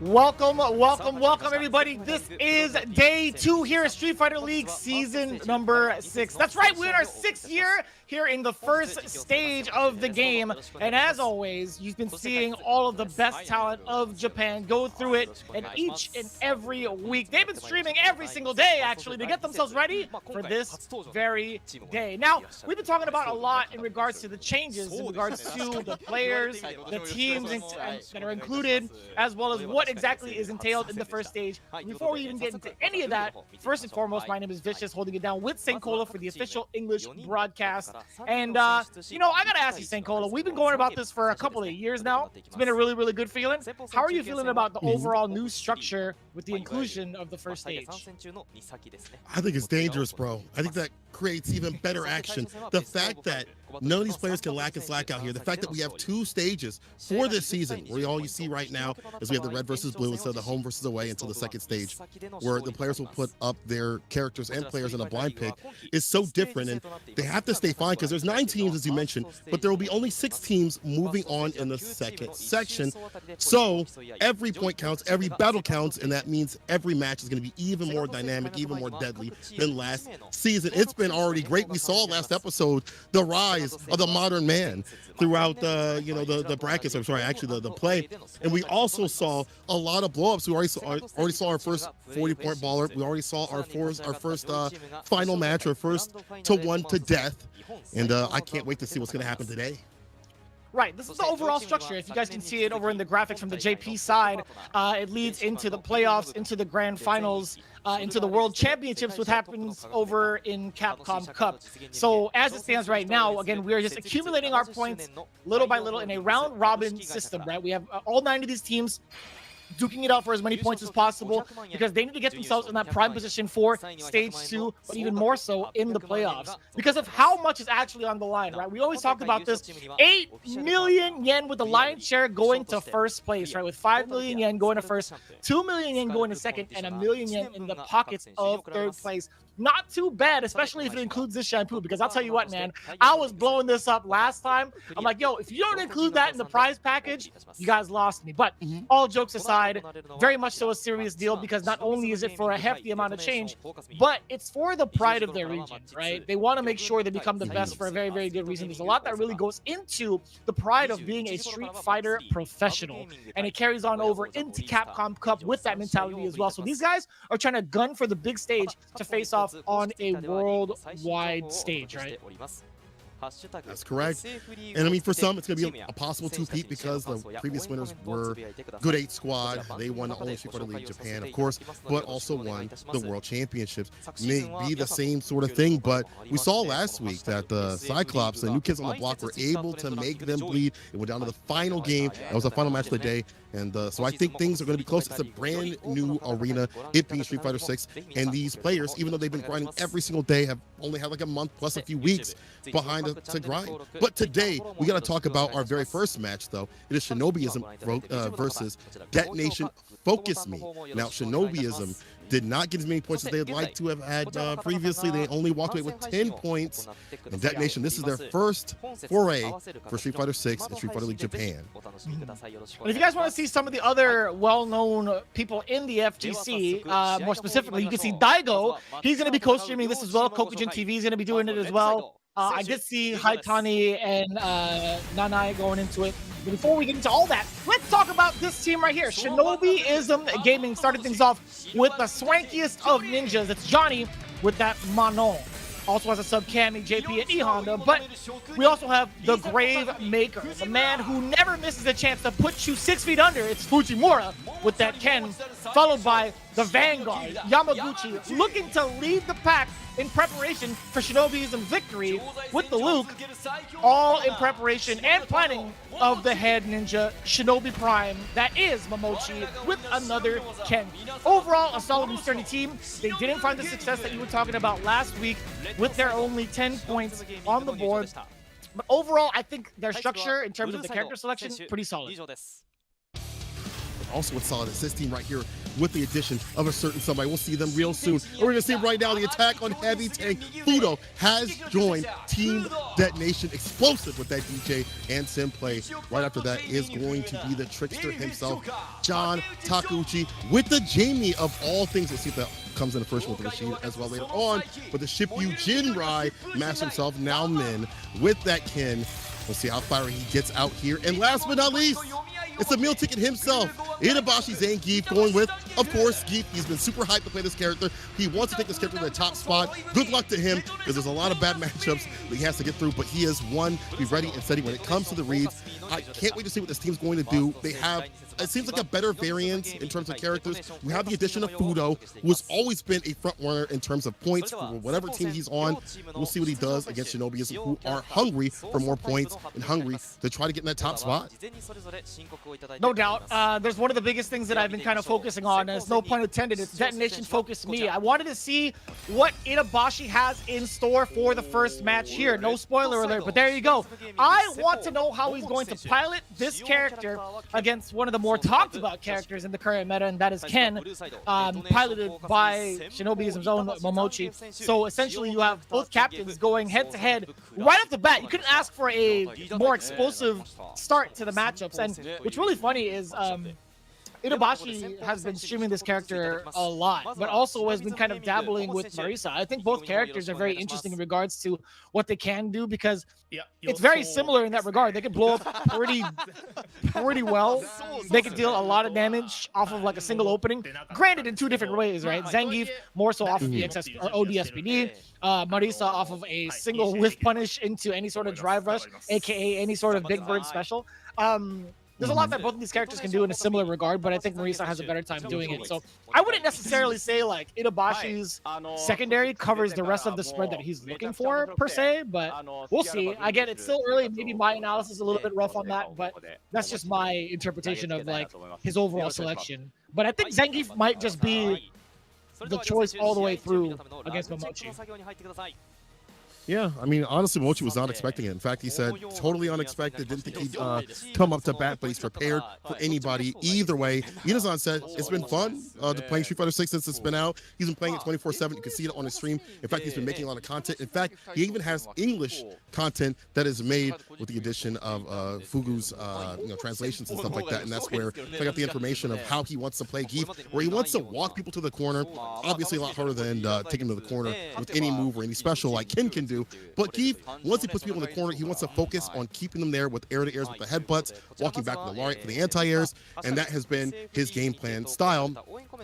Welcome, everybody. This is day 2 here at Street Fighter League season number 6. That's right, we're in our 6th year here in the first stage of the game. And as always, you've been seeing all of the best talent of Japan go through it, and each and every week. They've been streaming every single day, actually, to get themselves ready for this very day. Now, we've been talking about a lot in regards to the changes, in regards to the players, the teams that are included, as well as what exactly is entailed in the first stage. Before we even get into any of that, first and foremost, my name is Vicious, holding it down with Senkola for the official English broadcast. And, you know, I gotta ask you, Senkola, we've been going about this for a couple of years now. It's been a really, really good feeling. How are you feeling about the overall new structure with the inclusion of the first stage? I think it's dangerous, bro. I think that creates even better action. The fact that none of these players can lack and slack out here, the fact that we have 2 stages for this season, where all you see right now is we have the red versus blue instead of the home versus away until the second stage, where the players will put up their characters and players in a blind pick, is so different. And they have to stay fine because there's 9 teams, as you mentioned, but there will be only 6 teams moving on in the second section. So every point counts, every battle counts, and that means every match is going to be even more dynamic, even more deadly than last season. It's been already great. We saw last episode the rise of the modern man throughout the brackets. I'm sorry, actually the play, and we also saw a lot of blowups. We already saw our first 40-point baller. We already saw our first final match, our first to 1 to death, and I can't wait to see what's going to happen today. Right, this is the overall structure. If you guys can see it over in the graphics from the JP side, it leads into the playoffs, into the grand finals, into the World Championships, what happens over in Capcom Cup. So as it stands right now, again, we're just accumulating our points little by little in a round-robin system, right? We have all 9 of these teams duking it out for as many points as possible because they need to get themselves in that prime position for stage 2, but even more so in the playoffs because of how much is actually on the line, right? We always talked about this. 8 million yen with the lion's share going to first place, right? With 5 million yen going to first, 2 million yen going to second, and 1 million yen in the pockets of third place. Not too bad, especially if it includes this shampoo, because I'll tell you what, man, I was blowing this up last time. I'm like, yo, if you don't include that in the prize package, you guys lost me. But all jokes aside, very much so a serious deal, because not only is it for a hefty amount of change, but it's for the pride of their region, right? They want to make sure they become the best for a very, very good reason. There's a lot that really goes into the pride of being a Street Fighter professional, and it carries on over into Capcom Cup with that mentality as well. So these guys are trying to gun for the big stage to face off on a worldwide stage, right? That's correct. And I mean, for some, it's going to be a possible 2-peat because the previous winners were Good 8 Squad. They won the only Street Fighter League Japan, of course, but also won the World Championships. May be the same sort of thing, but we saw last week that the CYCLOPS, the new kids on the block, were able to make them bleed. It went down to the final game. That was the final match of the day. And so I think things are going to be close. It's a brand new arena, it being Street Fighter 6. And these players, even though they've been grinding every single day, have only had like a month plus a few weeks behind to grind. But today, we got to talk about our very first match, though. It is Shinobism versus DetonatioN FocusMe. Now, Shinobism did not get as many points as they'd like to have had previously. They only walked away with 10 points. And DetonatioN, this is their first foray for Street Fighter 6 and Street Fighter League Japan. And if you guys want to see some of the other well-known people in the FGC, more specifically, you can see Daigo. He's going to be co-streaming this as well. Kokujin TV is going to be doing it as well. I did see Haitani and Nanai going into it. But before we get into all that, let's talk about this team right here. Shinobism Gaming started things off with the swankiest of ninjas. It's Johnny with that Manon. Also has a sub Cammy, JP, and E Honda. But we also have the Grave Maker, the man who never misses a chance to put you 6 feet under. It's Fujimura with that Ken, followed by the Vanguard, Yamaguchi, looking to lead the pack in preparation for Shinobism victory with the Luke, all in preparation and planning of the head ninja Shinobi Prime, that is Momochi, with another Ken. Overall, a solid and sturdy team. They didn't find the success that you were talking about last week with their only 10 points on the board. But overall, I think their structure in terms of the character selection, pretty solid. also a solid assist team right here with the addition of a certain somebody. We'll see them real soon. And we're going to see right now the attack on Heavy Tank. Fudo has joined Team Detonation. Explosive with that DJ and Sim play. Right after that is going to be the trickster himself, John Takeuchi, with the Jamie of all things. We'll see if that comes in the first one with the Rashid as well later on. But the Shipyu Jinrai master himself, now Min, with that Kin. We'll see how fiery he gets out here. And last but not least, it's the meal ticket himself, Itabashi Zangief, going with, of course, Geef. He's been super hyped to play this character. He wants to take this character to the top spot. Good luck to him, because there's a lot of bad matchups that he has to get through, but he is one to be ready and steady when it comes to the reads. I can't wait to see what this team's going to do. They have, it seems like a better variance in terms of characters. We have the addition of Fudo, who has always been a front runner in terms of points for whatever team he's on. We'll see what he does against Shinobism, who are hungry for more points and hungry to try to get in that top spot. No doubt. There's one of the biggest things that I've been kind of focusing on, and it's no pun intended, it's Detonation FocusMe. I wanted to see what Itabashi has in store for the first match here. No spoiler alert, but there you go. I want to know how he's going to pilot this character against one of the more talked about characters in the current meta, and that is Ken, piloted by Shinobism's own Momochi. So essentially you have both captains going head to head right off the bat. You couldn't ask for a more explosive start to the matchups. And what's really funny is Itabashi has been streaming this character a lot, but also has been kind of dabbling with Marisa. I think both characters are very interesting in regards to what they can do, because it's very similar in that regard. They can blow up pretty well. They can deal a lot of damage off of like a single opening. Granted, in two different ways, right? Zangief more so off of the XS or ODSPD. Marisa off of a single whiff punish into any sort of drive rush, aka any sort of big bird special. There's a lot that both of these characters can do in a similar regard, but I think Marisa has a better time doing it. So I wouldn't necessarily say like Itabashi's secondary covers the rest of the spread that he's looking for per se, but we'll see. Again, it's still early. Maybe my analysis is a little bit rough on that, but that's just my interpretation of like his overall selection. But I think Zangief might just be the choice all the way through against Momochi. Yeah, I mean, honestly, Mochi was not expecting it. In fact, he said totally unexpected, didn't think he'd come up to bat, but he's prepared for anybody. Either way, Inazan said it's been fun playing Street Fighter 6 since it's been out. He's been playing it 24/7. You can see it on his stream. In fact, he's been making a lot of content. In fact, he even has English content that is made with the addition of Fugu's translations and stuff like that. And that's where I got the information of how he wants to play Geef, where he wants to walk people to the corner. Obviously, a lot harder than taking them to the corner with any move or any special like Ken can do. But Geef, once he puts people in the corner, he wants to focus on keeping them there with air-to-airs with the headbutts, walking back with the lariat for the anti-airs, and that has been his game plan style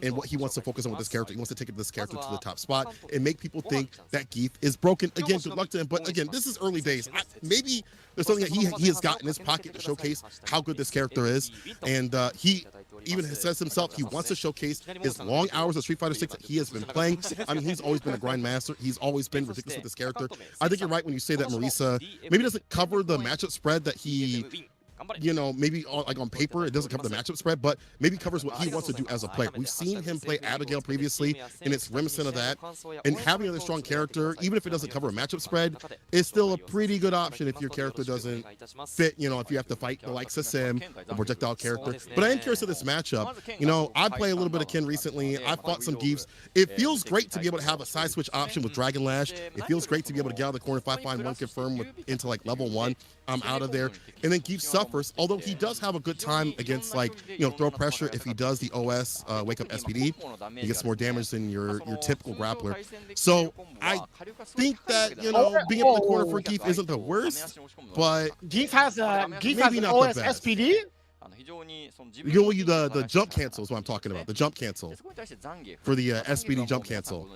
and what he wants to focus on with this character. He wants to take this character to the top spot and make people think that Geef is broken. Again, good luck to him, but again, this is early days. Maybe there's something that he has got in his pocket to showcase how good this character is, and he even says himself he wants to showcase his long hours of Street Fighter 6 that he has been playing. I mean, he's always been a grind master. He's always been ridiculous with this character. I think you're right when you say that Marisa maybe doesn't cover the matchup spread that he, maybe on paper it doesn't cover the matchup spread, but maybe covers what he wants to do as a player. We've seen him play Abigail previously, and it's reminiscent of that. And having another strong character, even if it doesn't cover a matchup spread, is still a pretty good option if your character doesn't fit, if you have to fight the likes of Sim, a projectile character. But I am curious of this matchup. I play a little bit of Ken recently. I fought some Geefs. It feels great to be able to have a side switch option with Dragon Lash. It feels great to be able to get out of the corner if I find one confirm into like level 1. I'm out of there. And then Geef suffers, although he does have a good time against throw pressure if he does the OS wake up SPD. He gets more damage than your typical grappler. So I think that being up in the corner for Geef isn't the worst, but Geef has an OS SPD. The jump cancel is what I'm talking about. The jump cancel for the SPD jump cancel.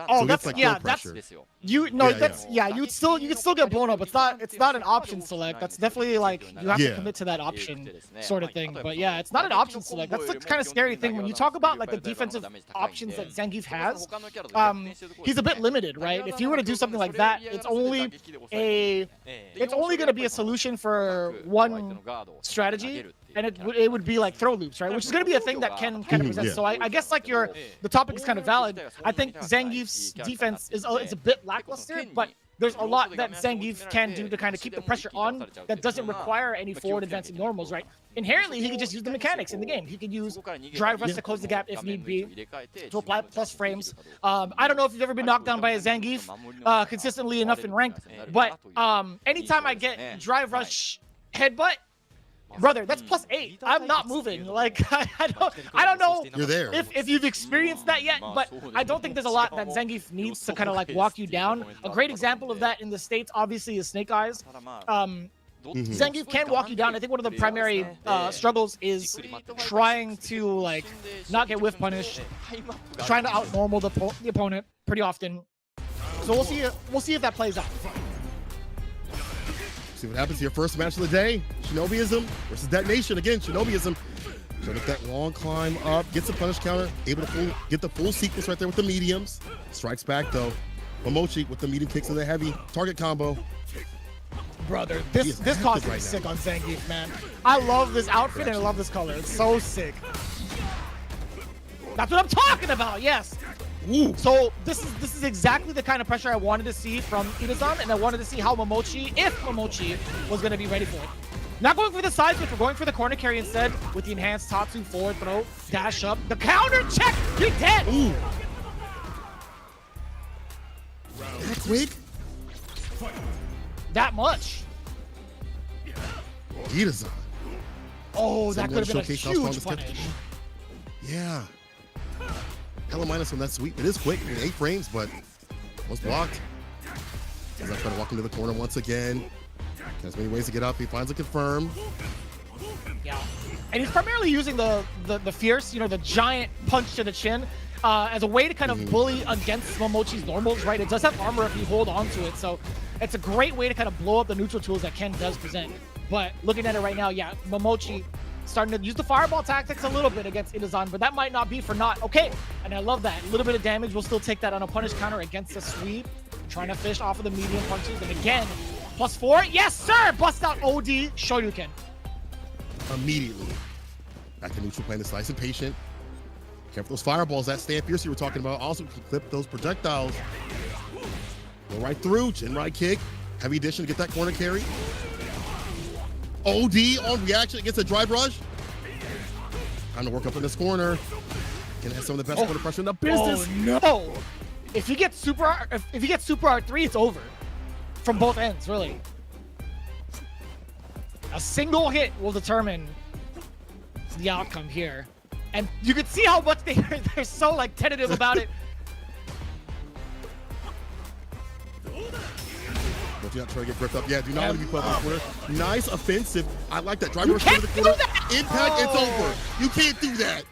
Oh, so that's like you can still get blown up. It's not an option select. That's definitely like you have to commit to that option sort of thing. But yeah, it's not an option select. That's the kind of scary thing when you talk about like the defensive options that Zangief has. He's a bit limited, right? If you were to do something like that, it's only going to be a solution for one strategy. And it would be like throw loops, right? Which is going to be a thing that Ken kind of presents. So I guess like the topic is kind of valid. I think Zangief's defense is it's a bit lackluster, but there's a lot that Zangief can do to kind of keep the pressure on that doesn't require any forward advancing normals, right? Inherently, he can just use the mechanics in the game. He can use drive rush to close the gap if need be, to apply plus frames. I don't know if you've ever been knocked down by a Zangief consistently enough in ranked, but anytime I get drive rush headbutt, brother, that's +8. I'm not moving. Like I don't know You're there. if you've experienced that yet, but I don't think there's a lot that Zangief needs to kind of like walk you down. A great example of that in the States, obviously, is Snake Eyes. Zangief can walk you down. I think one of the primary struggles is trying to like not get whiff punished, trying to out normal the opponent pretty often. So we'll see if that plays out. See what happens here. First match of the day, Shinobism versus DetonatioN. Again, Shinobism trying to get that long climb up, gets a punish counter, able to get the full sequence right there with the mediums. Strikes back though. Momochi with the medium kicks and the heavy target combo. Brother, this costume is sick on Zangief, man. I love this outfit and I love this color. It's so sick. That's what I'm talking about, yes. Ooh. So this is exactly the kind of pressure I wanted to see from Itazan, and I wanted to see how Momochi, if Momochi, was going to be ready for it. Not going for the side switch, we're going for the corner carry instead with the enhanced Tatsu forward throw, dash up, the counter check, you're dead! Ooh. That quick? That much. Itazan. Oh, that could have been a huge punish. Yeah. Hella minus on that sweep. It is quick, 8 frames, but was blocked. As I try to walk into the corner once again. Has many ways to get up. He finds a confirm. Yeah, and he's primarily using the fierce, you know, the giant punch to the chin as a way to kind of bully against Momochi's normals, right? It does have armor if you hold on to it, so it's a great way to kind of blow up the neutral tools that Ken does present. But looking at it right now, yeah, Momochi starting to use the fireball tactics a little bit against Itazan, but that might not be for naught. Okay, and I love that. A little bit of damage. We'll still take that on a punish counter against the sweep. Trying to fish off of the medium punches. And again, +4. Yes, sir! Bust out OD Shoryuken. Immediately. Back to neutral, playing the slice and patient. Careful those fireballs. That stand fierce you were talking about. Also clip those projectiles. Go right through. Chin right kick. Heavy addition to get that corner carry. OD on reaction against a drive rush. Time to work up in this corner. Can have some of the best corner pressure in the business. Oh no! If he gets super R3, it's over. From both ends, really. A single hit will determine the outcome here. And you can see how much they're so like tentative about it. Don't you not try to get gripped up? Yeah, do not want to be put up in the corner. Nice offensive. I like that. Drive rush to the corner. Impact, it's over. You can't do that.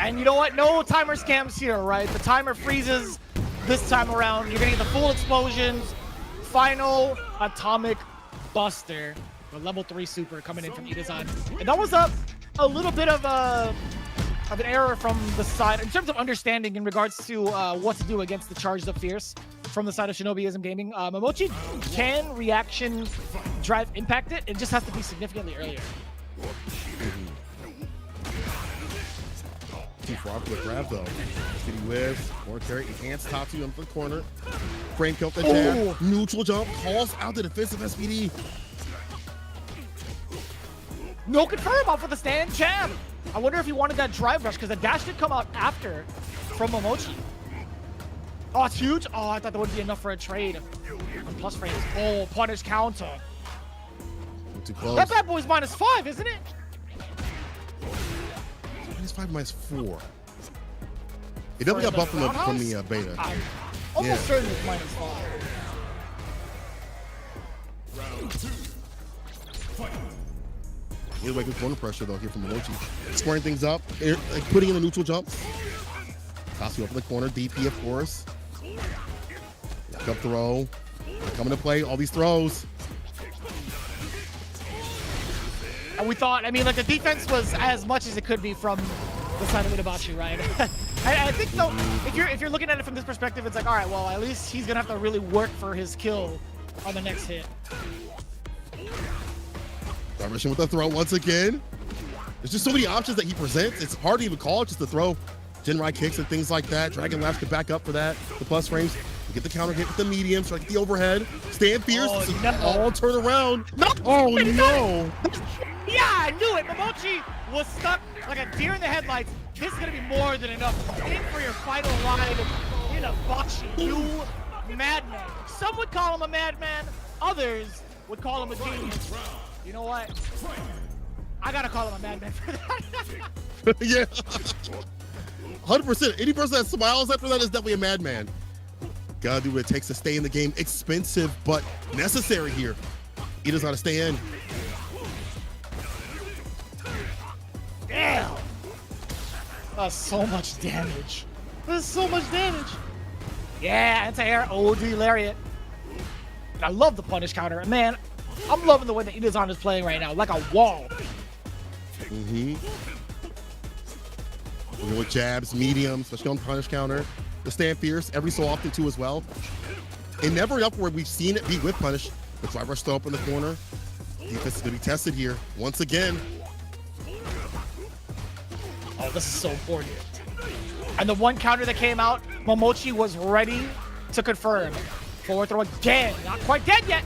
And you know what? No timer scams here, right? The timer freezes this time around. You're gonna get the full explosions. Final atomic buster. The level 3 super coming in from Itazan. And that was a little bit of an error from the side in terms of understanding in regards to what to do against the charged up fierce from the side of Shinobism Gaming. Momochi can reaction drive impact it. It just has to be significantly earlier. Too far for the grab though. City whiffs, more carry, enhanced Tatsu on the corner. Frame kill the jab, neutral jump, calls out the defensive SPD. No confirm off of the stand jab. I wonder if he wanted that drive rush because the dash did come out after from Momochi. Oh, it's huge. Oh, I thought that would be enough for a trade on plus frames. Oh, punish counter. Too close. That bad boy's -5, isn't it? -5, -4. It definitely got buffed from the beta. I'm almost certain it's -5. Either way, good corner pressure though here from Momochi. Squaring things up, like putting in the neutral jumps. Tatsu up in the corner, DP of course. Walk up throw. They're coming to play, all these throws. And we thought, I mean, like the defense was as much as it could be from the side of Itabachi, right? I think though, if you're looking at it from this perspective, it's like, all right, well, at least he's gonna have to really work for his kill on the next hit. Rushing with the throw once again. There's just so many options that he presents. It's hard to even call it just the throw. Jinrai kicks and things like that. Dragon Lash can back up for that. The plus frames. Get the counter hit with the medium, try to get the overhead. Stand fierce. Oh, no. All turn around. No. Oh, no. Yeah, I knew it. Momochi was stuck like a deer in the headlights. This is going to be more than enough. In for your final ride in a Bashi. You madman. Some would call him a madman. Others would call him a genius. You know what? I got to call him a madman for that. Yeah. 100%. Any person that smiles after that is definitely a madman. Gotta do what it takes to stay in the game. Expensive, but necessary here. He does not stay in. Damn. That's so much damage. That's so much damage. Yeah, anti-air OD lariat. I love the punish counter. Man, I'm loving the way that Itazan is playing right now, like a wall. With jabs, mediums, especially on punish counter. The stand fierce every so often too as well. And never enough where we've seen it be with punish. The drive rush throw up in the corner. Defense is gonna be tested here once again. Oh, this is so important. And the one counter that came out, Momochi was ready to confirm. Forward throw again, not quite dead yet.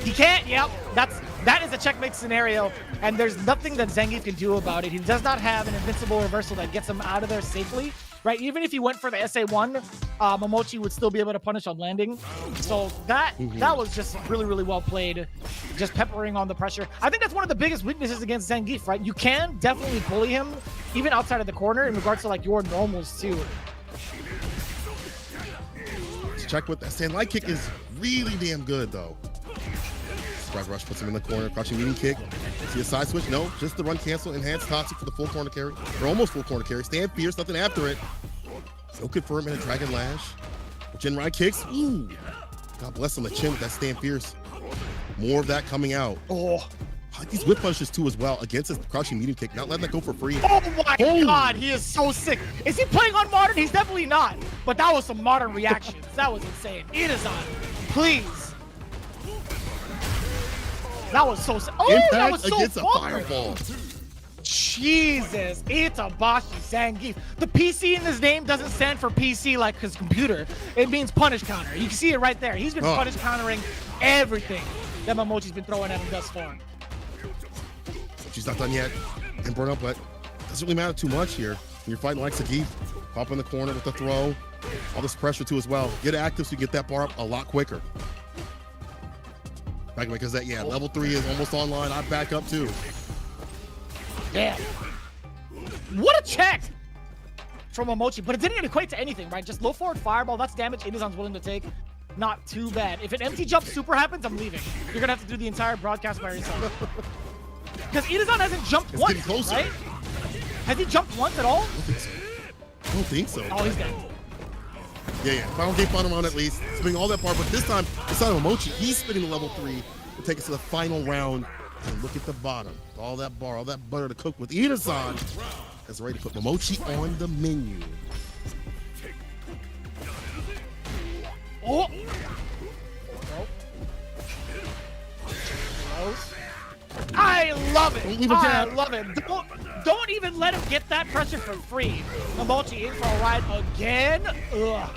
He can't, yep. That is a checkmate scenario, and there's nothing that Zangief can do about it. He does not have an invincible reversal that gets him out of there safely, right? Even if he went for the SA1, Momochi would still be able to punish on landing. So that was just really, really well played, just peppering on the pressure. I think that's one of the biggest weaknesses against Zangief, right? You can definitely bully him, even outside of the corner, in regards to like your normals too. Let's check what that stand light kick is really damn good though. Drive rush puts him in the corner, crouching medium kick. See a side switch? No, just the run cancel, enhanced toxic for the full corner carry, or almost full corner carry. Stand fierce, nothing after it. No confirm in a dragon lash. Chin ride kicks. Ooh. God bless him, the chin with that stand fierce. More of that coming out. Oh, I like these whip punches too as well against his crouching medium kick. Not letting that go for free. Oh my God, he is so sick. Is he playing on modern? He's definitely not. But that was some modern reactions. That was insane. Itazan, please. That was so sick. Oh, Impact that was so against fun. a fireball. Jesus, Itabashi Zangief. The PC in his name doesn't stand for PC like his computer. It means punish counter. You can see it right there. He's been punish countering everything that Momochi's been throwing at him thus far. She's not done yet. And burn up, but doesn't really matter too much here. When you're fighting like Zangief, pop in the corner with the throw. All this pressure too as well. Get active so you get that bar up a lot quicker. Back because that, yeah, level 3 is almost online. I back up too. Damn. What a check from Momochi, but it didn't equate to anything, right? Just low forward fireball, that's damage Itazan's willing to take. Not too bad. If an empty jump super happens, I'm leaving. You're gonna have to do the entire broadcast by yourself. Because Itazan hasn't jumped once, right? Has he jumped once at all? I don't think so. Oh, he's dead. Yeah. Final game, final round at least. Spinning all that bar, but this time, it's not Momochi. He's spinning the level 3 to take us to the final round. And look at the bottom. All that bar, all that butter to cook with. Itazan is ready to put Momochi on the menu. Oh! I love it. I love it. Don't even let him get that pressure for free. Momochi in for a ride again. Ugh.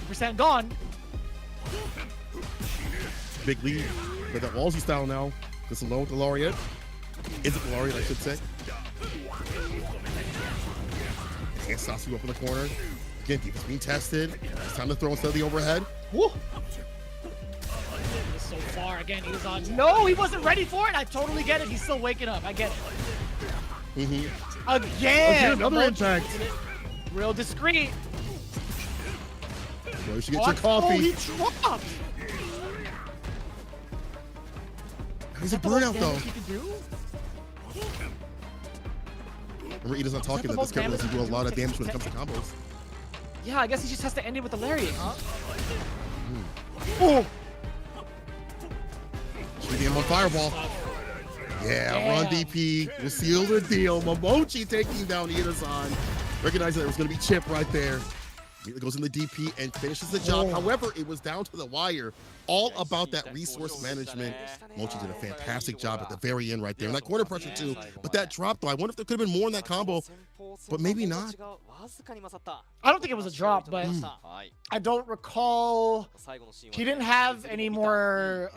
50% gone. Big lead. Got that Wallsy style now. Gets alone with the Lariat. Is it the Lariat, I should say. And Sasu up in the corner. Again, defense being tested. It's time to throw instead of the overhead. Woo. So far, again, he's on. No, he wasn't ready for it. I totally get it. He's still waking up. I get it. Again, another impact. Real discreet. You should get your coffee. Oh, he dropped. He's a burnout though. Remember, Ida's not talking that this character doesn't do a lot of damage when it comes to combos. Yeah, I guess he just has to end it with the lariat, huh? Oh! Should be him on fireball. Yeah, run DP. We'll seal the deal. Momochi taking down Itazan. Recognizing there was going to be chip right there. It goes in the DP and finishes the job. However, it was down to the wire. All about that resource management. Mochi did a fantastic job at the very end right there. And that corner pressure too. But that drop though, I wonder if there could have been more in that combo. But maybe not. I don't think it was a drop, but I don't recall. He didn't have any more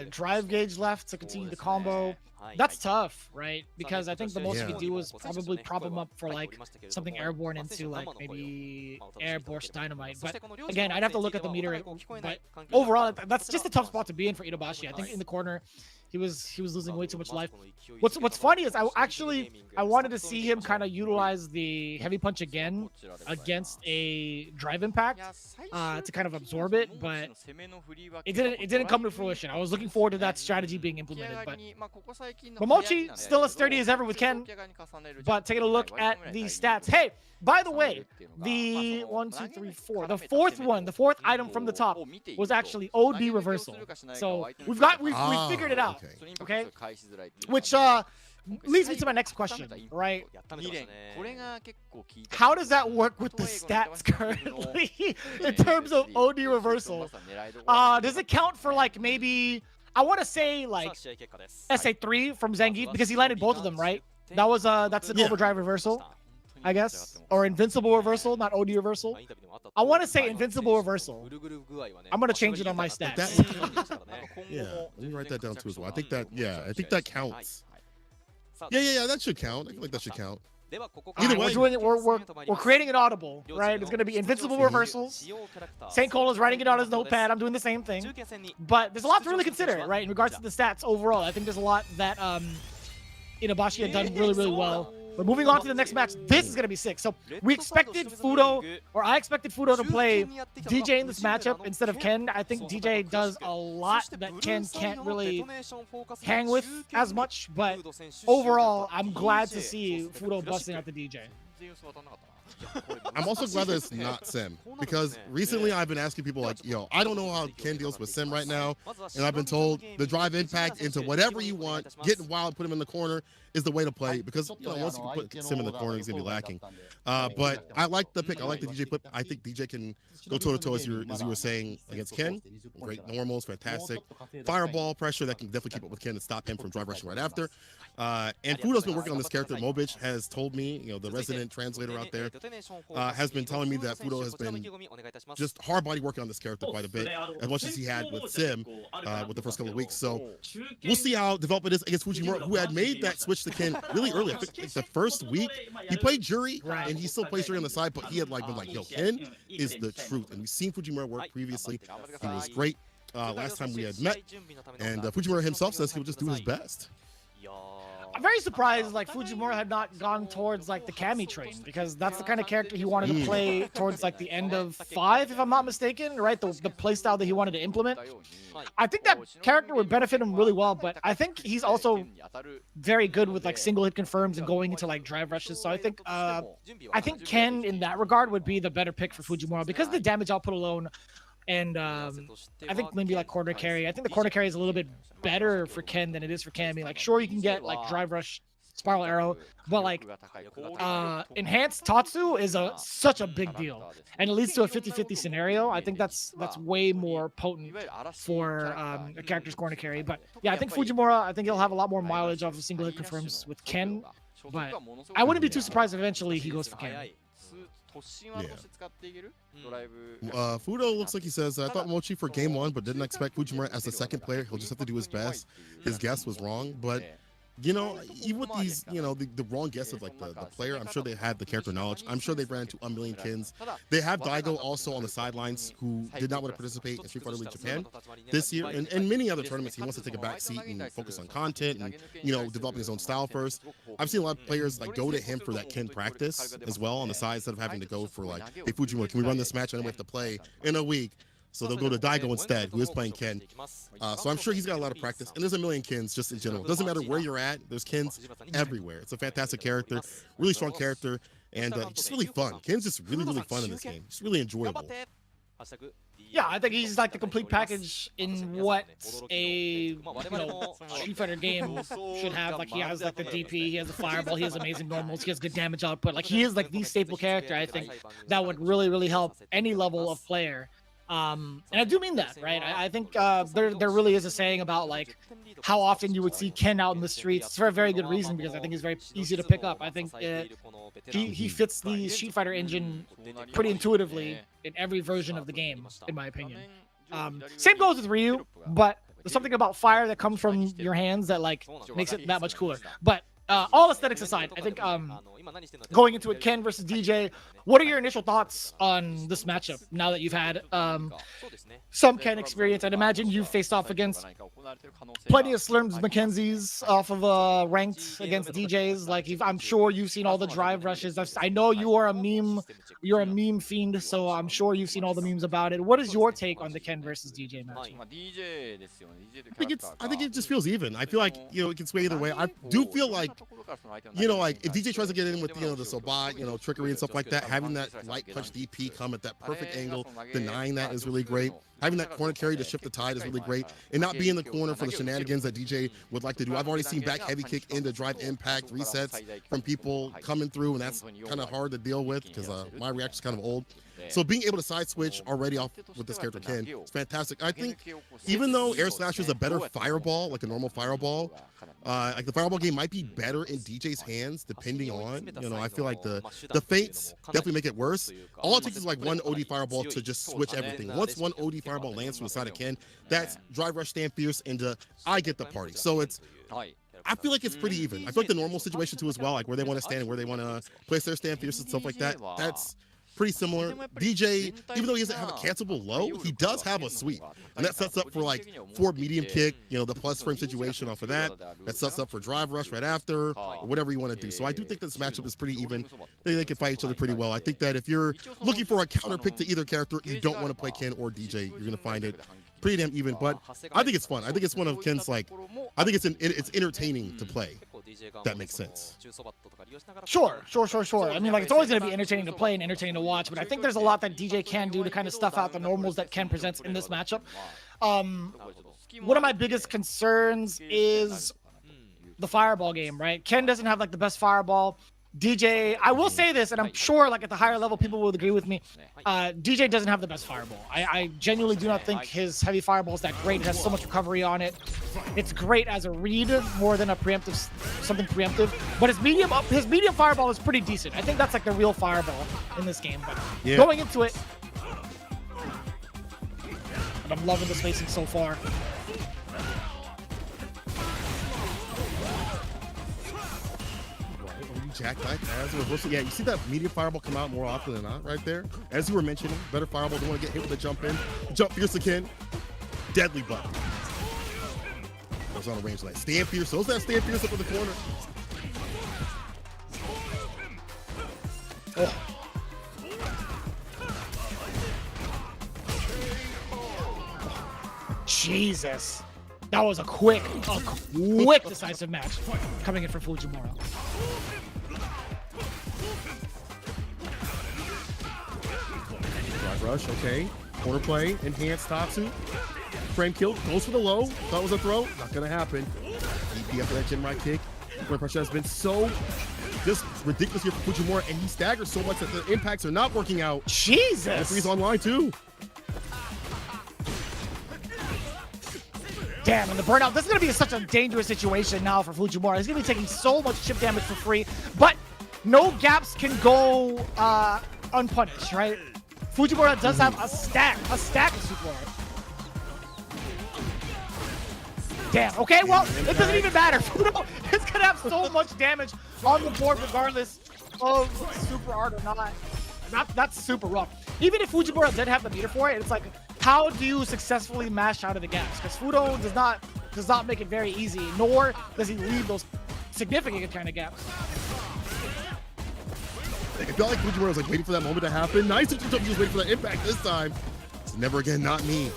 drive gauge left to continue the combo. That's tough, right? Because I think the most he could do was probably prop him up for like something airborne into like maybe air burst dynamite. But again, I'd have to look at the meter. But overall, that's just a tough spot to be in for Inobashi. I think in the corner, he was losing way too much life. What's funny is I wanted to see him kind of utilize the heavy punch again against a drive impact to kind of absorb it, but it didn't come to fruition. I was looking forward to that strategy being implemented, but Momochi still as sturdy as ever with Ken. But taking a look at the stats. Hey, by the way, the 1, 2, 3, 4, the fourth item from the top was actually OD reversal. So we figured it out. Okay, which leads me to my next question, right? How does that work with the stats currently in terms of OD reversal? Does it count for like maybe, I want to say like SA3 from Zangief because he landed both of them, right? That's an overdrive reversal, I guess, or invincible reversal, not OD reversal. I want to say invincible reversal. I'm gonna change it on my stats. Yeah, let me write that down too as well. I think that counts. Yeah, that should count. I feel like that should count. Either way, we're creating an audible, right? It's gonna be invincible reversals. Saint Cole is writing it on his notepad. I'm doing the same thing. But there's a lot to really consider, right? In regards to the stats overall, I think there's a lot that Inobashi had done really, really well. But moving on to the next match, this is going to be sick. So I expected Fudo to play DJ in this matchup instead of Ken. I think DJ does a lot that Ken can't really hang with as much. But overall, I'm glad to see Fudo busting out the DJ. I'm also glad that it's not Sim, because recently I've been asking people like, yo, I don't know how Ken deals with Sim right now, and I've been told the drive impact into whatever you want, getting wild, put him in the corner is the way to play, because once you put Sim in the corner, he's gonna be lacking. But I like the pick. I like the DJ flip. I think DJ can go toe-to-toe as you were saying against Ken. Great normals, fantastic. Fireball pressure that can definitely keep up with Ken and stop him from drive rushing right after. And Fudo's been working on this character. Mobich has told me, the resident translator out there, has been telling me that Fudo has been just hard body working on this character quite a bit, as much as he had with Sim with the first couple of weeks. So we'll see how development is against Fujimura, who had made that switch to Ken really early. I think the first week he played Jury, and he still plays Jury on the side, but he had been like, yo, Ken is the truth. And we've seen Fujimura work previously. He was great last time we had met, and Fujimura himself says he'll just do his best. I'm very surprised like Fujimura had not gone towards like the Kami train, because that's the kind of character he wanted to play towards like the end of 5, if I'm not mistaken, right? The playstyle that he wanted to implement. I think that character would benefit him really well, but I think he's also very good with like single hit confirms and going into like drive rushes. So I think Ken in that regard would be the better pick for Fujimura because of the damage output alone. And I think maybe like corner carry. I think the corner carry is a little bit better for Ken than it is for Kami. Like, sure, you can get like drive rush, spiral arrow, but like enhanced Tatsu is such a big deal, and it leads to a 50-50 scenario. I think that's way more potent for a character's corner carry. But yeah, I think Fujimura, I think he'll have a lot more mileage off of single hit confirms with Ken. But I wouldn't be too surprised if eventually he goes for Ken. Fudo looks like he says, I thought Mochi for game 1, but didn't expect Fujimura as the second player. He'll just have to do his best. His guess was wrong, but even with these, the wrong guess of like the player, I'm sure they had the character knowledge. I'm sure they ran into a million Kins. They have Daigo also on the sidelines, who did not want to participate in Street Fighter League Japan this year, and many other tournaments. He wants to take a back seat and focus on content and developing his own style first. I've seen a lot of players like go to him for that Ken practice as well on the side, instead of having to go for like, hey Fujimura, can we run this match? I know we have to play in a week. So they'll go to Daigo instead, who is playing Ken. So I'm sure he's got a lot of practice. And there's a million Kens just in general. It doesn't matter where you're at. There's Kens everywhere. It's a fantastic character, really strong character, and just really fun. Ken's just really, really fun in this game. Just really enjoyable. Yeah, I think he's like the complete package in what a Street Fighter game should have. Like, he has like the DP, he has the fireball, he has amazing normals, he has good damage output. Like, he is like the staple character, I think, that would really, really help any level of player And I do mean that, right? I think there really is a saying about like how often you would see Ken out in the streets. It's for a very good reason, because I think he's very easy to pick up. I think he fits the Street Fighter engine pretty intuitively in every version of the game, in my opinion. Same goes with Ryu, but there's something about fire that comes from your hands that like makes it that much cooler. But all aesthetics aside, I think going into it, Ken versus DJ, what are your initial thoughts on this matchup now that you've had some Ken experience? I'd imagine you've faced off against plenty of Slurms McKenzies off of ranked against DJs. Like I'm sure you've seen all the drive rushes. I know you are you're a meme fiend, so I'm sure you've seen all the memes about it. What is your take on the Ken versus DJ match? I think it just feels even. I feel like, you know, it can sway either way. I do feel like, you know, like if DJ tries to get in with, you know, the Sobat, you know, trickery and stuff like that, having that light punch DP come at that perfect angle, denying that is really great. Having that corner carry to shift the tide is really great. And not be in the corner for the shenanigans that DJ would like to do. I've already seen back heavy kick into drive impact resets from people coming through, and that's kind of hard to deal with because my reaction's kind of old. So being able to side switch already off with this character Ken is fantastic. I think even though Air Slasher is a better fireball, like a normal fireball, like the fireball game might be better in DJ's hands depending on, you know, I feel like the feints definitely make it worse. All it takes is like one OD fireball to just switch everything. Once one OD fireball lands from the side of Ken, that's drive rush, stand fierce into I get the party. So it's, I feel like it's pretty even. I feel like the normal situation too as well, like where they want to stand and where they want to place their stand fierce and stuff like that, that's pretty similar. DJ, even though he doesn't have a cancelable low, he does have a sweep, and that sets up for like forward medium kick, you know, the plus frame situation off of that. That sets up for drive rush right after, or whatever you want to do. So I do think this matchup is pretty even. They can fight each other pretty well. I think that if you're looking for a counter pick to either character, you don't want to play Ken or DJ. You're gonna find it pretty damn even. But I think it's fun. I think it's one of Ken's, like, I think it's entertaining to play. That makes sense. Sure. I mean, like, it's always going to be entertaining to play and entertaining to watch, but I think there's a lot that DJ can do to kind of stuff out the normals that Ken presents in this matchup. One of my biggest concerns is the fireball game, right? Ken doesn't have like the best fireball. DJ, I will say this, and I'm sure like at the higher level people will agree with me, DJ doesn't have the best fireball. I genuinely do not think his heavy fireball is that great. It has so much recovery on it. It's great as a read more than a preemptive, something preemptive, but his medium fireball is pretty decent. I think that's like the real fireball in this game. But going into it, and I'm loving the spacing so far. Jack back as we're supposed to. Yeah, you see that medium fireball come out more often than not right there. As you were mentioning, better fireball, don't want to get hit with a jump in. Jump fierce again. Deadly button. Goes on a range like stand fierce. Those that stand fierce up in the corner. Oh. Jesus. That was a quick decisive match coming in for Fujimura. Drive rush, okay. Corner play, enhanced Tatsu. Frame kill, goes for the low. Thought it was a throw, not gonna happen. DP after that Jinrai kick. Corner pressure has been so just ridiculous here for Fujimura, and he staggers so much that the impacts are not working out. Jesus! Referee's online too. Damn, and the burnout. This is going to be such a dangerous situation now for Fujimura. He's going to be taking so much chip damage for free, but no gaps can go unpunished, right? Fujimura does have a stack of super art. Damn, okay, well, it doesn't even matter. Fudo is going to have so much damage on the board regardless of super art or not. That's super rough. Even if Fujimura did have the meter for it, it's like, how do you successfully mash out of the gaps? Because Fudo does not make it very easy, nor does he leave those significant kind of gaps. It felt like Fujimura was like waiting for that moment to happen. Nice to just waiting for that impact this time. It's never again, not me.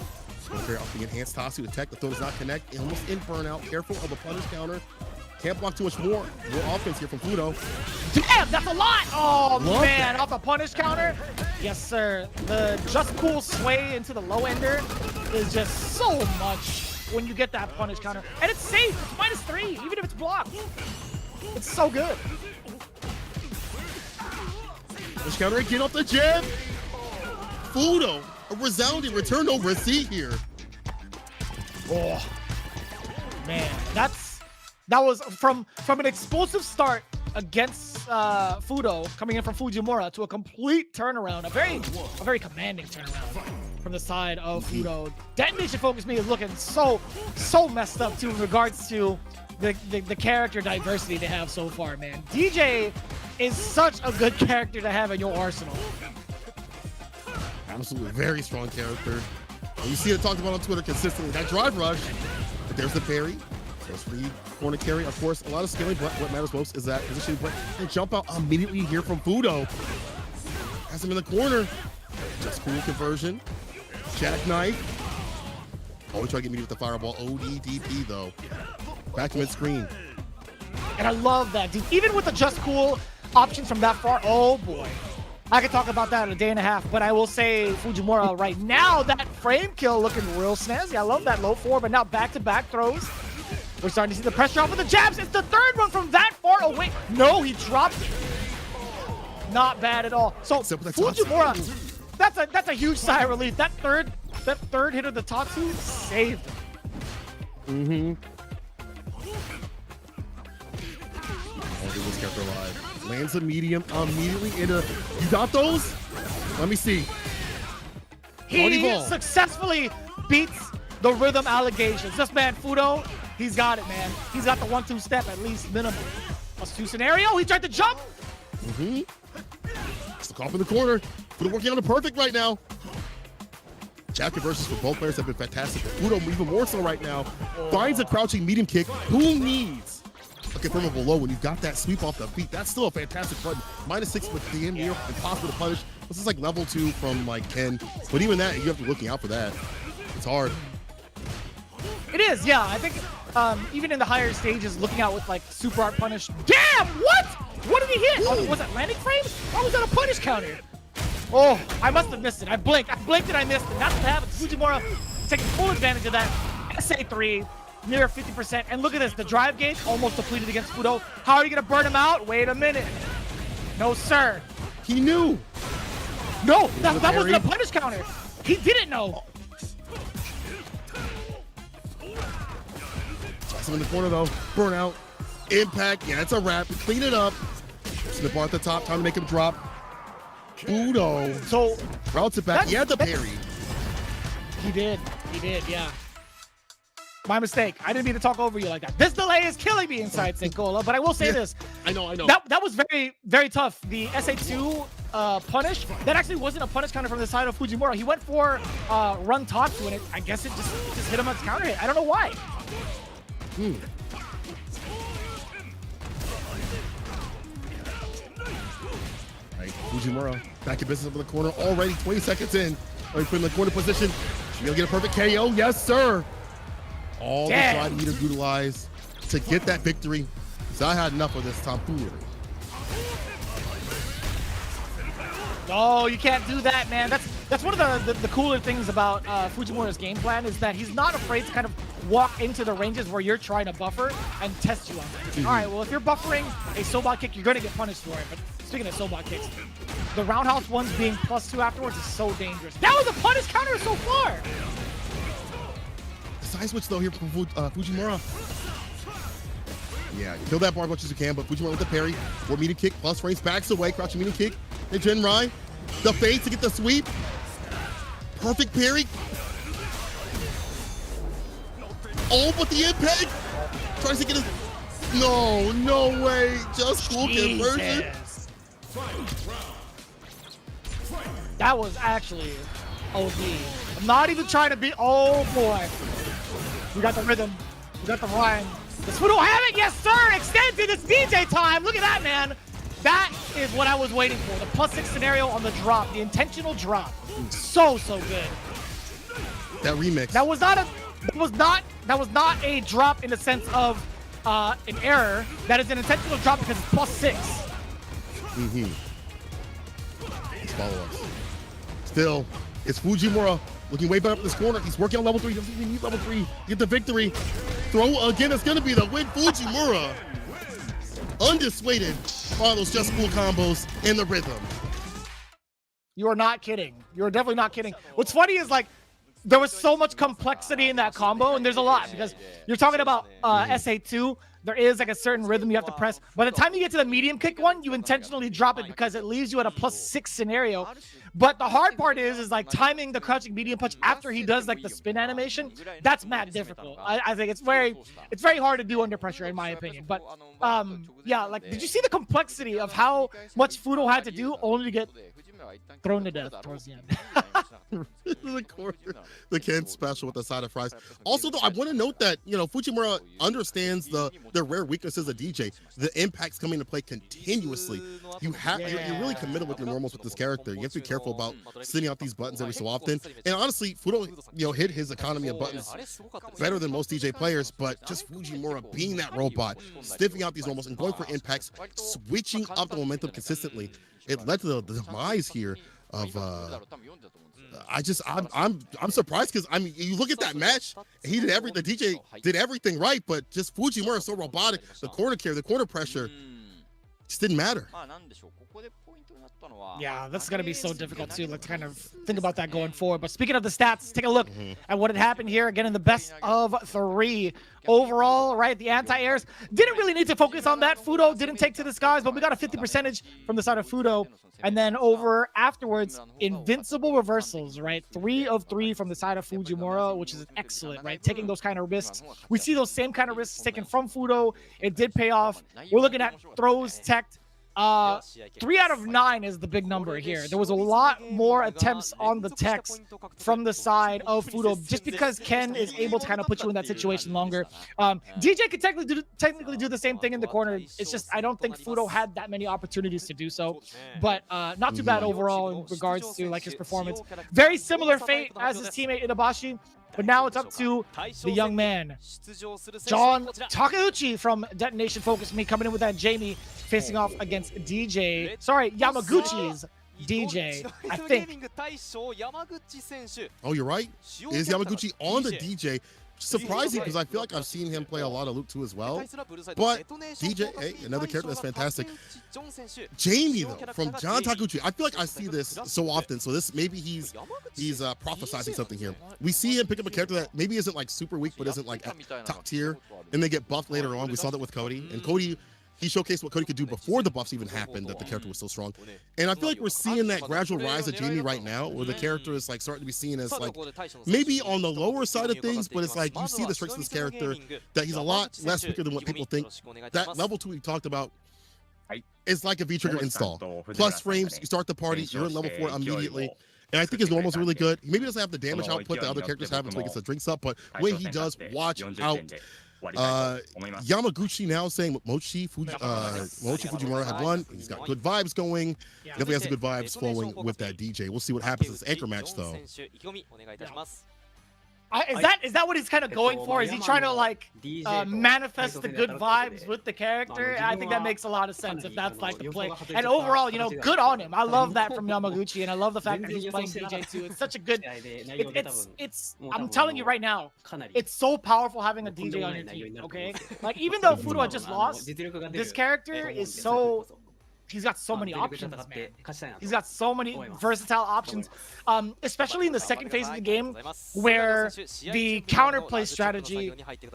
Okay, off the enhanced Tatsu attack, the throw does not connect. Almost in burnout. Careful of the punish counter. Can't block too much more. More offense here from Fudo. Damn, that's a lot! Oh, man, off a punish counter? Yes, sir. The just cool sway into the low ender is just so much when you get that punish counter. And it's safe. It's -3, even if it's blocked. It's so good. Punish counter again off the jab. Fudo A resounding return no receipt here. Oh, man, that was from an explosive start against Fudo coming in from Fujimura to a complete turnaround, a very commanding turnaround from the side of Fudo. DetonatioN FocusMe is looking so messed up too in regards to the character diversity they have so far, man. DJ is such a good character to have in your arsenal. Absolutely, very strong character. And you see it talked about on Twitter consistently. That drive rush, but there's the parry. There's the corner carry. Of course, a lot of scaling, but what matters most is that position. And jump out immediately here from Fudo. Has him in the corner. Just cool conversion. Jackknife. Oh, he tried to get me with the fireball. ODDP though. Back to mid-screen. And I love that, dude. Even with the just cool options from that far, oh boy. I could talk about that in a day and a half, but I will say Fujimura right now, that frame kill looking real snazzy. I love that low four, but now back-to-back throws. We're starting to see the pressure off of the jabs. It's the third one from that far away. No, he dropped it. Not bad at all. So Fujimura, that's a huge sigh of relief. That third hit of the Tatsu saved him. Oh, was kept alive. Lands a medium immediately into. You got those? Let me see. He successfully beats the rhythm allegations. This man, Fudo, he's got it, man. He's got the 1-2 step at least minimum. +2 scenario. He tried to jump. Still caught in the corner. Fudo working on the perfect right now. Jab conversions for both players have been fantastic. Fudo even more so right now. Finds a crouching medium kick. Who needs a confirmable low when you've got that sweep off the feet? That's still a fantastic button. -6 with damn near impossible to punish. This is like level 2 from like Ken. But even that, you have to be looking out for that. It's hard. It is, yeah. I think even in the higher stages, looking out with like super art punish. Damn, what? What did he hit? Oh, was that landing frame? Or was that a punish counter? Oh, I must have missed it. I blinked and I missed it. That's what happened. Fujimura taking full advantage of that. SA3. Near 50%. And look at this, the drive gauge almost depleted against Fudo. How are you gonna burn him out? Wait a minute. No, sir. He knew. No, that wasn't a punish counter. He didn't know. Toss him in the corner though. Burnout. Impact. Yeah, it's a wrap. Clean it up. To the bar at the top. Time to make him drop. Fudo. So routes it back. He had the parry. He did, yeah. My mistake. I didn't mean to talk over you like that. This delay is killing me inside Senkola, but I will say this. I know. That was very tough. The SA2 punish, that actually wasn't a punish counter from the side of Fujimura. He went for run Tatsu, and I guess it just hit him as counter hit. I don't know why. Right, Fujimura back in business up in the corner already. 20 seconds in. Put in the corner position. She's gonna get a perfect KO. Yes, sir. All the drive need to utilize to get that victory. So I had enough of this tomfoolery. No, you can't do that, man. That's one of the cooler things about Fujimura's game plan is that he's not afraid to kind of walk into the ranges where you're trying to buffer and test you on that. All right, well, if you're buffering a Sobot kick, you're going to get punished for it. But speaking of Sobot kicks, the roundhouse ones being +2 afterwards is so dangerous. That was a punish counter so far. Side switch though here from Fujimura. Yeah, kill that bar as much as you can, but Fujimura with the parry. Or medium kick, plus frames, backs away, crouching medium kick. And Jinrai, the fade to get the sweep. Perfect parry. Oh, but the impact. Tries to get his. No way. Just cool conversion. That was actually OD. I'm not even trying to be. Oh boy. We got the rhythm. We got the rhyme. Does Fudo have it? Yes, sir. Extended. It's DJ time. Look at that, man. That is what I was waiting for. The +6 scenario on the drop, the intentional drop. So good. That remix. That was not a drop in the sense of an error. That is an intentional drop because it's +6. Let's follow us. Still, it's Fujimura looking way back up this corner. He's working on level 3. He doesn't even need level 3. Get the victory. Throw again. It's gonna be the win. Fujimura. Undissuaded by those just cool combos and the rhythm. You are not kidding. You are definitely not kidding. What's funny is like there was so much complexity in that combo, and there's a lot because you're talking about SA2. There is like a certain rhythm you have to press. By the time you get to the medium kick one, you intentionally drop it because it leaves you at a +6 scenario. But the hard part is like timing the crouching medium punch after he does like the spin animation. That's mad difficult. I think it's very hard to do under pressure in my opinion. But yeah, like did you see the complexity of how much Fudo had to do only to get thrown to death towards the end? The corner, the Ken special with the side of fries. Also, though, I want to note that Fujimura understands the rare weaknesses of DJ. The impacts coming to play continuously. You're really committed with your normals with this character. You have to be careful about sending out these buttons every so often. And honestly, Fudo, hit his economy of buttons better than most DJ players. But just Fujimura being that robot, stiffing out these normals and going for impacts, switching up the momentum consistently, it led to the demise here of I'm surprised because I mean you look at that match, he did everything. The DJ did everything right, but just Fujimura is so robotic. The corner carry, the corner pressure, just didn't matter. Yeah, that's gonna be so difficult too. Let's kind of think about that going forward. But speaking of the stats, take a look at what had happened here again in the best of 3 overall. Right, the anti-airs didn't really need to focus on that. Fudo didn't take to the skies, but we got a 50% from the side of Fudo. And then over afterwards, invincible reversals, right? 3 of 3 from the side of Fujimura, which is excellent, right? Taking those kind of risks. We see those same kind of risks taken from Fudo. It did pay off. We're looking at throws teched. 3 out of 9 is the big number here. There was a lot more attempts on the techs from the side of Fudo, just because Ken is able to kind of put you in that situation longer. DJ could technically do the same thing in the corner. It's just I don't think Fudo had that many opportunities to do so. But not too bad overall in regards to like his performance. Very similar fate as his teammate Inabashi. But now it's up to the young man, John Takeuchi from DetonatioN FocusMe, coming in with that Jamie, facing off against DJ. Sorry, Yamaguchi's DJ, I think. Oh, you're right. Is Yamaguchi on the DJ? Surprising because I feel like I've seen him play a lot of Luke 2 as well. But DJ, hey, another character that's fantastic. Jamie though, from John Takeuchi. I feel like I see this so often. So this maybe he's prophesizing something here. We see him pick up a character that maybe isn't like super weak, but isn't like top tier, and they get buffed later on. We saw that with Cody, and Cody. He showcased what Cody could do before the buffs even happened, that the character was so strong. And I feel like we're seeing that gradual rise of Jamie right now, where the character is like starting to be seen as like maybe on the lower side of things, but it's like you see the strengths of this character, that he's a lot less weaker than what people think. That level 2 we talked about is like a V-trigger install. Plus frames, you start the party, you're in level 4 immediately. And I think his normal's really good. He maybe doesn't have the damage output that other characters have until he gets the drinks up, but when he does, watch out. Yamaguchi now saying Mochi Fujimura had won. He's got good vibes going. Definitely has the good vibes flowing with that DJ. We'll see what happens in this anchor match though. Is that what he's kind of going for? Is he trying to like manifest the good vibes with the character? I think that makes a lot of sense if that's like the play. And overall, good on him. I love that from Yamaguchi, and I love the fact that he's playing DJ too. It's such a good. I'm telling you right now, it's so powerful having a DJ on your team. Okay, like even though Fudo had just lost, this character is so. He's got so many options, man. He's got so many versatile options, especially in the second phase of the game where the counterplay strategy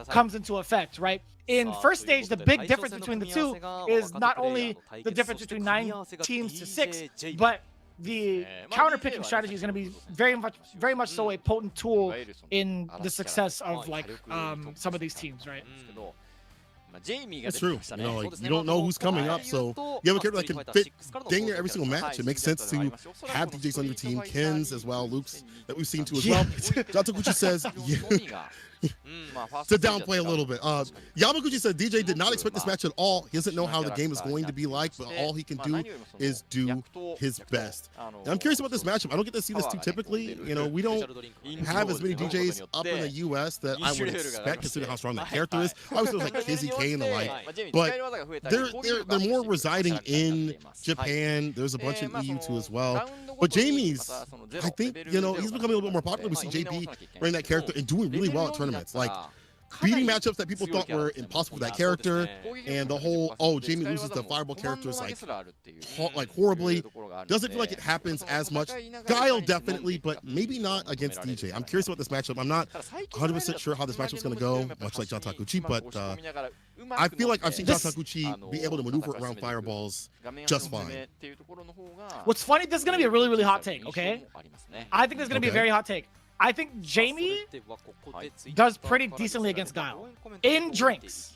comes into effect, right? In first stage, the big difference between the two is not only the difference between 9 teams to 6, but the counter-picking strategy is going to be very much so a potent tool in the success of like some of these teams, right? It's true. You don't know who's coming up, so you have a character that can fit dang near every single match. It makes sense to have DJs on your team, Kens as well, Luke's that we've seen too as well. John Takeuchi says, to downplay a little bit. Yamaguchi said DJ did not expect this match at all. He doesn't know how the game is going to be like, but all he can do is do his best. And I'm curious about this matchup. I don't get to see this too typically. We don't have as many DJs up in the US that I would expect, considering how strong the character is. Obviously, there's like Kizzy K and the like, but they're more residing in Japan. There's a bunch in EU too as well. But Jamie's, I think, he's becoming a little bit more popular. We see JP running that character and doing really well at tournaments. Like, beating matchups that people thought were impossible for that character, and the whole, oh, Jamie loses the fireball characters like horribly. Doesn't feel like it happens as much. Guile definitely, but maybe not against DJ. I'm curious about this matchup. I'm not 100% sure how this matchup's going to go, much like John Takuchi, but I feel like I've seen John Takuchi be able to maneuver around fireballs just fine. What's funny, this is going to be a really, really hot take, okay? I think this is going to be a very hot take. I think Jamie does pretty decently against Guile. In drinks.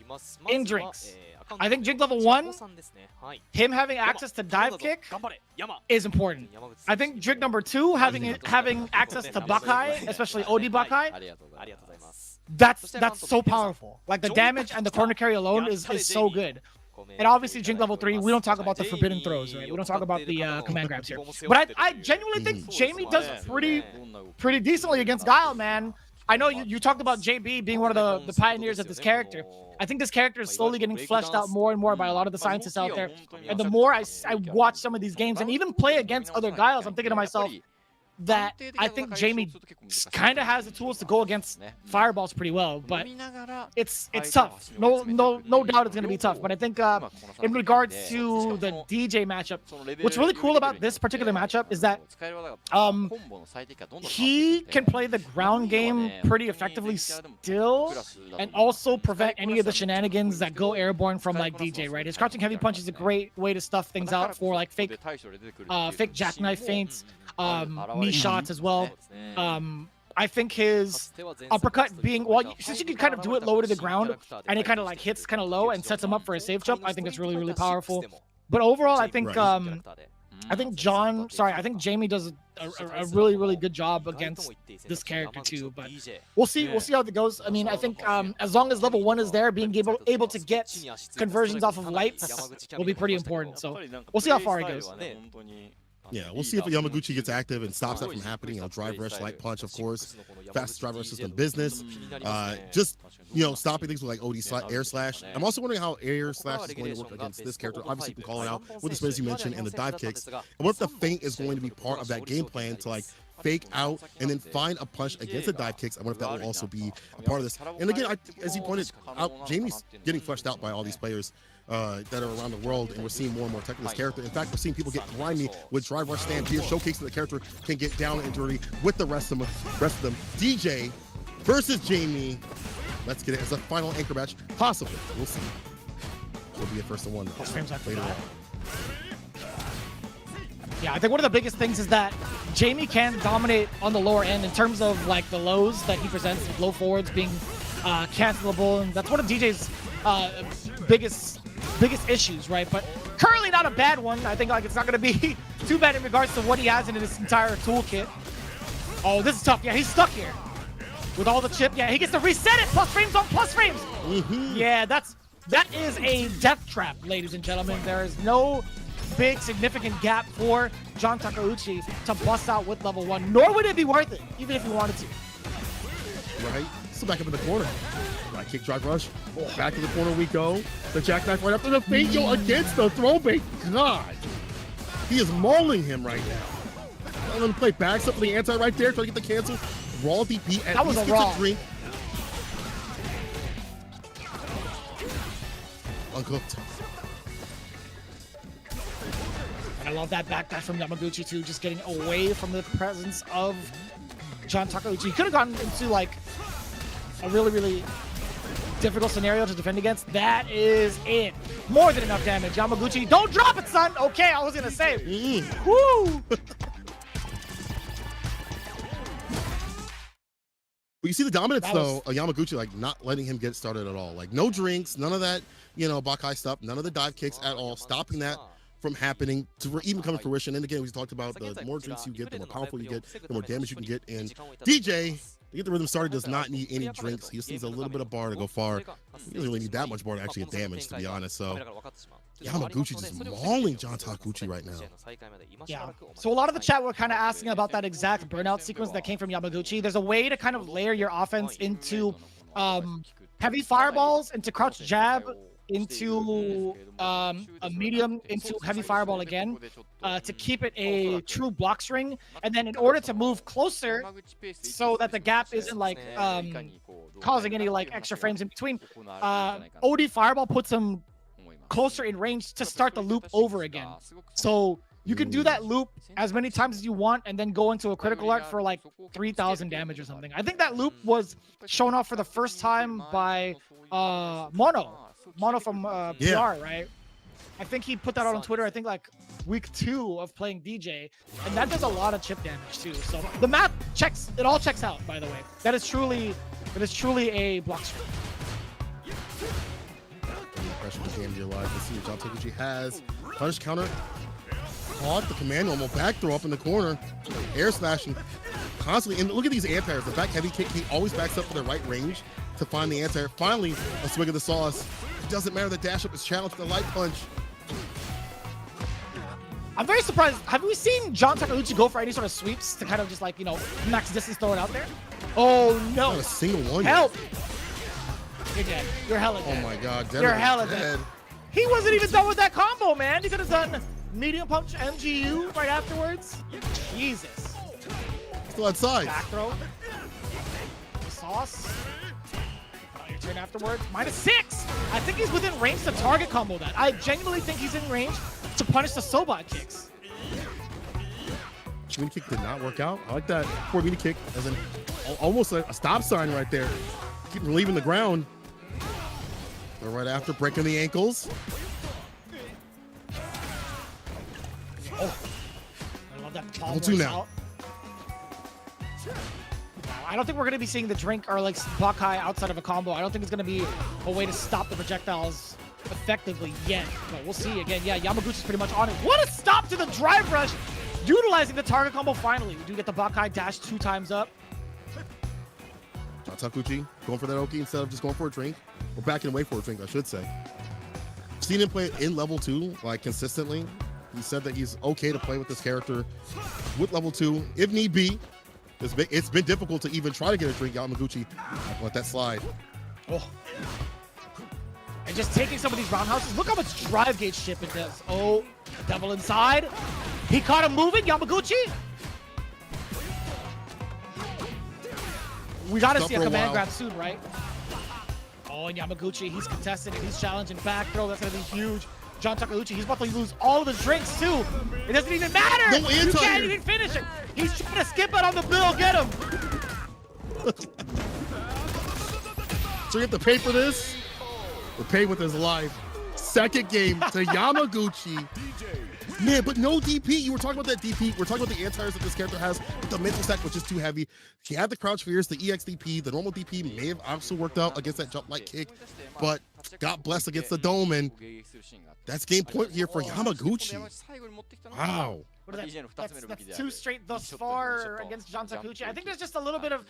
In drinks. I think Jig level 1, him having access to dive kick is important. I think Jig number 2, having access to Bakai, especially OD Bakai, that's so powerful. Like the damage and the corner carry alone is so good. And obviously, Jink level 3, we don't talk about the forbidden throws, right? We don't talk about the command grabs here. But I genuinely think Jamie does pretty decently against Guile, man. I know you talked about JB being one of the pioneers of this character. I think this character is slowly getting fleshed out more and more by a lot of the scientists out there. And the more I watch some of these games and even play against other Guiles, I'm thinking to myself that I think Jamie kind of has the tools to go against fireballs pretty well, but it's tough. No doubt it's going to be tough. But I think in regards to the DJ matchup, what's really cool about this particular matchup is that he can play the ground game pretty effectively still, and also prevent any of the shenanigans that go airborne from like DJ, right? His crouching heavy punch is a great way to stuff things out for like fake jackknife feints, knee shots as well. I think his uppercut being, well, since you can kind of do it low to the ground and it kind of like hits kind of low and sets him up for a safe jump, I think it's really, really powerful. But overall, I think Jamie does a really, really good job against this character too. But we'll see how it goes. I mean, I think as long as level 1 is there, being able to get conversions off of lights will be pretty important. So we'll see how far it goes. Yeah, we'll see if Yamaguchi gets active and stops that from happening. You know, drive rush, light punch, of course. Fastest drive rush system business. Just, you know, stopping things with like OD air slash. I'm also wondering how air slash is going to work against this character. Obviously, you can call it out with the spins you mentioned and the dive kicks. And what if the feint is going to be part of that game plan to like fake out and then find a punch against the dive kicks? I wonder if that will also be a part of this. And again, as you pointed out, Jamie's getting fleshed out by all these players that are around the world, and we're seeing more and more tech in this character. In fact, we're seeing people get grimy with drive rush stand here, showcasing the character can get down and dirty with the rest of them. DJ versus Jamie. Let's get it as a final anchor match, possibly. We'll see. Will be a first and one later on. Yeah, I think one of the biggest things is that Jamie can dominate on the lower end in terms of like the lows that he presents, with low forwards being cancelable, and that's one of DJ's biggest issues, right? But currently not a bad one. I think like it's not going to be too bad in regards to what he has in his entire toolkit. Oh, this is tough. Yeah, he's stuck here with all the chip. Yeah, he gets to reset it. Plus frames on plus frames. Yeah, that is a death trap, ladies and gentlemen. There is no big significant gap for John Takeuchi to bust out with level 1, nor would it be worth it, even if he wanted to. Right, still back up in the corner. Right kick, drive rush. Back in the corner we go. The jackknife right after the feint, yo, against the throw bait. God, he is mauling him right now. Let him play backs up for the anti right there, trying to get the cancel. Raw DP at least gets a drink. Uncooked. I love that backdash from Yamaguchi too, just getting away from the presence of John Takeuchi. He could have gotten into like a really, really difficult scenario to defend against. That is it. More than enough damage. Yamaguchi, don't drop it, son. Okay, I was gonna say. Woo! But you see the dominance though, Yamaguchi like not letting him get started at all. Like no drinks, none of that, you know, Bakai stuff, none of the dive kicks at all, stopping that from happening to even come to fruition. And again, we talked about the more drinks you get, the more powerful you get, the more damage you can get. And DJ, to get the rhythm started, does not need any drinks. He just needs a little bit of bar to go far. He doesn't really need that much bar to actually get damage, to be honest. So Yamaguchi just mauling John Takeuchi right now. Yeah. So a lot of the chat were kind of asking about that exact burnout sequence that came from Yamaguchi. There's a way to kind of layer your offense into heavy fireballs, into crouch jab, into a medium into heavy fireball again to keep it a true block string, and then in order to move closer so that the gap isn't like causing any like extra frames in between, OD fireball puts him closer in range to start the loop over again. So you can do that loop as many times as you want and then go into a critical arc for like 3,000 damage or something. I think that loop was shown off for the first time by Mono from PR, right? I think he put that out on Twitter, I think like week 2 of playing DJ, and that does a lot of chip damage too. So the map checks, it all checks out, by the way. That is truly a block string. Pressure to game alive. Let's see what John Takuchi has. Punish counter. Caught the command normal back throw up in the corner. Air smashing constantly. And look at these anti-airs. The back heavy kick, he always backs up to the right range to find the anti-air. Finally, a swing of the sauce. It doesn't matter. The dash up is challenged with the light punch. I'm very surprised. Have we seen John Takeuchi go for any sort of sweeps to kind of just like, you know, max distance throw it out there? Oh no. Not a single one. Help. You're dead. You're hella dead. Oh my god. You're hella dead. He wasn't even done with that combo, man. He could have done medium punch MGU right afterwards. Jesus. Still outside. Back throw. Sauce. Your turn afterwards. -6. I think he's within range to target combo that. I genuinely think he's in range to punish the Sobot kicks. Mini kick did not work out. I like that poor mini kick as an almost a stop sign right there. Keep relieving the ground. But right after breaking the ankles. Oh, I love that. Level 2 now. I don't think we're going to be seeing the drink or like Buckeye outside of a combo. I don't think it's going to be a way to stop the projectiles effectively yet. But we'll see again. Yeah, Yamaguchi's pretty much on it. What a stop to the drive rush. Utilizing the target combo finally. We do get the Buckeye dash 2 times up. John Takuchi going for that Oki instead of just going for a drink. Or backing away for a drink, I should say. Seen him play in level 2, like consistently. He said that he's okay to play with this character with level 2, if need be. It's been difficult to even try to get a drink. Yamaguchi, let that slide. Oh. And just taking some of these roundhouses. Look how much drive gauge ship it does. Oh, devil inside. He caught him moving, Yamaguchi. We gotta see a command grab soon, right? Oh, and Yamaguchi, he's contested and he's challenging back throw. That's gonna be huge. John Takeuchi, he's about to lose all of his drinks too. It doesn't even matter. No, you can't even finish it. He's trying to skip it on the bill. Get him. So you have to pay for this? Or pay with his life. Second game to Yamaguchi. Man, but no DP. You were talking about that DP. We're talking about the anti-airs that this character has. The mental stack was just too heavy. He had the crouch fears, the EXDP, the normal DP may have also worked out against that jump light kick, but got blessed against the dome, and that's game point here for Yamaguchi. Wow. That's 2 straight thus far against John Takeuchi. I think there's just a little bit of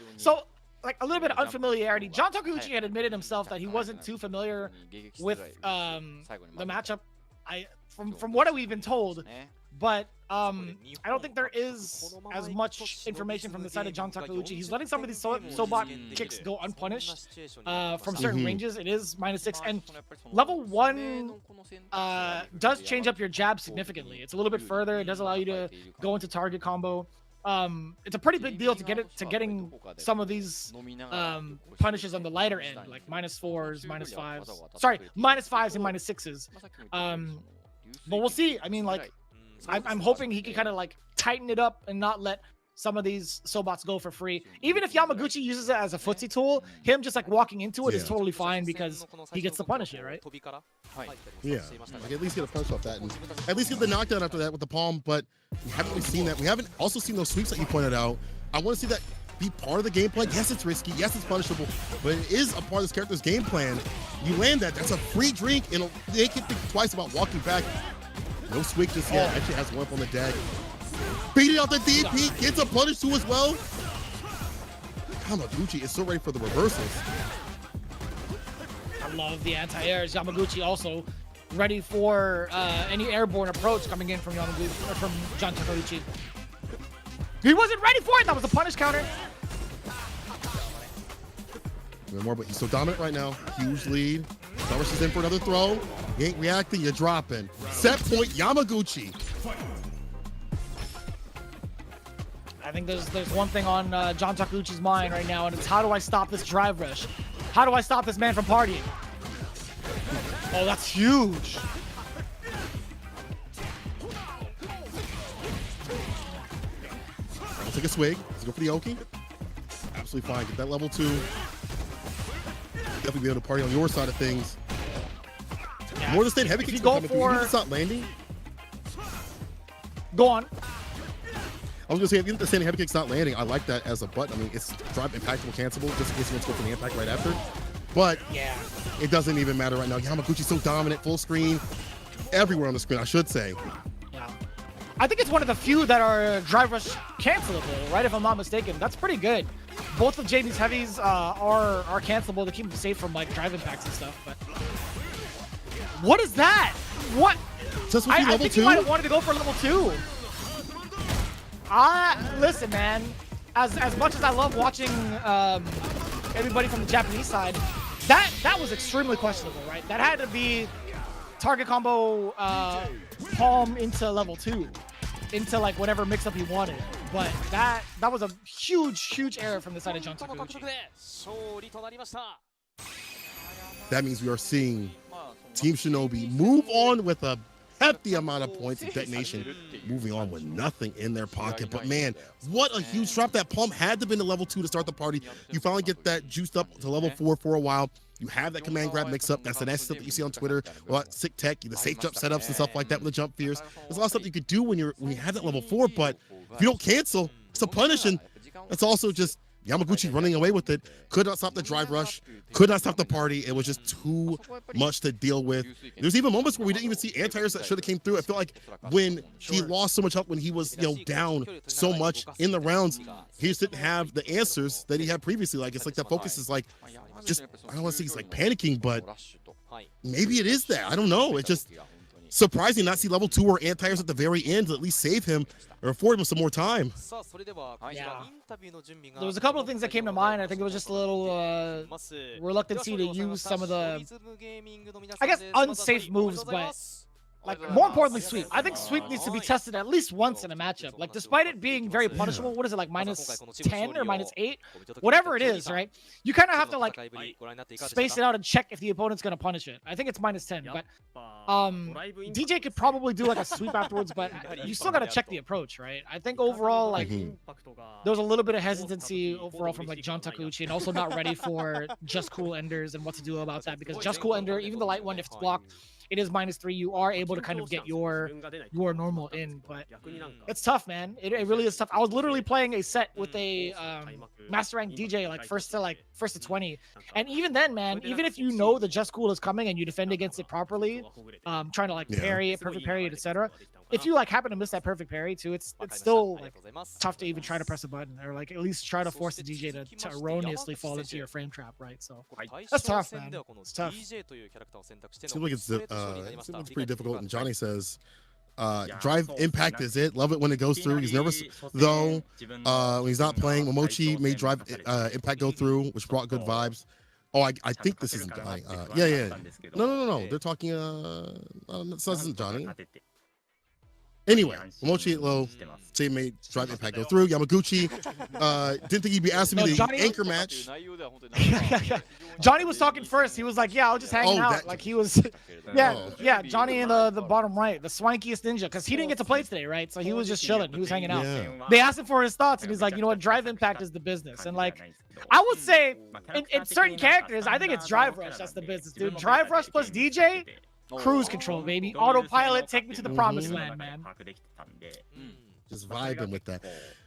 a little bit of unfamiliarity. John Takeuchi had admitted himself that he wasn't too familiar with the matchup. From what we've been told, but I don't think there is as much information from the side of John Takeuchi. He's letting some of these Sobot kicks go unpunished from certain ranges. It is -6, and level 1 does change up your jab significantly. It's a little bit further. It does allow you to go into target combo. It's a pretty big deal to getting some of these punishes on the lighter end, like -4s, -5s. Sorry, -5s and -6s. But we'll see. I mean, like, I'm hoping he can kind of like tighten it up and not let some of these Sobots go for free. Even if Yamaguchi uses it as a footsie tool, him just like walking into it is totally fine because he gets to punish it, right? Yeah, like at least get a punch off that and at least get the knockdown after that with the palm, but we haven't really seen that. We haven't also seen those sweeps that you pointed out. I want to see that be part of the gameplay. Yes, it's risky. Yes, it's punishable, but it is a part of this character's game plan. You land that, that's a free drink, and they can think twice about walking back. No swig just yet. Actually has one up on the deck. Beating out the DP, gets a punish too as well. Yamaguchi is so ready for the reversals. I love the anti-airs. Yamaguchi also ready for any airborne approach coming in from Yamaguchi or from John Takeuchi. He wasn't ready for it. That was a punish counter. More, but he's so dominant right now. Huge lead. Rush is in for another throw. You ain't reacting, you're dropping. Set point, Yamaguchi. I think there's one thing on John Takuchi's mind right now, and it's how do I stop this drive rush? How do I stop this man from partying? Oh, that's huge. I'll take a swig. Let's go for the Oki. Absolutely fine. Get that level 2. Definitely be able to party on your side of things. Yeah. More than stand heavy kicks coming through. You need to stop landing. Go on. I was gonna say, if you think the standing heavy kick's not landing, I like that as a button. I mean, it's drive impactable, cancelable, just in case you want to go for the impact right after. But yeah, it doesn't even matter right now. Yamaguchi's so dominant, full screen, everywhere on the screen, I should say. Yeah, I think it's one of the few that are drive rush cancelable, right? If I'm not mistaken, that's pretty good. Both of JB's heavies are cancelable to keep them safe from like drive impacts and stuff. But what is that? What? Just I think you might have wanted to go for level 2. Listen, man. As much as I love watching everybody from the Japanese side, that was extremely questionable, right? That had to be target combo palm into level 2, into like whatever mix-up he wanted. But that was a huge error from the side of John Takuchi. That means we are seeing Team Shinobi move on with a hefty amount of points. Detonation moving on with nothing in their pocket. But man, what a huge drop. That palm had to have been to level 2 to start the party. You finally get that juiced up to level 4 for a while. You have that command grab mix up. That's the nice stuff that you see on Twitter about sick tech, the safe jump setups and stuff like that with the jump fears. There's a lot of stuff you could do when you have that level 4, but if you don't cancel, it's a punish, and it's also just Yamaguchi running away with it. Could not stop the drive rush, could not stop the party. It was just too much to deal with. There's even moments where we didn't even see anti-airs that should have came through. I feel like when he lost so much health, when he was down so much in the rounds, he just didn't have the answers that he had previously. Like, it's like that focus is like, just, I don't want to say he's like panicking, but maybe it is that. I don't know. It's just surprising not see level 2 or anti-airs at the very end to at least save him or afford him some more time. Yeah. There was a couple of things that came to mind. I think it was just a little reluctancy to use some of the, I guess, unsafe moves, but like more importantly, sweep. I think sweep needs to be tested at least once in a matchup. Like, despite it being very punishable, what is it, like -10 or -8, whatever it is, right? You kind of have to like space it out and check if the opponent's gonna punish it. I think it's -10, but DJ could probably do like a sweep afterwards, but you still gotta check the approach, right? I think overall, like, there was a little bit of hesitancy overall from like John Takuchi, and also not ready for just cool enders and what to do about that, because just cool ender, even the light one, if it's blocked, it is -3. You are able to kind of get your normal in, but it's tough, man. It really is tough. I was literally playing a set with a master rank DJ, like first to 20, and even then, man, even if you know the just cool is coming and you defend against it properly, trying to like parry it, perfect parry it, etc. If you like happen to miss that perfect parry too, it's still like tough to even try to press a button, or like at least try to force the DJ to erroneously fall into your frame trap, right? So that's tough, man. It's tough. Seems like it's pretty difficult. And Johnny says, drive impact is it. Love it when it goes through. He's nervous though when he's not playing. Momochi made drive impact go through, which brought good vibes. Oh, I think this isn't Johnny. Yeah. No. They're talking. This isn't Johnny. Anyway, Momochi low, teammate drive impact go through. Yamaguchi didn't think he'd be asking me the anchor match. Johnny was talking first. He was like, "Yeah, I was just hanging out." Like he was, yeah. Johnny in the bottom right, the swankiest ninja, because he didn't get to play today, right? So he was just chilling. He was hanging out. Yeah. They asked him for his thoughts, and he's like, "You know what? Drive impact is the business." And like, I would say, in certain characters, I think it's drive rush that's the business, dude. Drive rush plus DJ. Cruise control, baby. Autopilot, take me to the promised land, man. Just vibing with that.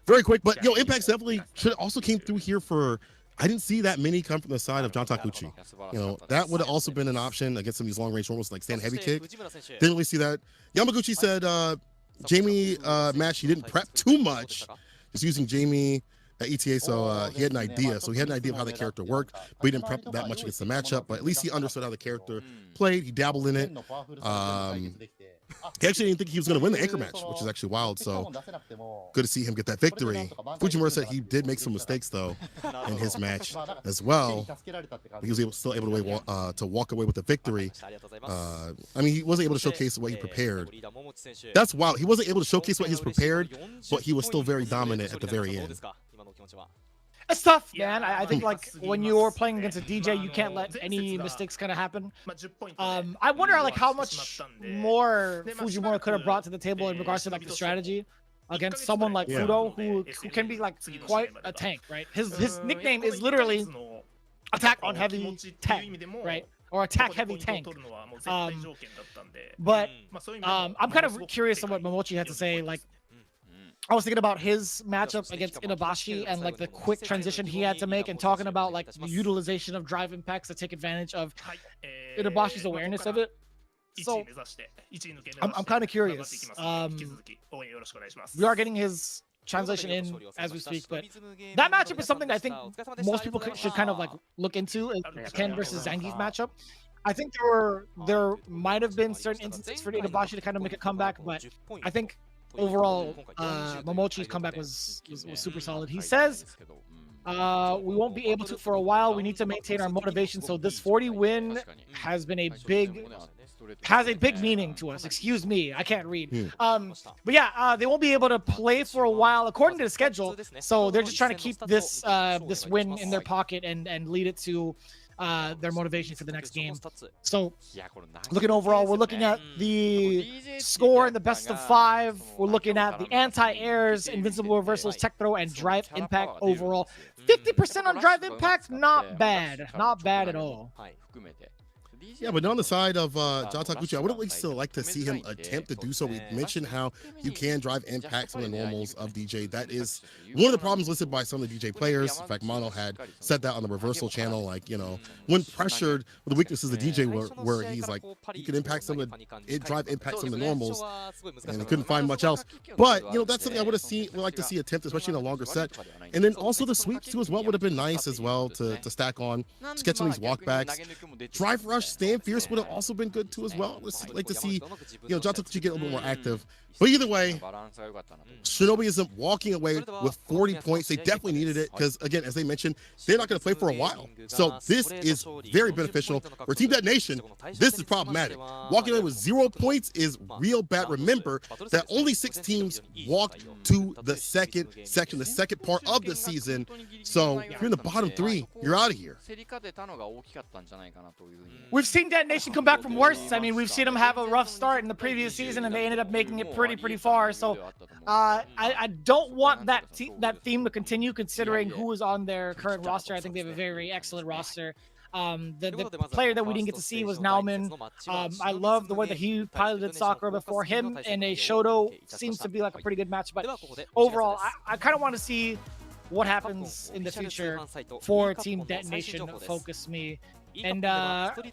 Very quick, but yo, Impact's definitely also came through here for. I didn't see that many come from the side of John Takuchi. You know, that would have also been an option against some of these long range normals like stand heavy kick. Didn't really see that. Yamaguchi said Jamie match he didn't prep too much. Just using Jamie at ETA, so he had an idea. So he had an idea of how the character worked, but he didn't prep that much against the matchup. But at least he understood how the character played. He dabbled in it. He actually didn't think he was going to win the anchor match, which is actually wild. So good to see him get that victory. Fujimura said he did make some mistakes though in his match as well. He was still able to walk away with the victory. I mean, he wasn't able to showcase what he prepared. That's wild. He wasn't able to showcase what he's prepared, but he was still very dominant at the very end. It's tough, man. I think like when you're playing against a DJ, you can't let any mistakes kind of happen. I wonder like how much more Fujimura could have brought to the table in regards to like the strategy against someone like Fudo, who can be like quite a tank, right? His nickname is literally attack on heavy tank, right? Or attack heavy tank. But I'm kind of curious on what Momochi had to say. Like, I was thinking about his matchup against Inabashi and like the quick transition he had to make, and talking about like the utilization of drive impacts to take advantage of Inabashi's awareness of it. So I'm kind of curious. We are getting his translation in as we speak, but that matchup is something I think most people should kind of like look into. Ken versus Zangief's matchup. I think there might have been certain instances for Inabashi to kind of make a comeback, but I think overall, Momochi's comeback was super solid. He says, we won't be able to for a while. We need to maintain our motivation. So this 40 win has been a big meaning to us. Excuse me, I can't read. But yeah, they won't be able to play for a while according to the schedule. So they're just trying to keep this this win in their pocket and lead it to their motivation for the next game. So looking overall, we're looking at the score in the best of 5. We're looking at the anti-airs, invincible reversals, tech throw, and drive impact overall. 50% on drive impact, not bad. Not bad at all. Yeah, but on the side of John Takuchi, I would at least still like to see him attempt to do so. We mentioned how you can drive impacts on the normals of DJ. That is one of the problems listed by some of the DJ players. In fact, Mono had said that on the reversal channel, like, you know, when pressured, the weaknesses of the DJ where he's like, he could impact some of the drive impact some of the normals, and he couldn't find much else. But, you know, that's something I would like to see attempt, especially in a longer set. And then also the sweeps too as well would have been nice as well to stack on, to get some of these walkbacks. Drive rush, stand fierce would have also been good too as well. I'd like to see, you know, John Takuchi get a little bit more active. But either way, Shinobism walking away with 40 points. They definitely needed it because, again, as they mentioned, they're not going to play for a while. So this is very beneficial. For Team DetonatioN, this is problematic. Walking away with 0 points is real bad. Remember that only 6 teams walked to the second section, the second part of the season. So if you're in the bottom 3, you're out of here. We've seen DetonatioN come back from worse. I mean, we've seen them have a rough start in the previous season, and they ended up making it pretty far. So I don't want that theme to continue, considering who is on their current roster. I think they have a very excellent roster. The player that we didn't get to see was Nauman. I love the way that he piloted Sakura before. Him and a Shoto seems to be like a pretty good match. But overall, I kind of want to see what happens in the future for Team DetonatioN FocusMe. And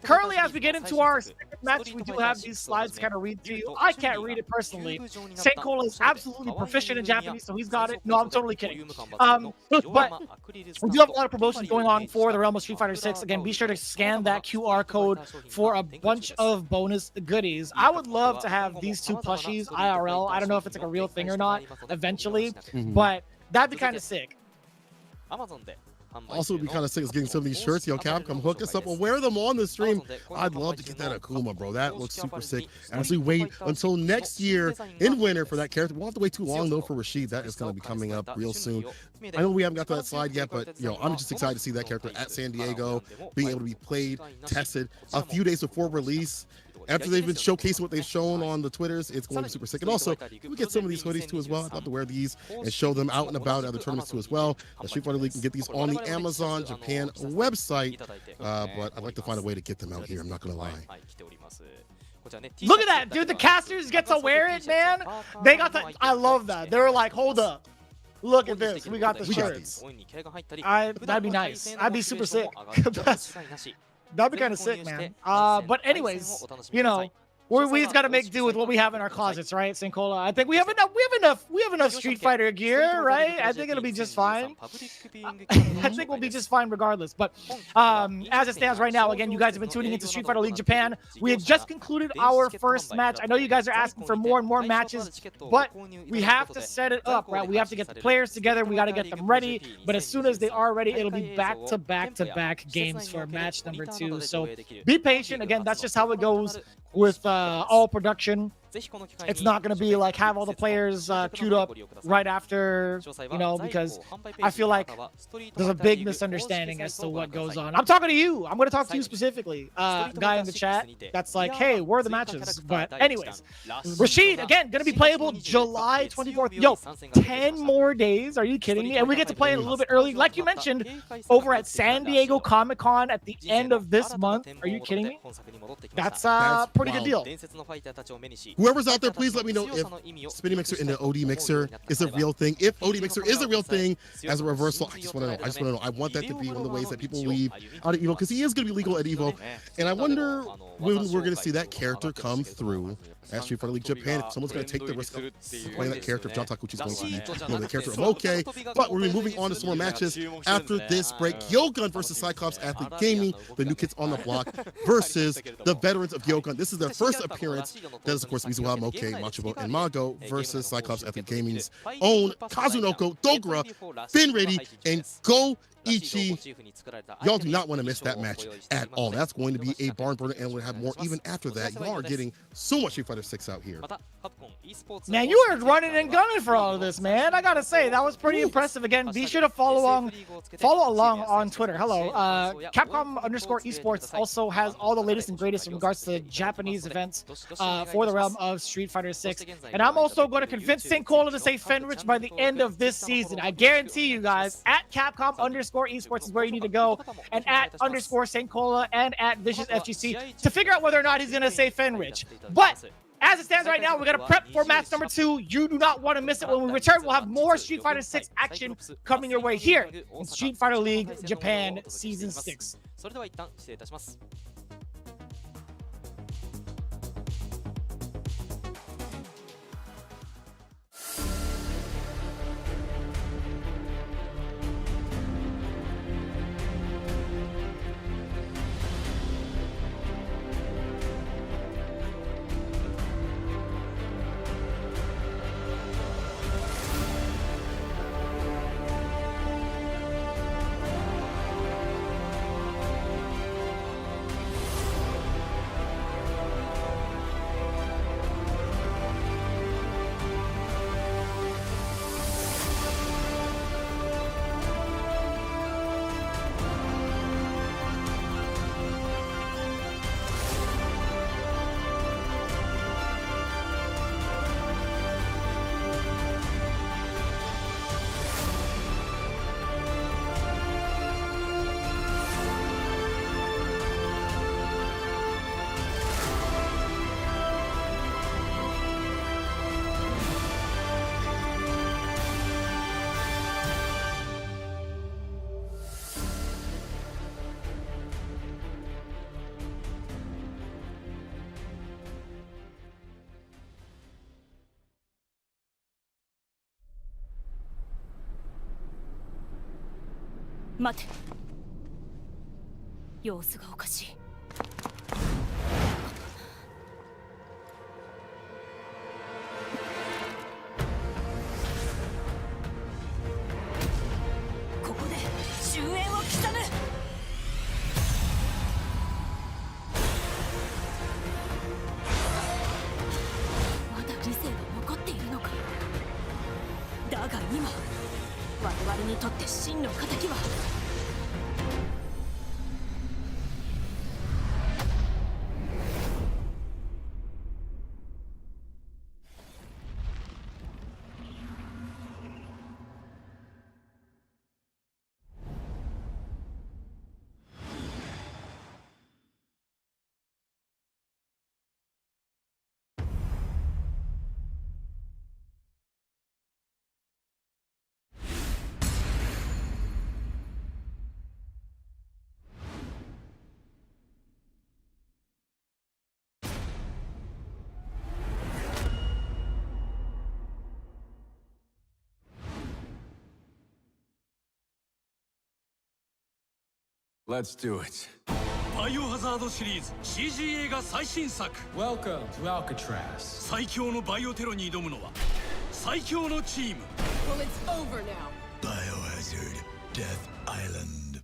currently, as we get into our second match, we do have these slides kind of read to you. I can't read it personally. Saint Cola is absolutely proficient in Japanese, so he's got it. No, I'm totally kidding. But we do have a lot of promotions going on for the Realm of Street Fighter 6. Again, be sure to scan that QR code for a bunch of bonus goodies. I would love to have these 2 plushies IRL. I don't know if it's like a real thing or not eventually, but that'd be kind of sick. Also, would be kind of sick is getting some of these shirts. Yo, Capcom, hook us up. We'll wear them on the stream. I'd love to get that Akuma, bro. That looks super sick. As we wait until next year in winter for that character. We'll have to wait too long, though, for Rashid. That is going to be coming up real soon. I know we haven't got to that slide yet, but, yo, I'm just excited to see that character at San Diego, being able to be played, tested a few days before release. After they've been showcasing what they've shown on the Twitters, it's going to be super sick. And also, we get some of these hoodies too as well. I'd love to wear these and show them out and about at other tournaments too as well. The Street Fighter League can get these on the Amazon Japan website, but I'd like to find a way to get them out here. I'm not going to lie. Look at that, dude. The casters get to wear it, man. They got the. I love that. They were like, hold up. Look at this. We got the shirts. That'd be nice. I'd be super sick. That'd be kind of sick, man. But anyways, you know, we just got to make do with what we have in our closets, right, Sincola? I think we have enough Street Fighter gear, right? I think it'll be just fine. I think we'll be just fine regardless. But as it stands right now, again, you guys have been tuning into Street Fighter League Japan. We had just concluded our first match. I know you guys are asking for more and more matches, but we have to set it up, right? We have to get the players together. We got to get them ready. But as soon as they are ready, it'll be back-to-back games for match number 2. So be patient. Again, that's just how it goes with all production. It's not going to be like have all the players queued up right after, you know, because I feel like there's a big misunderstanding as to what goes on. I'm talking to you. I'm going to talk to you specifically, guy in the chat that's like, hey, where are the matches? But anyways, Rashid, again, going to be playable July 24th. Yo, 10 more days. Are you kidding me? And we get to play it a little bit early. Like you mentioned, over at San Diego Comic-Con at the end of this month. Are you kidding me? That's a pretty good deal. Whoever's out there, please let me know if Spinning Mixer in the OD Mixer is a real thing. If OD Mixer is a real thing as a reversal, I just want to know. I want that to be one of the ways that people leave out of EVO, because he is going to be legal at EVO. And I wonder when we're going to see that character come through at Street Fighter League Japan. If someone's going to take the risk of playing that character, if John Takuchi's going to be the character, I'm okay. But we're moving on to some more matches after this break. GyoGun versus Cyclops Athlete Gaming, the new kids on the block, versus the veterans of GyoGun. This is their first appearance. That is, of course, Mizuha, Moke, Machibo, and Mago versus Cyclops Athlete Gaming's own Kazunoko, Dogra, Finready, and Go Ichi. Y'all do not want to miss that match at all. That's going to be a barn burner, and we'll have more even after that. Y'all are getting so much Street Fighter 6 out here. Man, you were running and gunning for all of this, man. I gotta say, that was pretty impressive. Again, be sure to follow along on Twitter. Hello. Capcom_esports also has all the latest and greatest in regards to Japanese events for the realm of Street Fighter 6. And I'm also going to convince St. Cola to say Fenrich by the end of this season. I guarantee you guys, at Capcom_esports is where you need to go, and at _St. Cola and at Vicious FGC to figure out whether or not he's going to say Fenrich. But as it stands right now, we're going to prep for match number 2. You do not want to miss it. When we return, we'll have more Street Fighter 6 action coming your way here in Street Fighter League Japan Season 6. 待て、様子がおかしい。ここで終焉を刻む。まだ理性が残っているのか。だが今我々にとって真の敵は Let's do it. バイオハザードシリーズ CG 映画最新作 Welcome to Alcatraz. 最強のバイオテロに挑むのは最強のチーム Well, it's over now. Biohazard Death Island.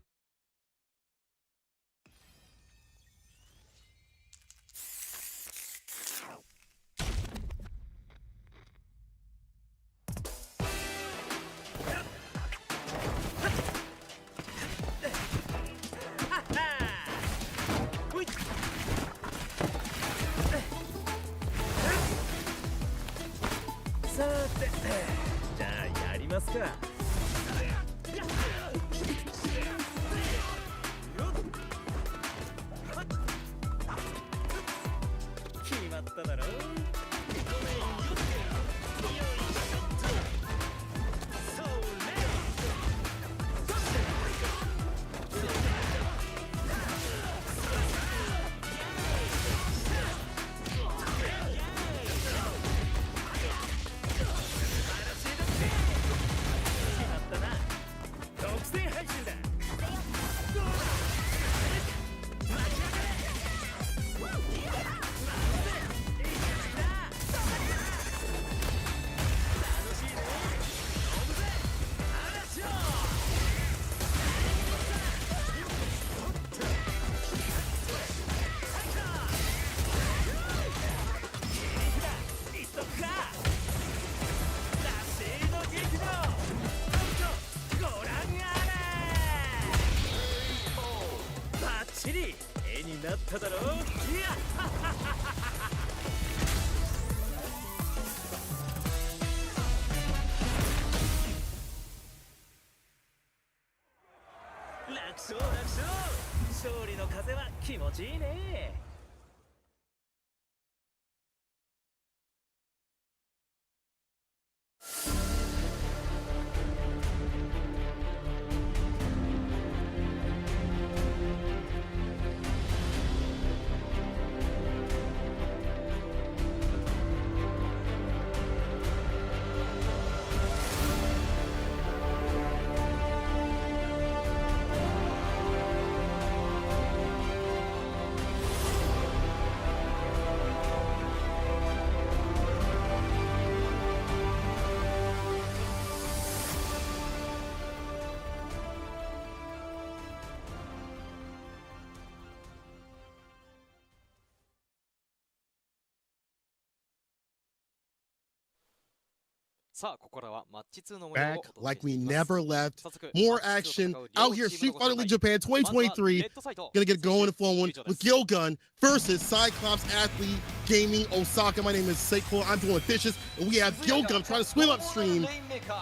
Back like we never left. More action out here. Street Fighter League Japan 2023. Gonna get going and flowing with GyoGun versus Cyclops Athlete Gaming Osaka. My name is Seiko. I'm doing Vicious, and we have GyoGun trying to swim upstream.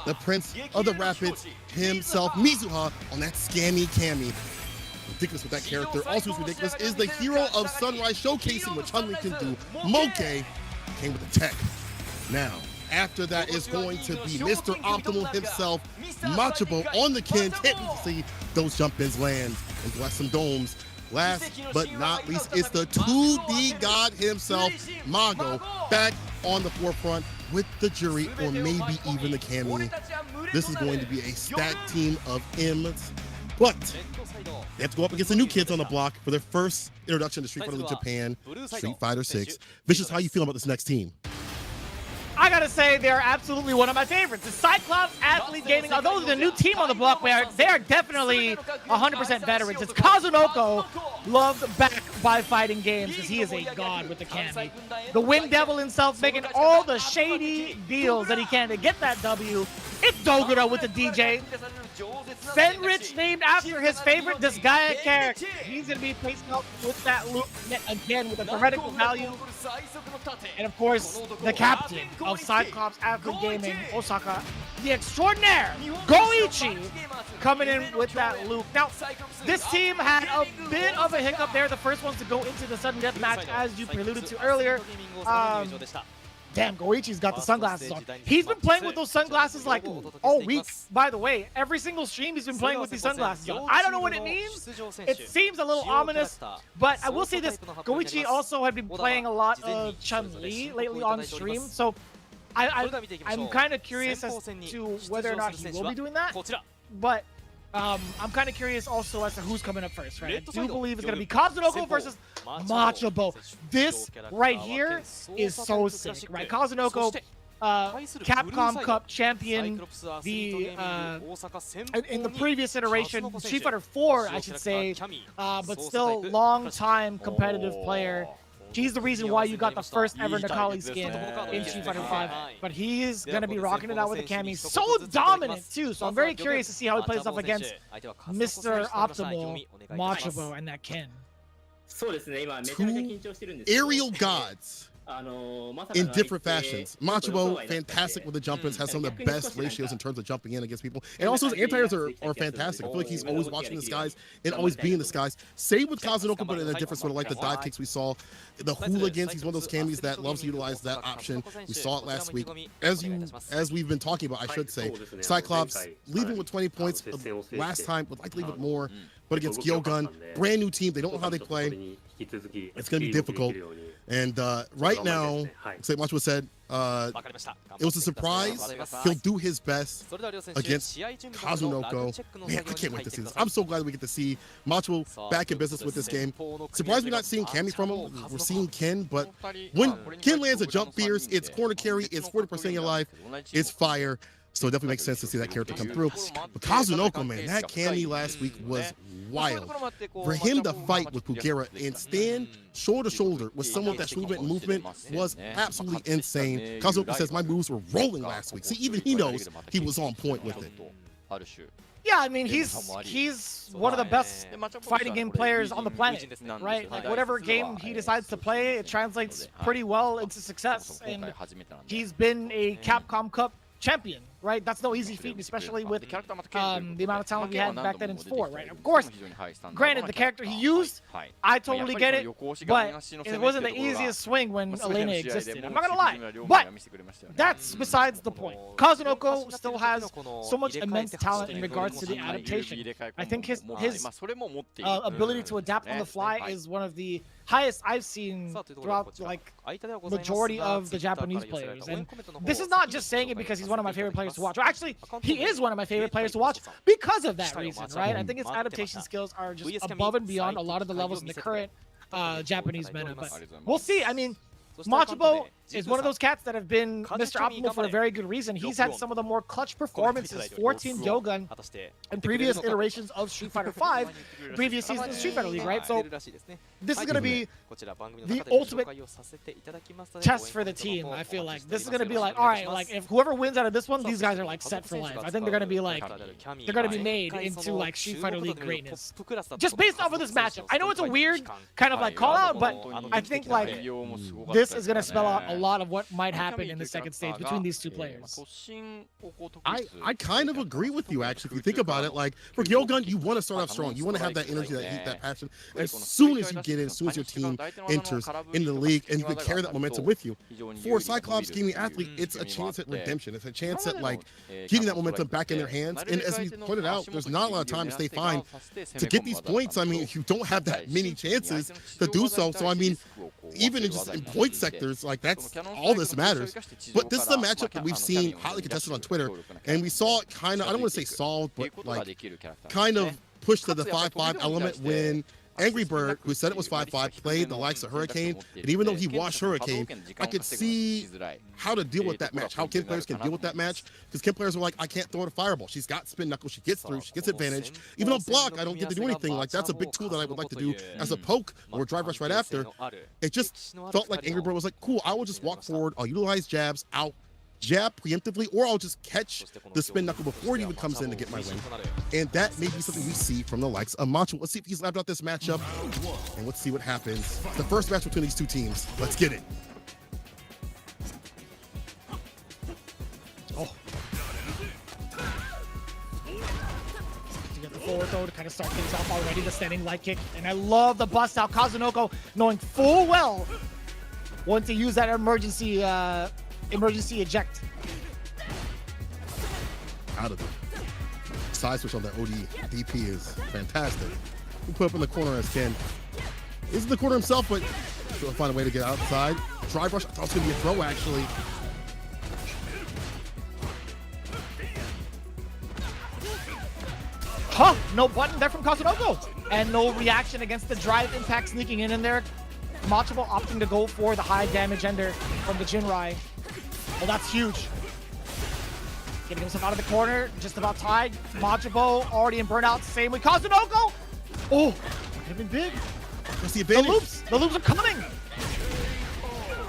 The Prince of the Rapids himself, Mizuha, on that scammy cami. Ridiculous with that character. Also, what's ridiculous is the hero of Sunrise showcasing what Chun-Li can do. Moke came with the tech. Now, after that is going to be Mr. Optimal himself, Machabo on the Kin. Can't wait to see those jump-ins land and bless some domes. Last but not least, it's the 2D god himself, Mago, back on the forefront with the jury, or maybe even the Kami. This is going to be a stacked team of M's, but they have to go up against the new kids on the block for their first introduction to Street Fighter League Japan, Street Fighter 6. Vicious, how you feeling about this next team? I gotta say, they're absolutely one of my favorites. The Cyclops Athlete Gaming, although they're the new team on the block, they are definitely 100% veterans. It's Kazunoko, loved back by fighting games, because he is a god with the Kami. The Wind Devil himself making all the shady deals that he can to get that W. It's Dogura with the DJ. Fenrich, named after his favorite Disgaea character. He's going to be facing up with that loop again with a heretical value. And of course, the captain of Cyclops Athlete Gaming, Osaka, the extraordinaire Goichi, coming in with that loop. Now, this team had a bit of a hiccup there. The first ones to go into the sudden death match, as you alluded to earlier. Damn, Goichi's got the sunglasses on. He's been playing with those sunglasses like all week. By the way, every single stream he's been playing with these sunglasses on. I don't know what it means. It seems a little ominous, but I will say this. Goichi also had been playing a lot of Chun-Li lately on stream, so I'm kind of curious as to whether or not he will be doing that. But I'm kind of curious also as to who's coming up first, right? I do believe it's going to be Kazunoko versus Machobo. This right here is so sick, right? Kazunoko, Capcom Cup champion, in the previous iteration, Street Fighter 4, I should say, but still long-time competitive player. He's the reason why you got the first ever Nakali skin in Street Fighter 5. But he's going to be rocking it out with the Kami. So dominant, too. So I'm very curious to see how he plays off against Mr. Optimal, Machobo, and that Ken. Two aerial gods in different fashions. Machobo, fantastic with the jump-ins, has some of the best ratios in terms of jumping in against people. And also his anti-airs are fantastic. I feel like he's always watching the skies and always being in the skies. Same with Kazunoko, but in a different sort of like the dive kicks we saw. The hooligans, he's one of those Camis that loves to utilize that option. We saw it last week. As we've been talking about, I should say, CYCLOPS leaving with 20 points last time, would like to leave with more. But against GyoGun, brand new team, they don't know how they play. It's going to be difficult. And right now, like Machobo said, it was a surprise. He'll do his best against Kazunoko. Man, I can't wait to see this. I'm so glad we get to see Machobo back in business with this game. Surprised we're not seeing Kami from him. We're seeing Ken, but when Ken lands a jump fierce, it's corner carry, it's 40% of your life, it's fire. So it definitely makes sense to see that character come through. But Kazunoko, man, that Kami last week was wild. For him to fight with Pugera and stand shoulder to shoulder with someone with that movement was absolutely insane. Kazunoko says my moves were rolling last week. See, even he knows he was on point with it. Yeah, I mean, he's one of the best fighting game players on the planet, right? Like, whatever game he decides to play, it translates pretty well into success. And he's been a Capcom Cup champion, right? That's no easy feat, especially with the amount of talent we had back then in 4, right? Of course, granted, the character he used, I totally get it, but it wasn't the easiest swing when Elena existed. I'm not gonna lie, but that's besides the point. Kazunoko still has so much immense talent in regards to the adaptation. I think his ability to adapt on the fly is one of the highest I've seen throughout like majority of the Japanese players. And this is not just saying it because he's one of my favorite players to watch. Or actually, he is one of my favorite players to watch because of that reason, right? I think his adaptation skills are just above and beyond a lot of the levels in the current Japanese meta. But we'll see. I mean, Machobo is one of those cats that have been Mr. Optimal for a very good reason. He's had some of the more clutch performances for Team GyoGun in previous iterations of Street Fighter 5, previous seasons of Street Fighter League, right? So this is going to be the ultimate test for the team, I feel like. This is going to be like, all right, like if whoever wins out of this one, these guys are like set for life. I think they're going to be like, they're going to be made into like Street Fighter League greatness. Just based off of this matchup. I know it's a weird kind of like call out, but I think like this is going to spell out a lot of what might happen in the second stage between these two players. I kind of agree with you, actually. If you think about it, like for GyoGun, you want to start off strong. You want to have that energy, that heat, that passion. As soon as you get in, as soon as your team enters into the league, and you can carry that momentum with you. For CYCLOPS gaming athlete, it's a chance at redemption. It's a chance at like getting that momentum back in their hands. And as we pointed out, there's not a lot of time to stay fine to get these points. I mean, you don't have that many chances to do so. So I mean, even in point sectors, like that's all this matters. But this is a matchup that we've seen hotly contested on Twitter, and we saw it kind of, I don't want to say solved, but like kind of pushed to the 5-5 element when Angry Bird, who said it was 5-5, played the likes of Hurricane, and even though he watched Hurricane, I could see how to deal with that match, how Ken players can deal with that match, because Ken players are like, I can't throw a fireball. She's got spin knuckle, she gets through, she gets advantage. Even on block, I don't get to do anything. Like, that's a big tool that I would like to do as a poke or drive rush right after. It just felt like Angry Bird was like, cool, I will just walk forward, I'll utilize jabs, I'll jab preemptively, or I'll just catch the spin knuckle before it even comes in to get my win. And that may be something we see from the likes of Macho. Let's see if he's lapped out this matchup, and let's see what happens. It's the first match between these two teams. Let's get it. Oh. To get the forward throw to kind of start things off already, the standing light kick. And I love the bust out. Kazunoko knowing full well when to use that emergency eject. Out of it. Side switch on that OD DP is fantastic. We put up in the corner as Ken. He's in the corner himself, but he'll find a way to get outside. Drive rush. I thought it was going to be a throw, actually. Huh, no button there from Kazunoko. And no reaction against the drive impact sneaking in there. Machibo opting to go for the high damage ender from the Jinrai. Well, that's huge. Getting himself out of the corner, just about tied. Machibo already in burnout, same with Kazunoko. Oh, could have been big. That's the advantage. The loops are coming.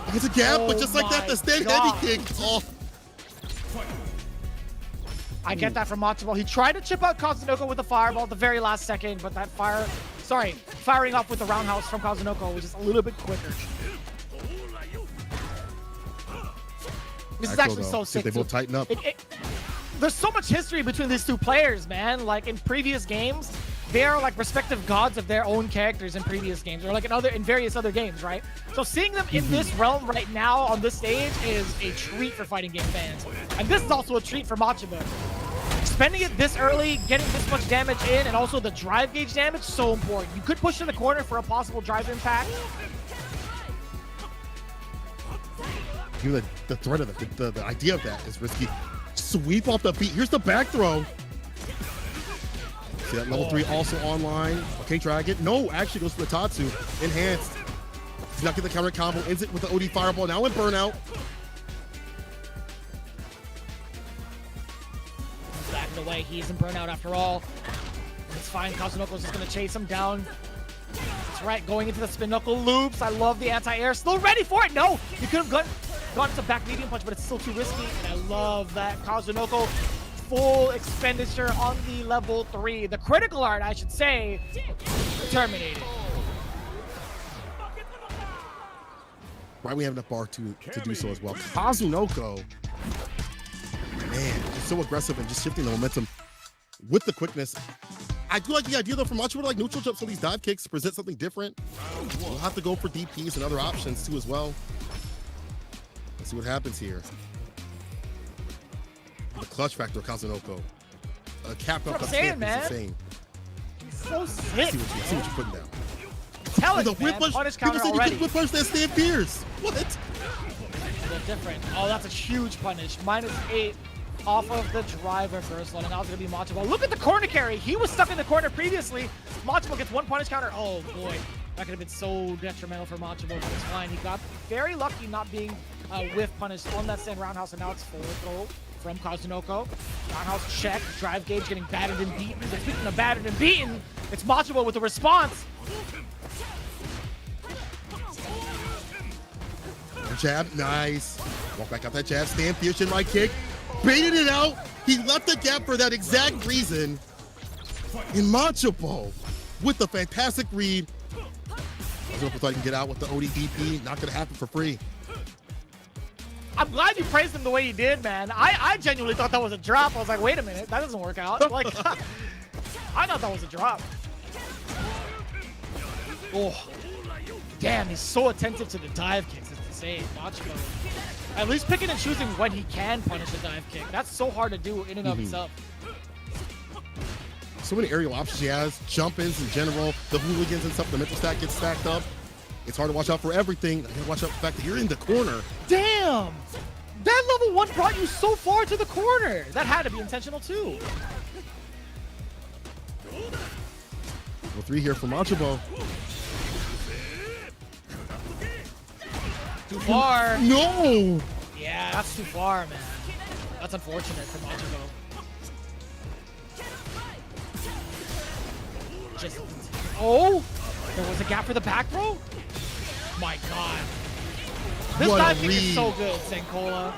It's a gap, but just like that, the stand heavy kick. Oh. I get that from Machibo. He tried to chip out Kazunoko with a fireball at the very last second, but that firing off with the roundhouse from Kazunoko was just a little bit quicker. This is actually so sick. They both tighten up. There's so much history between these two players, man. Like in previous games, they are like respective gods of their own characters in previous games, or like in various other games, right? So seeing them in this realm right now on this stage is a treat for fighting game fans, and this is also a treat for Machibo. Spending it this early, getting this much damage in, and also the drive gauge damage, so important. You could push in the corner for a possible drive impact. Even the threat of the idea of that is risky. Sweep off the feet. Here's the back throw. See that level 3 also online. Okay, drag it. No, actually goes for the Tatsu. Enhanced. He's not getting the counter combo. Ends it with the OD fireball. Now in burnout. Back in the way. He is in burnout after all. It's fine. Kazunoko's just going to chase him down. That's right. Going into the spin knuckle loops. I love the anti-air. Still ready for it. No, you could have gone to back medium punch, but it's still too risky. And I love that Kazunoko full expenditure on the level 3. The critical art, I should say, terminated. Right, we have enough bar to do so as well. Kazunoko, man, just so aggressive and just shifting the momentum with the quickness. I do like the idea though from Machibo to like neutral jumps on these dive kicks to present something different. We'll have to go for DPs and other options too as well. Let's see what happens here. The clutch factor of Kazunoko. Capcom Fighters is insane. He's so sick. See what you're putting down. Tell it, the whip punch. Punish People counter said already. you couldn't whip punch that Stan Pierce. What? They're different. Oh, that's a huge punish. -8 off of the drive reversal, and now it's going to be Machibo. Look at the corner carry. He was stuck in the corner previously. Machibo gets one punish counter. Oh, boy. That could have been so detrimental for Machibo, but it's fine. He got very lucky not being whiff punished on that stand roundhouse, and now it's forward throw from Kazunoko. Roundhouse check. Drive gauge getting battered and beaten. But speaking of battered and beaten, it's Machibo with the response. Jab, nice. Walk back out that jab, stand fierce in my kick. Baited it out. He left the gap for that exact reason. And Machibo with the fantastic read. I thought he can get out with the ODDP. Not gonna happen for free. I'm glad you praised him the way you did, man. I genuinely thought that was a drop. I was like, wait a minute, that doesn't work out. Like, I thought that was a drop. Oh, damn, he's so attentive to the dive kicks. It's insane. Machibo, at least picking and choosing when he can punish a dive kick. That's so hard to do in and of itself. So many aerial options he has. Jump-ins in general, the hooligans and stuff, the mental stack gets stacked up. It's hard to watch out for everything. You gotta watch out for the fact that you're in the corner. Damn! That level 1 brought you so far to the corner. That had to be intentional too. Level 3 here for Machibo. Too far. No! Yeah, that's too far, man. That's unfortunate for Machibo. Just, oh! There was a gap for the back throw? My God. This dive kick is so good, Senkola.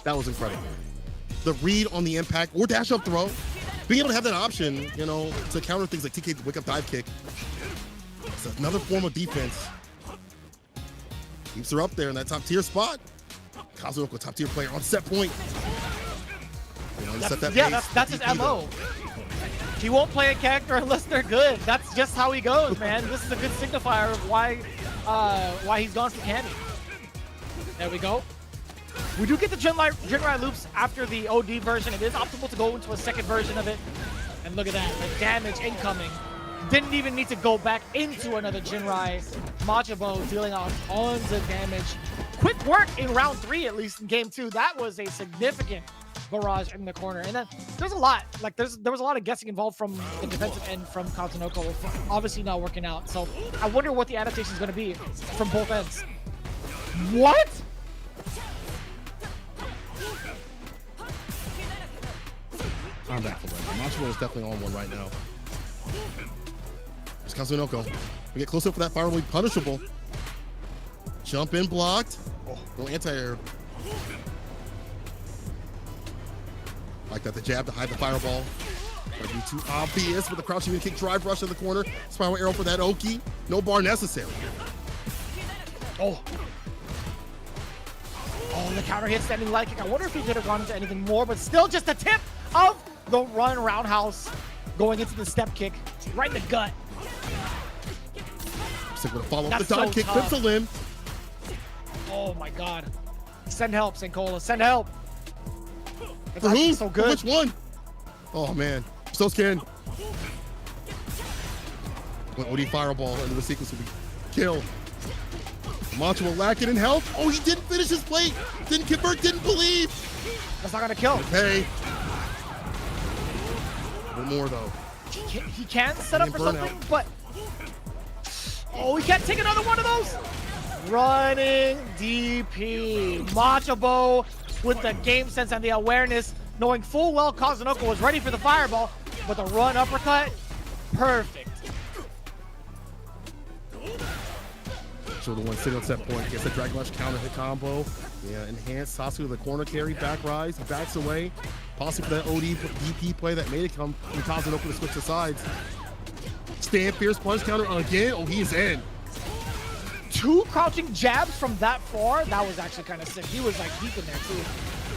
That was incredible. The read on the impact or dash up throw. Being able to have that option, you know, to counter things like TK's wake up dive kick. It's another form of defense. Keeps her up there in that top tier spot. Kazunoko, top tier player on set point. You know, that's his MO. He won't play a character unless they're good. That's just how he goes, man. This is a good signifier of why he's gone for candy. There we go. We do get the Jinrai loops after the OD version. It is optimal to go into a second version of it. And look at that, the damage incoming. Didn't even need to go back into another Jinrai. Machibo dealing out tons of damage. Quick work in round 3, at least in game 2. That was a significant barrage in the corner. And then there's a lot, like there was a lot of guessing involved from the defensive end from Kazunoko, obviously not working out. So I wonder what the adaptation is going to be from both ends. What? I'm back for that. Machubo is definitely on one right now. There's Kazunoko. We get close up for that fire will be punishable. Jump in blocked. No anti-air. Like that, the jab to hide the fireball. Might be too obvious, but the crouching kick drive rush in the corner. Spiral arrow for that Oki. No bar necessary. Oh, the counter hit standing leg kick. I wonder if he could have gone into anything more, but still just a tip of the run roundhouse going into the step kick right in the gut. Sick with a follow up the dive kick, clips a limb. Oh my god. Send help, Senkola. Send help. For who? So good. For which one? Oh man. So scared. When OD fireball into the sequence will be kill. Machubo lacking in health. Oh, he didn't finish his plate. Didn't convert, didn't believe. That's not gonna kill. Okay. One more though. He can set up for something, but oh, he can't take another one of those. Running DP. Machubo with the game sense and the awareness, knowing full well Kazunoko was ready for the fireball, but the run uppercut, perfect. So the one sitting on set point gets the Dragon Rush counter hit combo. Yeah, enhanced Sasuke with the corner carry, back rise, backs away. Possibly for that OD DP play that made it come from Kazunoko to switch the sides. Stand fierce punch counter again. Oh, he's in. 2 crouching jabs from that far. That was actually kind of sick. He was like deep in there too.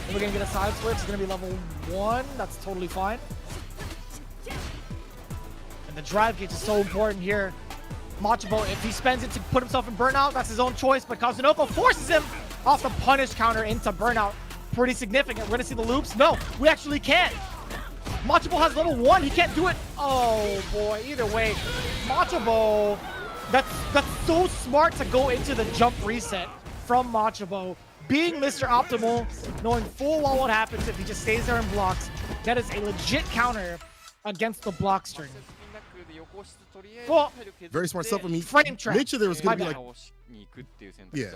And we're gonna get a side switch. It's gonna be level 1. That's totally fine. And the drive kick is so important here. Machubo, if he spends it to put himself in burnout, that's his own choice. But Kazunoko forces him off the punish counter into burnout. Pretty significant. We're gonna see the loops. No, we actually can't. Machubo has level 1. He can't do it. Oh boy. Either way, Machubo. That's so smart to go into the jump reset from Machubo. Being Mr. Optimal, knowing full well what happens if he just stays there and blocks. That is a legit counter against the block string. Well, very smart stuff. I mean, frame trap. mentioned there was going to be like, yeah,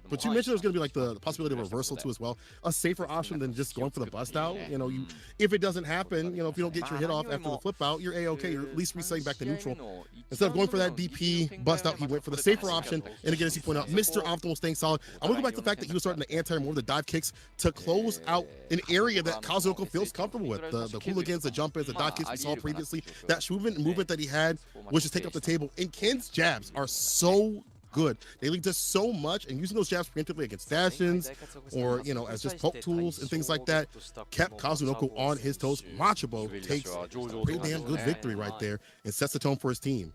but you mentioned there's going to be like the possibility of reversal too as well. A safer option than just going for the bust out. You know, if it doesn't happen, you know, if you don't get your hit off after the flip out, you're a-okay. You're at least resetting back to neutral. Instead of going for that DP bust out, he went for the safer option. And again, as you point out, Mr. Optimal staying solid. I want to go back to the fact that he was starting to anti more of the dive kicks to close out an area that Kazunoko feels comfortable with. The hooligans, the jump ins, the dive kicks we saw previously. That movement that he had was just take up the table. And Ken's jabs are so good. They lead to so much, and using those jabs preemptively against dash-ins or, you know, as just poke tools and things like that kept Kazunoko on his toes. Machubo takes a pretty damn good victory right there and sets the tone for his team.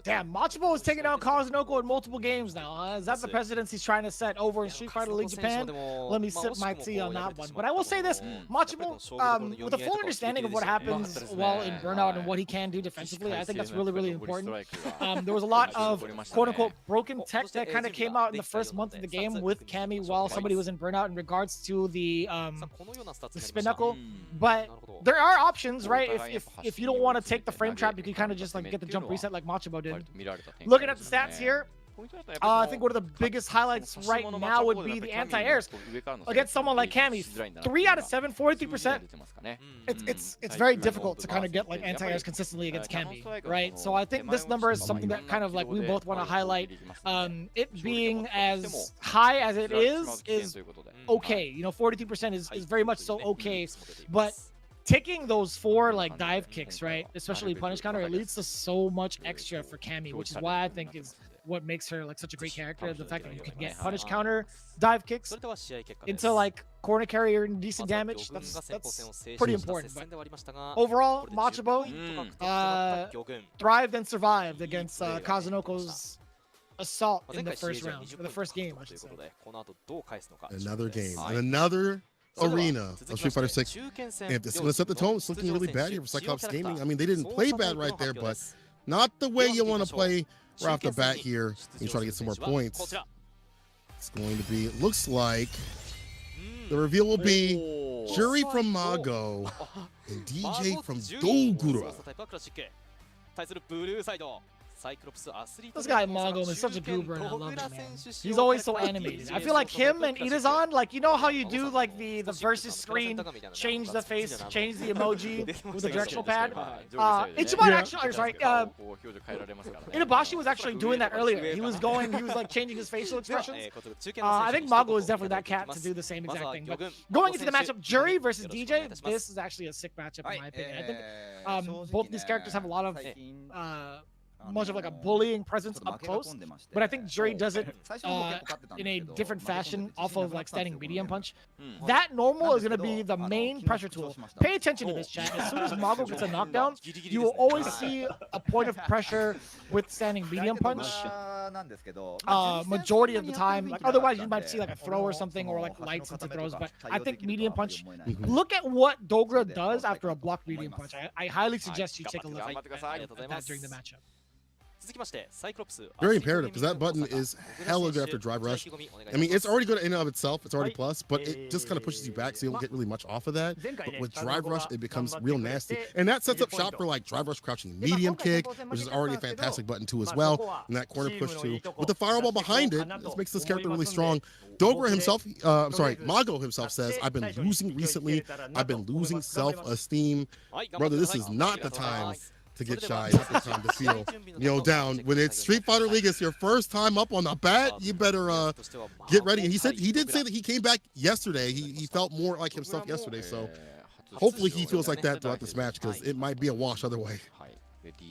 Damn, Machubo is taking out Kazunoko in multiple games now. Is that the precedence he's trying to set over in Street Fighter League Japan? Let me sip my tea on that one. But I will say this, Machubo, with a full understanding of what happens while in burnout and what he can do defensively, I think that's really, really important. There was a lot of quote-unquote broken tech that kind of came out in the first month of the game with Cammy while somebody was in burnout in regards to the spin knuckle. But there are options, right? If you don't want to take the frame trap, you can kind of just like get the jump reset like Machubo did. Looking at the stats here, I think one of the biggest highlights right now would be the anti-airs against someone like Cammy. 3 out of 7, 43%. It's very difficult to kind of get like anti-airs consistently against Cammy, right? So I think this number is something that kind of like we both want to highlight. It being as high as it is okay. You know, 42% is very much so okay, but taking those 4 like dive kicks, right, especially punish counter, it leads to so much extra for Cammy, which is why I think is what makes her like such a great character. The fact that you can get punish counter dive kicks into like corner carrier and decent damage, that's pretty important. But overall, Machubo thrived and survived against Kazunoko's assault in the first round, or the first game, I should say. Another game and another arena of Street Fighter 6. And if this is going to set the tone, it's looking really bad here for Cyclops Gaming. I mean, they didn't play bad right there, but not the way you want to play right off the bat here. You try to get some more points. It's going to be, it looks like the reveal will be Jury from Mago and DJ from Dogura. This guy Mago is such a goober and I love him, man. He's always so animated. I feel like him and Itazan, like, you know how you do like the versus screen, change the face, change the emoji with the directional pad? Ichiban actually, sorry, Inabashi was actually doing that earlier. He was like changing his facial expressions. I think Mago is definitely that cat to do the same exact thing. But going into the matchup, Jury versus DJ, this is actually a sick matchup in my opinion. I think both these characters have a lot of much of like a bullying presence up close, but I think Jury does it in a different fashion off of like standing medium punch. That normal is going to be the main pressure tool. Pay attention to this, chat. As soon as Mago gets a knockdown, you will always see a point of pressure with standing medium punch. Majority of the time, like otherwise you might see like a throw or something or like lights into throws, but I think medium punch. Look at what Dogura does after a blocked medium punch. I highly suggest you take a look at that during the matchup. Very imperative because that button is hella good after drive rush. I mean, it's already good in and of itself. It's already plus, but it just kind of pushes you back, so you don't get really much off of that. But with drive rush, it becomes real nasty, and that sets up shop for like drive rush, crouching medium kick, which is already a fantastic button too as well. And that corner push too, with the fireball behind it, this makes this character really strong. Dogura himself, Mago himself says, "I've been losing recently. I've been losing self-esteem, brother. This is not the time to get shy. It's the time to feel, down. When it's Street Fighter League, it's your first time up on the bat. You better get ready." And he did say that he came back yesterday. He felt more like himself yesterday. So hopefully he feels like that throughout this match because it might be a wash other way.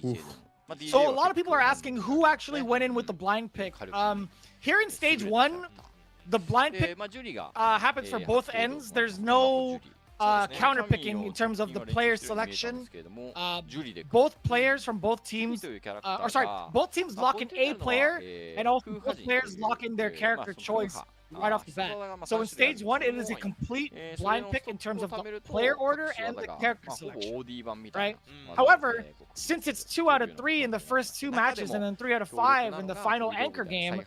Oof. So a lot of people are asking who actually went in with the blind pick. Here in stage 1, the blind pick happens for both ends. There's no counter picking in terms of the player selection. Both players from both teams, both teams lock in a player, and also both players lock in their character choice right off the bat. So in stage 1, it is a complete blind pick in terms of the player order and the character selection, right? However, since it's 2 out of 3 in the first 2 matches and then 3 out of 5 in the final anchor game,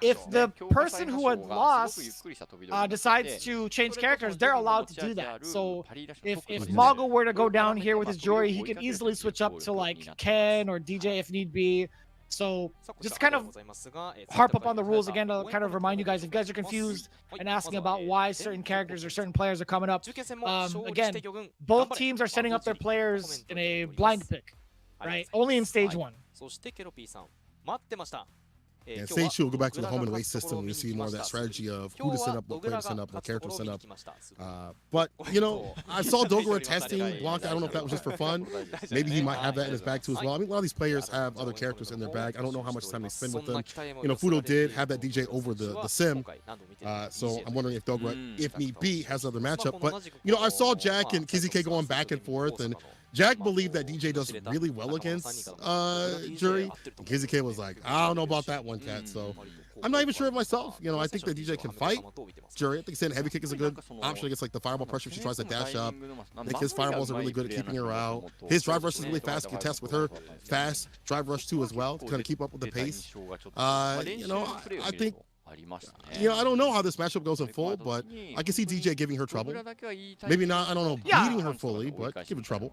if the person who had lost decides to change characters, they're allowed to do that. So if Mago were to go down here with his Jury, he could easily switch up to like Ken or DJ if need be. So just kind of harp up on the rules again to kind of remind you guys, if you guys are confused and asking about why certain characters or certain players are coming up, again, both teams are setting up their players in a blind pick, right? Only in stage 1. And stage 2 will go back to the home and away system and you see more of that strategy of who to send up, what player to send up, what character to send up. But, I saw Dogura testing Blanca. I don't know if that was just for fun. Maybe he might have that in his bag too as well. I mean, a lot of these players have other characters in their bag. I don't know how much time they spend with them. Fudo did have that DJ over the sim. So I'm wondering if Dogura, if need be, has another matchup. But, I saw Jack and Kizuke going back and forth, and Jack believed that DJ does really well against Jury. And Kizuke was like, I don't know about that one, Cat. So I'm not even sure of myself. I think that DJ can fight Jury. I think saying heavy kick is a good option against like the fireball pressure if she tries to dash up. I think his fireballs are really good at keeping her out. His drive rush is really fast. You can test with her fast drive rush too as well to kind of keep up with the pace. I think I don't know how this matchup goes in full, but I can see DJ giving her trouble. Maybe not, I don't know, beating her fully, but giving trouble.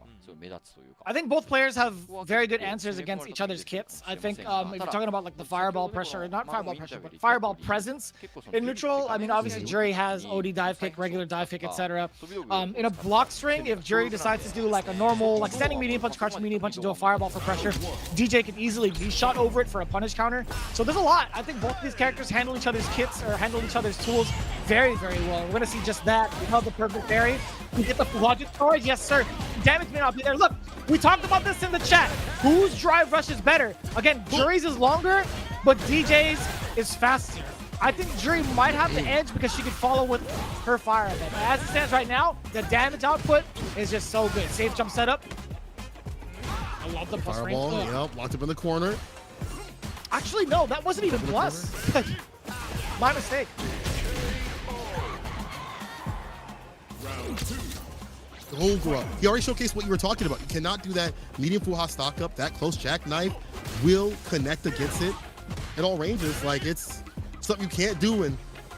I think both players have very good answers against each other's kits. I think if you're talking about like the fireball pressure, not fireball pressure, but fireball presence in neutral, I mean, obviously Jury has OD dive kick, regular dive kick, etc. In a block string, if Jury decides to do like a normal, like standing medium punch, crouching medium punch, and do a fireball for pressure, DJ can easily be shot over it for a punish counter. So there's a lot. I think both these characters handle each other's kits or handle each other's tools very, very well. We're going to see just that. We have the perfect parry. We get the logic storage. Yes, sir. Damage may not be there. Look, we talked about this in the chat. Whose drive rush is better? Again, Jury's is longer, but DJ's is faster. I think Jury might have the edge because she could follow with her fire event. But as it stands right now, the damage output is just so good. Safe jump setup. I love the plus range. Fireball, yep, locked up in the corner. Actually, no, that wasn't even plus. My mistake. Dogura. He already showcased what you were talking about. You cannot do that medium full hot stock up. That close jackknife will connect against it at all ranges. Like, it's something you can't do, and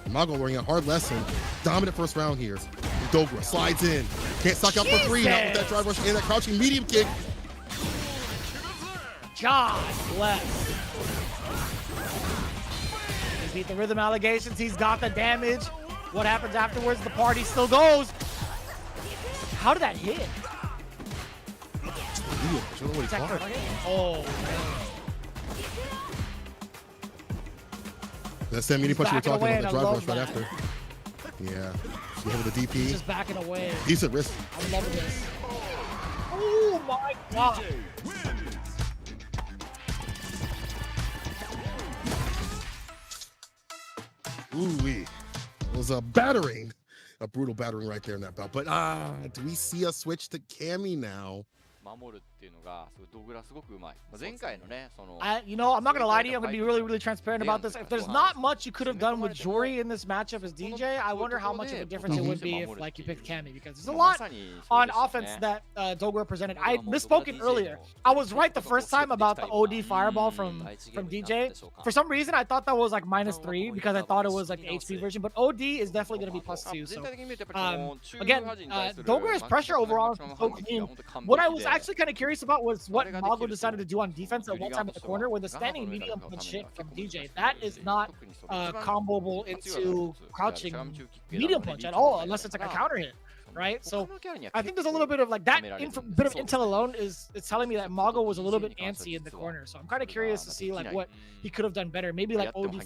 Mago learning a hard lesson. Dominant first round here. Dogra slides in. Can't suck up for 3 now with that drive rush and that crouching medium kick. God bless. He beat the rhythm allegations. He's got the damage. What happens afterwards? The party still goes. How did that hit? Oh, that's that medium punch you were talking about, the drive rush right that. after. Yeah. You hit with the DP. Just backing away. Decent risk. I'm loving this. Oh my God. Ooh-wee. It was a battering. A brutal battering right there in that bout. But do we see a switch to Cammy now? You know, I'm not gonna lie to you. I'm gonna be really transparent about this. If there's not much you could have done with Jory in this matchup as DJ, I wonder how much of a difference it would be if like you picked Cammy, because there's a lot on offense that Dogra presented. I misspoke it earlier. I was right the first time about the OD fireball from DJ. For some reason, I thought that was like -3 because I thought it was like the HP version, but OD is definitely gonna be +2. So again, Dogra's pressure overall is so clean. What I was actually kind of curious about was what Mago decided to do on defense at one time at the corner with a standing medium punch hit from DJ. That is not comboable into crouching medium punch at all, unless it's like a counter hit, right? So I think there's a little bit of like that bit of intel alone is telling me that Mago was a little bit antsy in the corner. So I'm kind of curious to see like what he could have done better. Maybe like OD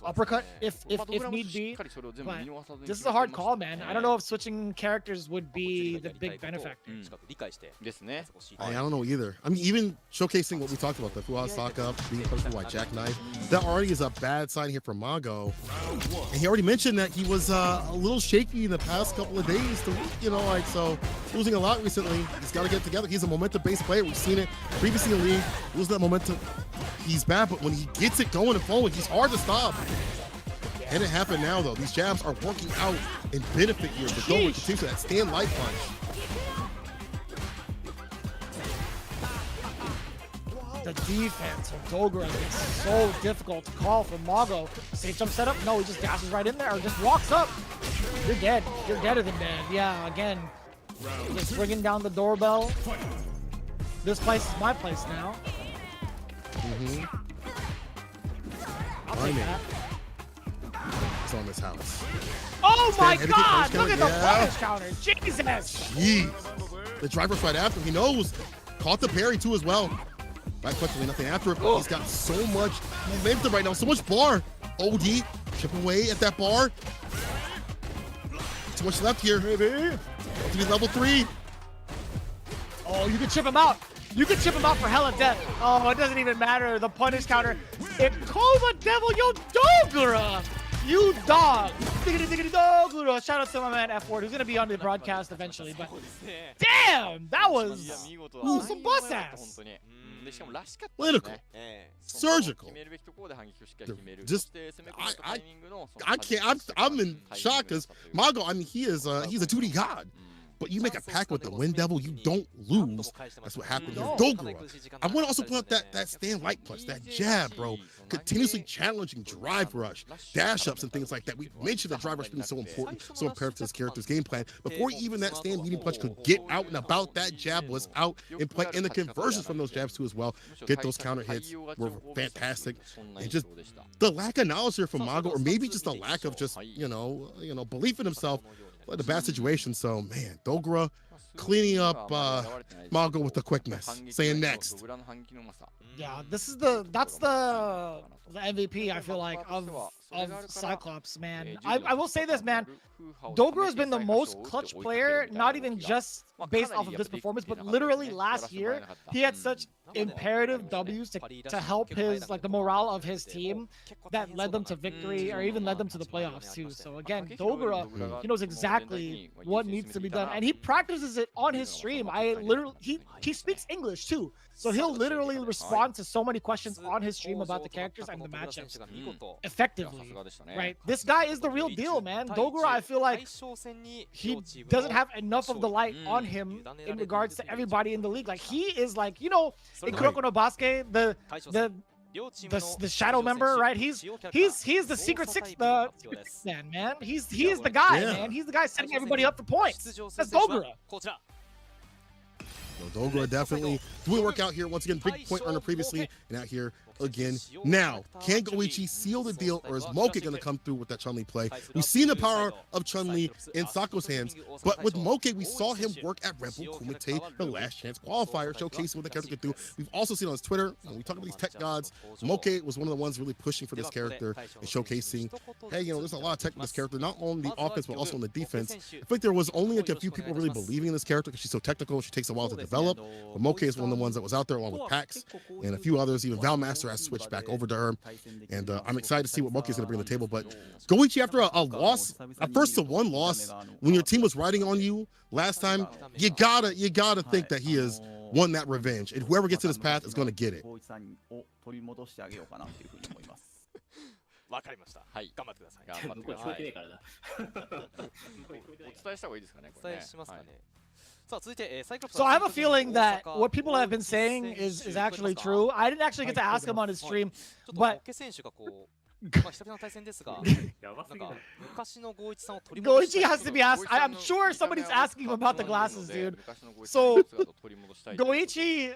uppercut if need be. But this is a hard call, man. I don't know if switching characters would be the big benefactor. I don't know either. I mean, even showcasing what we talked about, the OSAKA being punished by Jackknife, that already is a bad sign here for Mago. And he already mentioned that he was a little shaky in the past couple of days. You know, like, so losing a lot recently. He's got to get together. He's a momentum-based player. We've seen it previously in the league. Losing that momentum, he's bad, but when he gets it going and flowing, he's hard to stop. And it happened now, though. These jabs are working out and benefit here. But Dogra continues that stand light punch. The defense of Dogra is so difficult to call for Mago. Safe jump setup? No, he just dashes right in there or just walks up. You're dead. You're deader than dead. Yeah, again, just ringing down the doorbell. This place is my place now. I'll take that. It's on this house. Oh my God! Look at the punish counter. Jesus! Jeez. The driver's right after. He knows. Caught the parry too as well. Right, quickly, nothing after it, but he's got so much momentum right now, so much bar. OD, chip away at that bar. Too much left here. Maybe. To be level 3. Oh, you can chip him out. You can chip him out for hell and death. Oh, it doesn't even matter. The punish counter. It Coma Devil, yo, Dogra! You dog! Diggity diggity Dogra! Shout out to my man F-Word, who's gonna be on the broadcast eventually, but damn! That was some bust ass! Political, surgical. Just, I can't. I'm in shock because Mago. I mean, he's a 2D god. But you make a pact with the Wind Devil, you don't lose. That's what happened to Dogra. I want to also put up that stand light punch, that jab, bro. Continuously challenging drive rush, dash ups, and things like that. We mentioned the drive rush being so important, so imperative to this character's game plan. Before even that stand medium punch could get out and about, that jab was out in play. And the conversions from those jabs too as well. Get those counter hits were fantastic. And just the lack of knowledge here from Mago, or maybe just a lack of just, you know, belief in himself. What a bad situation. So, man, Dogra cleaning up Mago with the quickness, saying next. Yeah, that's the MVP, I feel like, of Cyclops, man. I will say this, man. Dogra has been the most clutch player, not even just based off of this performance, but literally last year, he had such imperative W's to help his, like, the morale of his team that led them to victory or even led them to the playoffs too. So again, Dogra, he knows exactly what needs to be done, and he practices it on his stream. He speaks English too, so he'll literally respond to so many questions on his stream about the characters and the matchups effectively, right? This guy is the real deal, man. Dogra, I feel like he doesn't have enough of the light on him in regards to everybody in the league. Like, he is like, you know, in Kuroko no Basket, the shadow member, right? He's the secret six man. He is the guy, man. He's the guy setting everybody up for points. That's Dogura. Dogura definitely doing work out here. Once again, big point runner previously, and out here again. Now, can Goichi seal the deal, or is Moke going to come through with that Chun-Li play? We've seen the power of Chun-Li in Sako's hands, but with Moke, we saw him work at Rebel Kumite, the last chance qualifier, showcasing what the character could do. We've also seen on his Twitter, when we talk about these tech gods, Moke was one of the ones really pushing for this character and showcasing, hey, there's a lot of tech with this character, not on the offense, but also on the defense. I feel like there was only like a few people really believing in this character because she's so technical, she takes a while to develop, but Moke is one of the ones that was out there along with Pax and a few others. Even Valmaster has switched back over to her, and I'm excited to see what Moke is going to bring to the table. But Goichi, after a loss, a 1-1 loss, when your team was riding on you last time, you gotta think that he has won that revenge, and whoever gets to this path is going to get it. わかりました。はい。頑張ってください。頑張ってください。お伝えした方がいいですかね。お伝えしますかね。 So I have a feeling that what people have been saying is actually true. I didn't actually get to ask him on his stream, but Goichi has to be asked. I'm sure somebody's asking him about the glasses, dude. So Goichi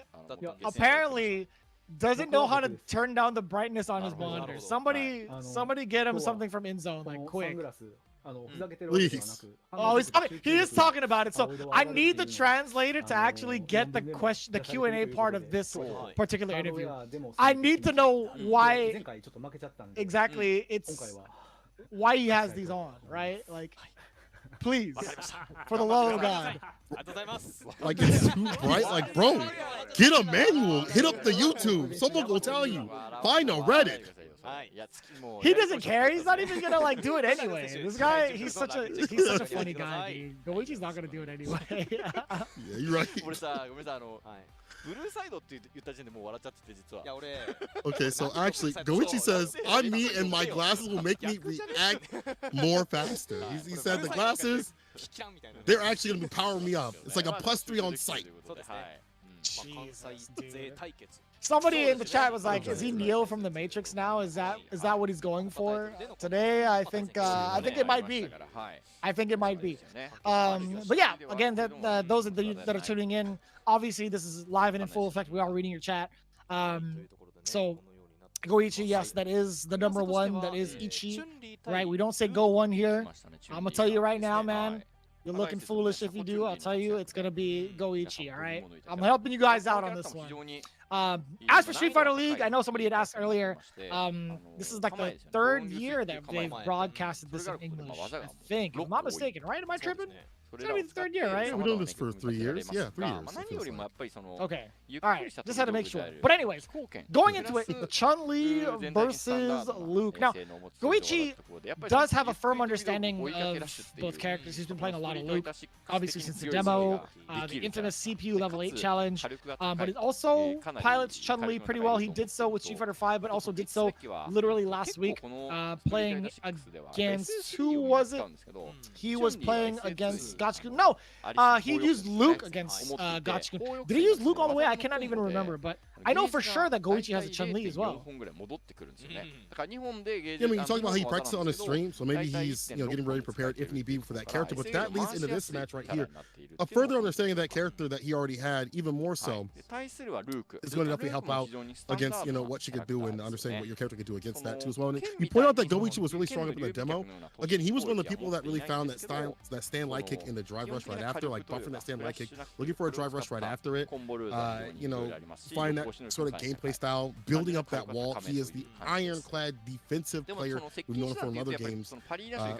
apparently doesn't know how to turn down the brightness on his monitor. Somebody get him something from InZone, like quick. Please. Oh, he is talking about it. So I need the translator to actually get the question, the Q&A part of this particular interview. I need to know why exactly why he has these on, right? Like, please, for the love of God. Like, it's too bright. Like, bro, get a manual. Hit up the YouTube. Someone will tell you. Find a Reddit. He doesn't care. He's not even gonna like do it anyway. This guy, he's such a funny guy, dude. Goichi's not gonna do it anyway. Yeah, you're right. Okay, so actually, Goichi says, I'm me and my glasses will make me react more faster. He said the glasses, they're actually going to be powering me up. It's like a +3 on sight. Jesus, dude. Somebody in the chat was like, "Is he Neo from the Matrix now? Is that what he's going for today?" I think it might be. I think it might be. But yeah, again, those that are tuning in, obviously this is live and in full effect. We are reading your chat. So Goichi, yes, that is the number one. That is Ichi, right? We don't say Go One here. I'm gonna tell you right now, man. You're looking foolish if you do. I'll tell you, it's gonna be Goichi. All right. I'm helping you guys out on this one. As for Street Fighter League, I know somebody had asked earlier. This is like the 3rd year that they've broadcasted this in English. I think, if I'm not mistaken, right? Am I tripping? It's gonna be the 3rd year, right? We've been doing this for 3 years. Yeah, 3 years. Okay. All right. Just had to make sure. But anyways, going into it, the Chun-Li versus Luke. Now, Goichi does have a firm understanding of both characters. He's been playing a lot of Luke, obviously since the demo, the infamous CPU level 8 challenge. But it also pilots Chun-Li pretty well. He did so with Street Fighter V, but also did so literally last week, playing against, who was it? He was playing against Gachikun. No, he used Luke against Gachikun. Did he use Luke all the way? I cannot even remember, but I know for sure that Goichi has a Chun-Li as well. Yeah, I mean, you talked about how he practiced on his stream, so maybe he's getting ready prepared if need be for that character. But that leads into this match right here. A further understanding of that character that he already had, even more so, is going to definitely help out against what she could do and understanding what your character could do against that too as well. And you point out that Goichi was really strong up in the demo. Again, he was one of the people that really found that stand light kick in the drive rush right after, like buffering that stand light kick, looking for a drive rush right after it. Find that sort of gameplay style, building up that wall. He is the ironclad defensive player we've known from other games.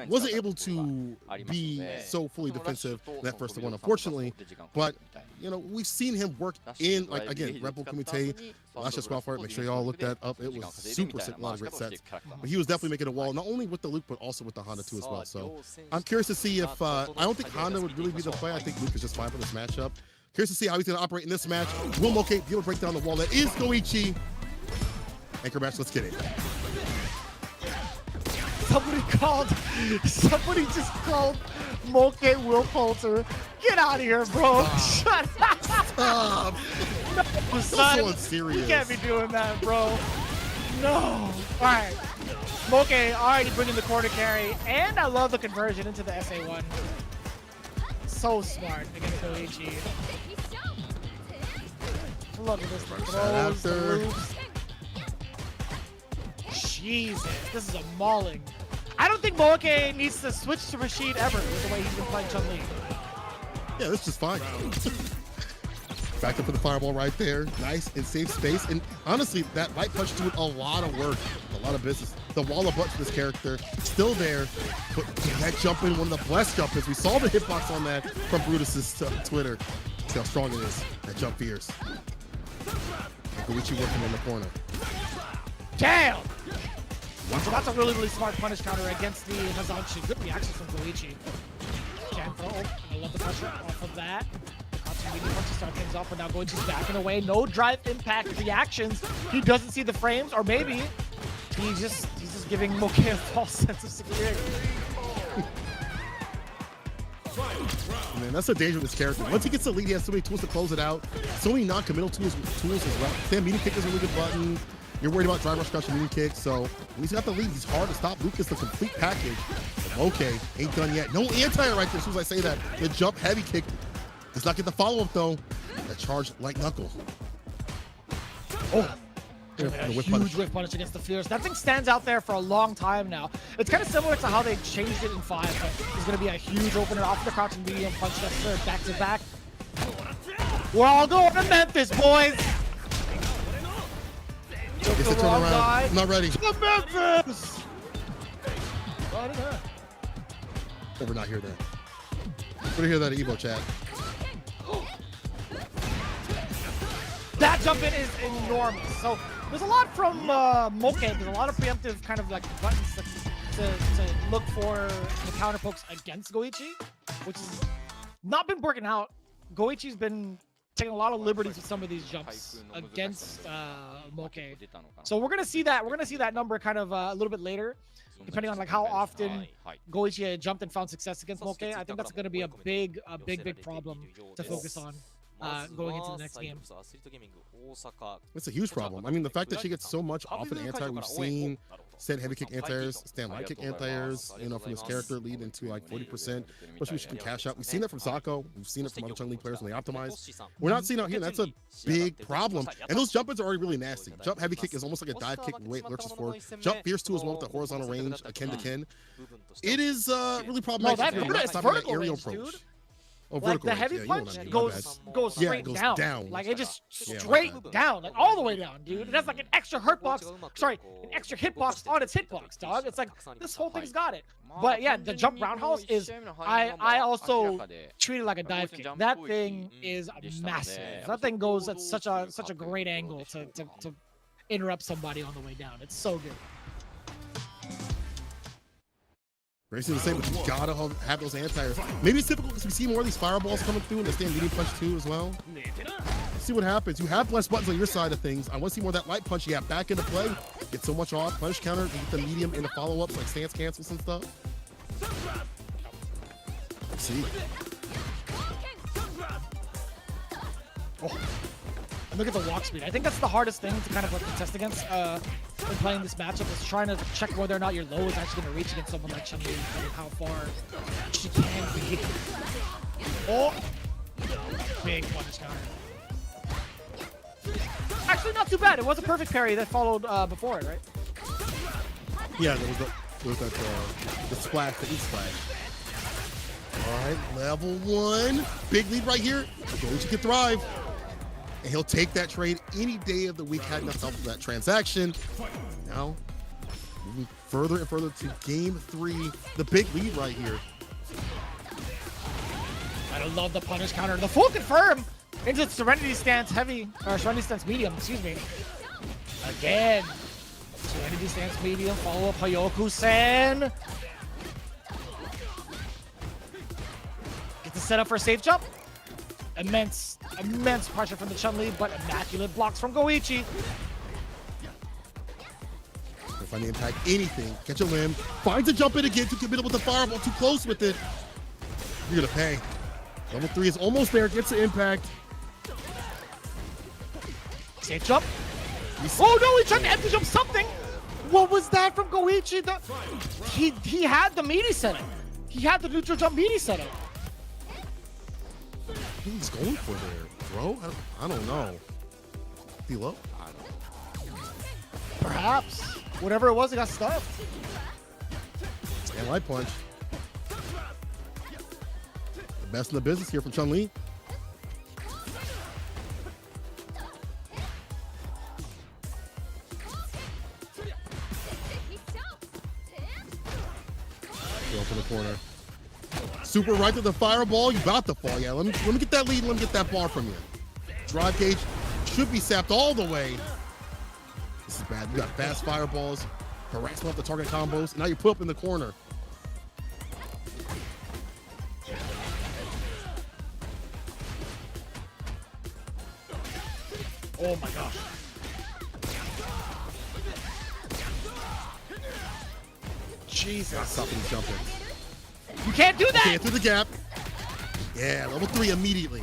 Wasn't able to be so fully defensive in that 1-1, unfortunately. But we've seen him work in, like, again, Rebel Kumite, last year's qualifier. Make sure y'all look that up. It was super sick, a lot of great sets. But he was definitely making a wall, not only with the Luke, but also with the Honda too as well. So I'm curious to see if I don't think Honda would really be the play. I think Luke is just fine for this matchup. Curious to see how he's going to operate in this match. Will Moke be able to break down the wall? That is Goichi. Anchor match, let's get it. Somebody just called Moke Will Poulter. Get out of here, bro. Shut up. Stop. No, son. Serious. You can't be doing that, bro. No! Alright. Moke already bringing the corner carry, and I love the conversion into the SA1. So smart against Koichi. Look at this. Throws, the loops. Jesus, this is a mauling. I don't think Moke needs to switch to Rashid ever with the way he's been playing Chun-Li. Yeah, this is fine. Back up for the fireball right there. Nice and safe space. And honestly, that light punch doing a lot of work, a lot of business. The wall of butts for this character still there. But that jump in, one of the blessed jump ins. We saw the hitbox on that from Brutus's Twitter. See how strong it is. That jump fierce. Koichi working in the corner. Damn! So that's a really, really smart punish counter against the Hazanchi. Good reaction from Koichi. Jam throw. I love the pressure off of that. Once to start things off, but now Koichi's backing away. No drive impact reactions. He doesn't see the frames, or maybe he's just giving Moke a false sense of security. Man, that's the danger of this character. Once he gets the lead, he has so many tools to close it out. So many non-committal tools as well. Sam medium kick is a really good button. You're worried about drive rush crush and medium kick, so when he's got the lead, he's hard to stop. Luke is the complete package. Okay, ain't done yet. No anti right there as soon as I say that. The jump heavy kick does not get the follow-up though. That charge light knuckle. Oh, a huge whiff punish against the Fierce. That thing stands out there for a long time now. It's kind of similar to how they changed it in 5, but there's going to be a huge opener off the crouching medium punch that's third back to back. We're all going to Memphis, boys. Gets the turnaround. I'm not ready. To Memphis. Never not hear that. We're gonna hear that at Evo chat. That jump in is enormous. So there's a lot from Moke. There's a lot of preemptive kind of like buttons to look for the counter pokes against Goichi, which has not been working out. Goichi's been taking a lot of liberties with some of these jumps against Moke. So we're gonna see that. We're gonna see that number kind of a little bit later, depending on like how often Goichi jumped and found success against Moke. I think that's gonna be a big problem to focus on. Going into the next game. It's a huge problem. I mean, the fact that she gets so much off an anti, we've seen stand heavy kick anti-airs, stand light kick anti-airs, you know, from this character lead into like 40%, especially she can cash out. We've seen that from Sako. We've seen it from other Chun-Li players when they optimize. We're not seeing out here. That's a big problem. And those jump ins are already really nasty. Jump heavy kick is almost like a dive kick the way it lurches forward. Jump fierce too as well with the horizontal range, akin to Ken. It is really problematic. No, that's vertical range, dude. Oh, like the heavy punch goes straight down. Like it just straight down, like all the way down, dude. It has like an extra an extra hitbox on its hitbox, dog. It's like this whole thing's got it. But yeah, the jump roundhouse is I also treat it like a dive kick. That thing is massive. That thing goes at such a great angle to interrupt somebody on the way down. It's so good. Basically the same, but you gotta have those anti-airs. Maybe it's difficult because we see more of these fireballs coming through and the stand medium punch too as well. Let's see what happens. You have less buttons on your side of things. I want to see more of that light punch. Yeah, back into play. Get so much off. Punish counter, get the medium into follow-ups like stance cancels and stuff. Let's see. Oh. And look at the walk speed. I think that's the hardest thing to kind of like contest against when playing this matchup, is trying to check whether or not your low is actually going to reach against someone like Chun-Li and how far she can be. Oh! Big punish counter. Actually, not too bad. It was a perfect parry that followed before it, right? Yeah, there was the splash, the E-splash. All right, level 1. Big lead right here. Goichi can thrive. And he'll take that trade any day of the week. Had enough help for that transaction. Now, moving further and further to game 3. The big lead right here. I love the punish counter. The full confirm into Serenity Stance heavy, or Serenity Stance medium, excuse me. Again. Serenity Stance medium, follow up Hayoku-sen. Get the setup for a safe jump. Immense pressure from the Chun-Li, but immaculate blocks from Goichi. If I impact anything, catch a limb, finds a jump in again, too committed with the fireball, too close with it. You're gonna pay. Level 3 is almost there, gets the impact. Safe jump. Oh no, he tried to empty jump something. What was that from Goichi? He had the meaty setup. He had the neutral jump meaty setup. What he's going for there, bro? I don't know. D-low? Perhaps. Whatever it was, it got stuffed. And light punch. The best in the business here from Chun-Li. Up in the corner. Super right to the fireball. You about to fall. Yeah, let me get that lead. Let me get that bar from you. Drive gauge should be sapped all the way. This is bad. You got fast fireballs, harassment off the target combos, and now you put up in the corner. Oh my gosh. Jesus. Stop him jumping. You can't do that. Okay, through the gap. Yeah, level 3 immediately.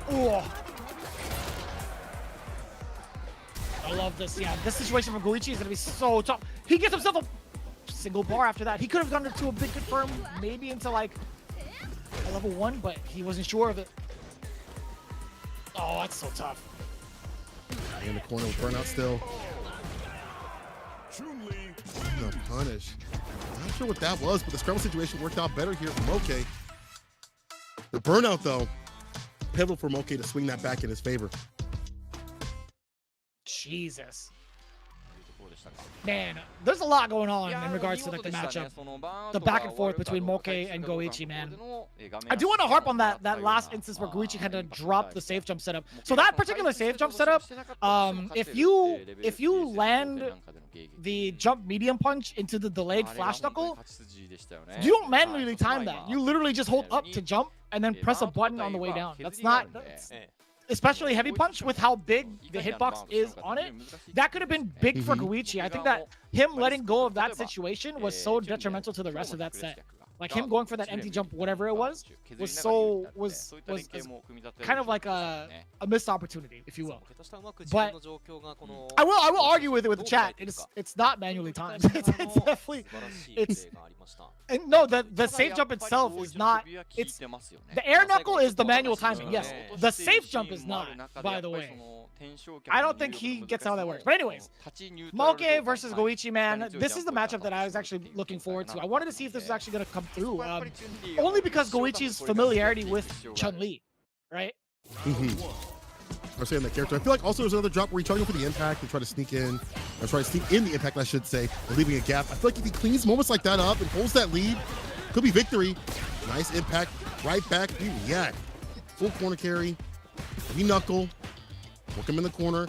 Oh. I love this. Yeah, this situation for Goichi is going to be so tough. He gets himself a single bar after that. He could have gone to a big confirm, maybe into like a level 1, but he wasn't sure of it. Oh, that's so tough. In the corner with burnout still. No punish. Not sure what that was, but the scramble situation worked out better here for Moke. The burnout, though, pivotal for Moke to swing that back in his favor. Jesus. Man, there's a lot going on in regards to like the matchup. The back and forth between Moke and Goichi, man. I do want to harp on that last instance where Goichi kind of dropped the safe jump setup. So that particular safe jump setup, if you land the jump medium punch into the delayed flash knuckle, you don't manually time that. You literally just hold up to jump and then press a button on the way down. That's not... Especially heavy punch with how big the hitbox is on it, that could have been big for Goichi. I think that him letting go of that situation was so detrimental to the rest of that set. Like him going for that empty jump, whatever it was kind of like a missed opportunity, if you will. But I will argue with it with the chat. It's not manually timed. It's definitely and no, the safe jump itself is not. It's the air knuckle is the manual timing. Yes, the safe jump is not. By the way, I don't think he gets how that works. But anyways, Moke versus Goichi, man. This is the matchup that I was actually looking forward to. I wanted to see if this was actually going to come through. Only because Goichi's familiarity with Chun-Li, right? Or saying that character. I feel like also there's another drop where he's trying to go for the impact and try to sneak in, or try to sneak in the impact, I should say, and leaving a gap. I feel like if he cleans moments like that up and holds that lead, could be victory. Nice impact, right back, you react. Full corner carry, heavy knuckle, work him in the corner.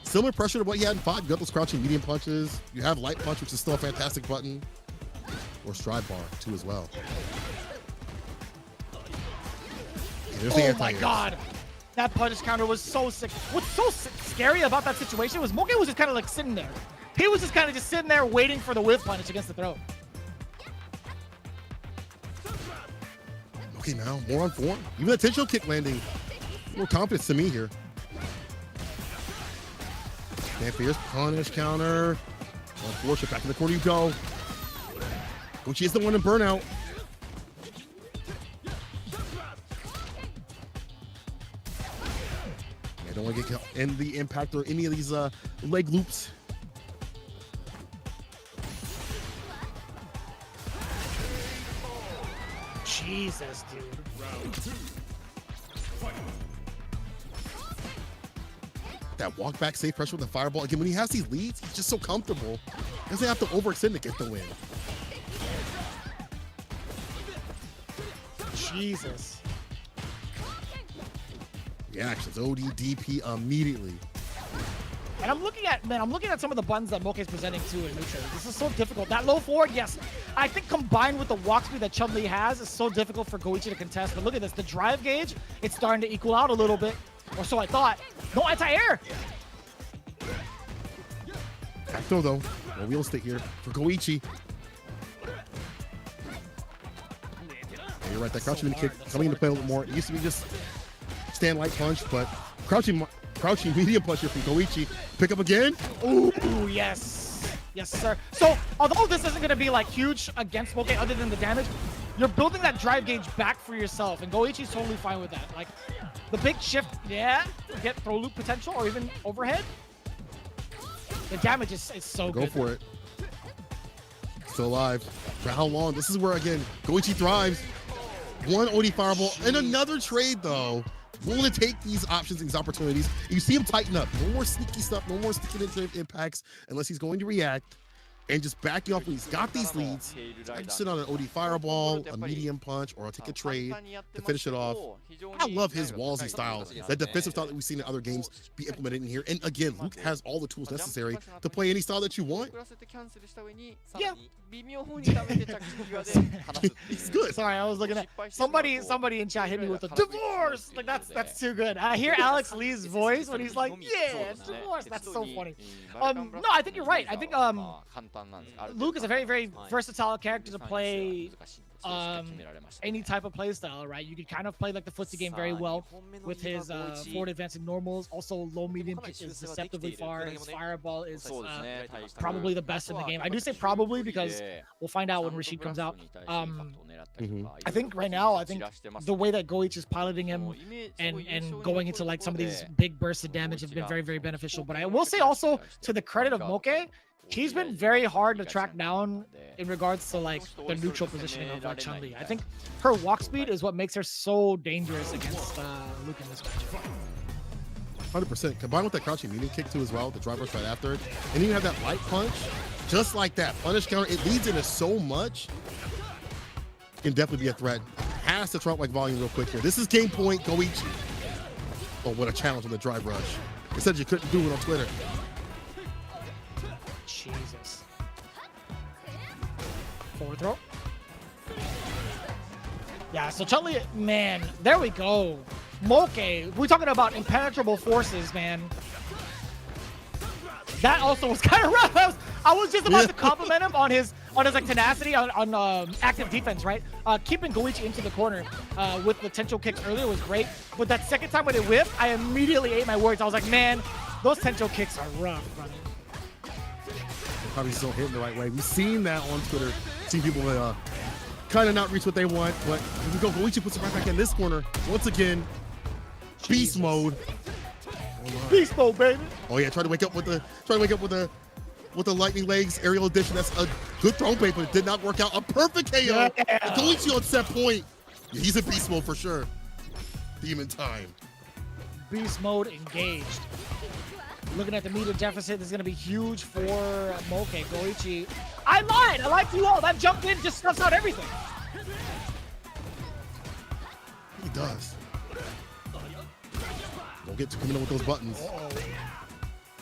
Similar pressure to what you had in 5. You got those crouching medium punches. You have light punch, which is still a fantastic button. Or stride bar, too, as well. Oh my god! That punish counter was so sick. What's so scary about that situation was Moke was just kind of like sitting there. He was just kind of sitting there waiting for the whiff punish against the throat. Okay, now, more on form. Even the tension kick landing. More confidence to me here. And fierce punish counter. Unfortunate, back in the corner you go. Goichi is the one in burnout. I don't want to get in the impact or any of these leg loops. Jesus, dude. That walk back safe pressure with the fireball. Again, when he has these leads, he's just so comfortable. He doesn't have to overextend to get the win. Jesus. Reactions, OD, DP immediately. And I'm looking at some of the buttons that Moke is presenting too in neutral. This is so difficult. That low forward, yes. I think combined with the walk speed that Chun-Li has, is so difficult for Goichi to contest. But look at this, the drive gauge, it's starting to equal out a little bit. Or so I thought. No anti-air! Back throw though. No real estate here for Goichi. Yeah, you're right, that crouching kick coming into play a little more. It used to be just stand light punch, but crouching crouching medium punch here from Goichi. Pick up again. Ooh, yes. Yes, sir. So, although this isn't going to be like huge against Moke other than the damage, you're building that drive gauge back for yourself, and Goichi's totally fine with that. Like, the big shift, yeah, get throw loop potential or even overhead. The damage is so good. Go for it. Still alive. For how long? This is where, again, Goichi thrives. One OD fireball and another trade, though. Willing to take these options, these opportunities. You see him tighten up. No more sneaky stuff, no more sticking impacts unless he's going to react. And just backing off when he's got these leads. I can sit on an OD fireball, a medium punch, or I'll take a trade to finish it off. I love his wallsy style, that defensive style that we've seen in other games be implemented in here. And again, Luke has all the tools necessary to play any style that you want. Yeah. He's good. Sorry, I was looking at somebody in chat hit me with a divorce. Like that's too good. I hear Alex Lee's voice when he's like, yeah, divorce. That's so funny. No, I think you're right. I think Luke is a very, very versatile character to play any type of play style, right? You can kind of play like the footsie game very well with his forward advancing normals. Also, low medium kick is deceptively far. His fireball is probably the best in the game. I do say probably because we'll find out when Rashid comes out. I think right now, the way that Goichi is piloting him and going into like some of these big bursts of damage have been very, very beneficial. But I will say also, to the credit of Moke, he's been very hard to track down in regards to like the neutral positioning of Chun-Li. I think her walk speed is what makes her so dangerous against Luke in this matchup. 100%. Combined with that crouching medium kick too as well, the drive rush right after it. And then you have that light punch, just like that. Punish counter, it leads into so much. Can definitely be a threat. Has to trump like volume real quick here. This is game point, Goichi. Oh, what a challenge on the drive rush. It said you couldn't do it on Twitter. Jesus. Forward throw. Yeah, so Chun-Li, man, there we go. Moke, we're talking about impenetrable forces, man. That also was kind of rough. I was just about to compliment him on his like tenacity on active defense, right? Keeping Goichi into the corner with potential kicks earlier was great, but that second time when it whiffed, I immediately ate my words. I was like, man, those potential kicks are rough, brother. Probably still hitting the right way. We've seen that on Twitter. Seen people kind of not reach what they want, but here we go. Goichi puts it right back in this corner once again. Beast mode. Beast mode, baby. Oh yeah, try to wake up with the lightning legs aerial addition. That's a good throw bait, but it did not work out. A perfect KO. Yeah. Goichi on set point. Yeah, he's in beast mode for sure. Demon time. Beast mode engaged. Looking at the meter deficit, this is going to be huge for Moke. Goichi. I lied. I lied to you all. That jump in just stuffs out everything. He does. Don't get too coming in with those buttons.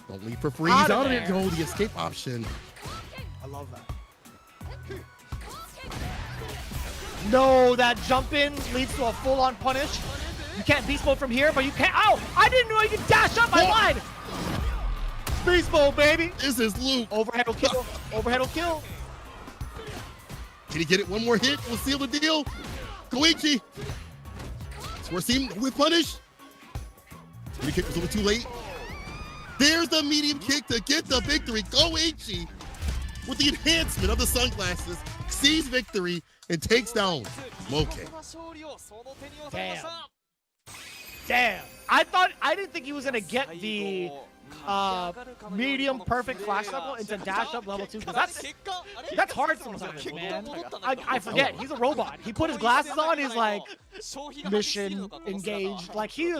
Don't leave for free. He's out of it. Go. The escape option. I love that. No, that jump in leads to a full-on punish. You can't beast mode from here, but you can't. Ow! I didn't know you could dash up. I lied. Beast mode, baby. This is Luke. Overhead will kill. Overhead will kill. Can he get it? One more hit. We'll seal the deal. Goichi. So we're seeing with punish. The kick was a little too late. There's the medium kick to get the victory. Goichi with the enhancement of the sunglasses sees victory and takes down Moke. Damn. Damn. I didn't think he was gonna get the medium perfect flash level into dash up level 2, because that's hard sometimes, man. I forget, he's a robot. He put his glasses on, he's like, mission engaged. Like he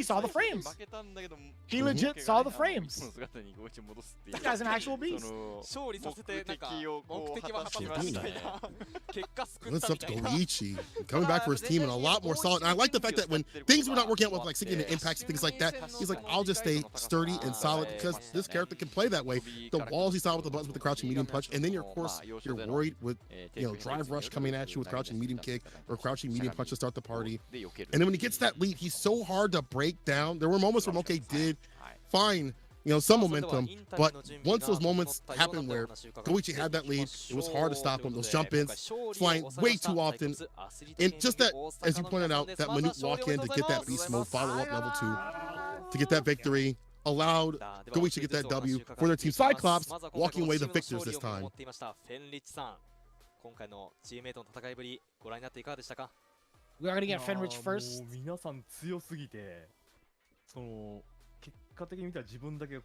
saw the frames. He legit saw the frames. This guy's an actual beast. What's up to Goichi? Coming back for his team and a lot more solid. And I like the fact that when things were not working out with like sinking the impacts and things like that, he's like, I'll just stay sturdy and solid because this character can play that way. The walls he saw with the buttons with the crouching medium punch, and then you're, of course, you're worried with drive rush coming at you with crouching medium kick or crouching medium punch to start the party. And then when he gets that lead, he's so hard to break down. There were moments where Moke did fine some momentum. But once those moments happened where Goichi had that lead, it was hard to stop him. Those jump-ins, flying way too often. And just that, as you pointed out, that minute walk-in to get that beast mode, follow-up level 2, to get that victory, allowed Goichi to get that W for their team. Cyclops walking away the victors this time. We are going to get Fenrich first. 皆さん強すぎて、結果的に見たら自分だけ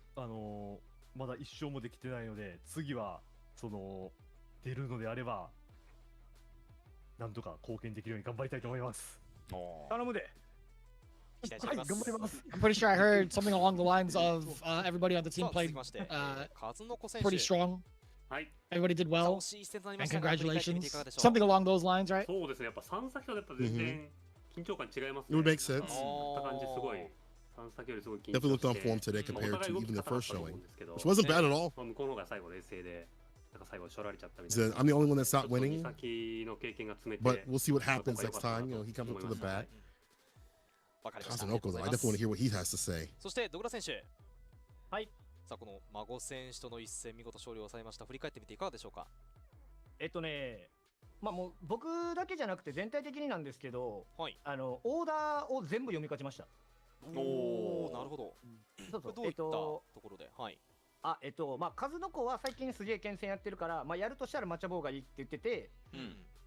まだ1勝もできてないので、次は出るのであればなんとか貢献できるように頑張りたいと思います。頼むで。はい、頑張ります。 I'm pretty sure I heard something along the lines of everybody on the team played pretty strong. Everybody did well, and congratulations. Something along those lines, right? そうですね。やっぱ3先ほどやっぱ全然緊張感違います It would make sense. た感じすごい。3先よりすごい緊張 Definitely looked on して form today compared to even the first showing, けど which wasn't bad at all. 向こうの方が最後冷静で、なんか最後しょられちゃったみ He たい said, な。 I'm the only one that's not winning, 先の経験が詰めて but we'll see what happens next time. He comes up to the bat. Kazunoko, though, I definitely want to hear what he has to say. そしてドグラ選手。はい。さあこの孫選手との一戦見事勝利を収めました。振り返ってみていかがでしょうか。まあもう僕だけじゃなくて全体的になんですけど、はい。オーダーを全部読み勝ちました。おお、なるほど。そうそう。どういったところで、はい。まあ数の子は最近すげえ剣戦やってるから、まあやるとしたら抹茶棒がいいって言ってて、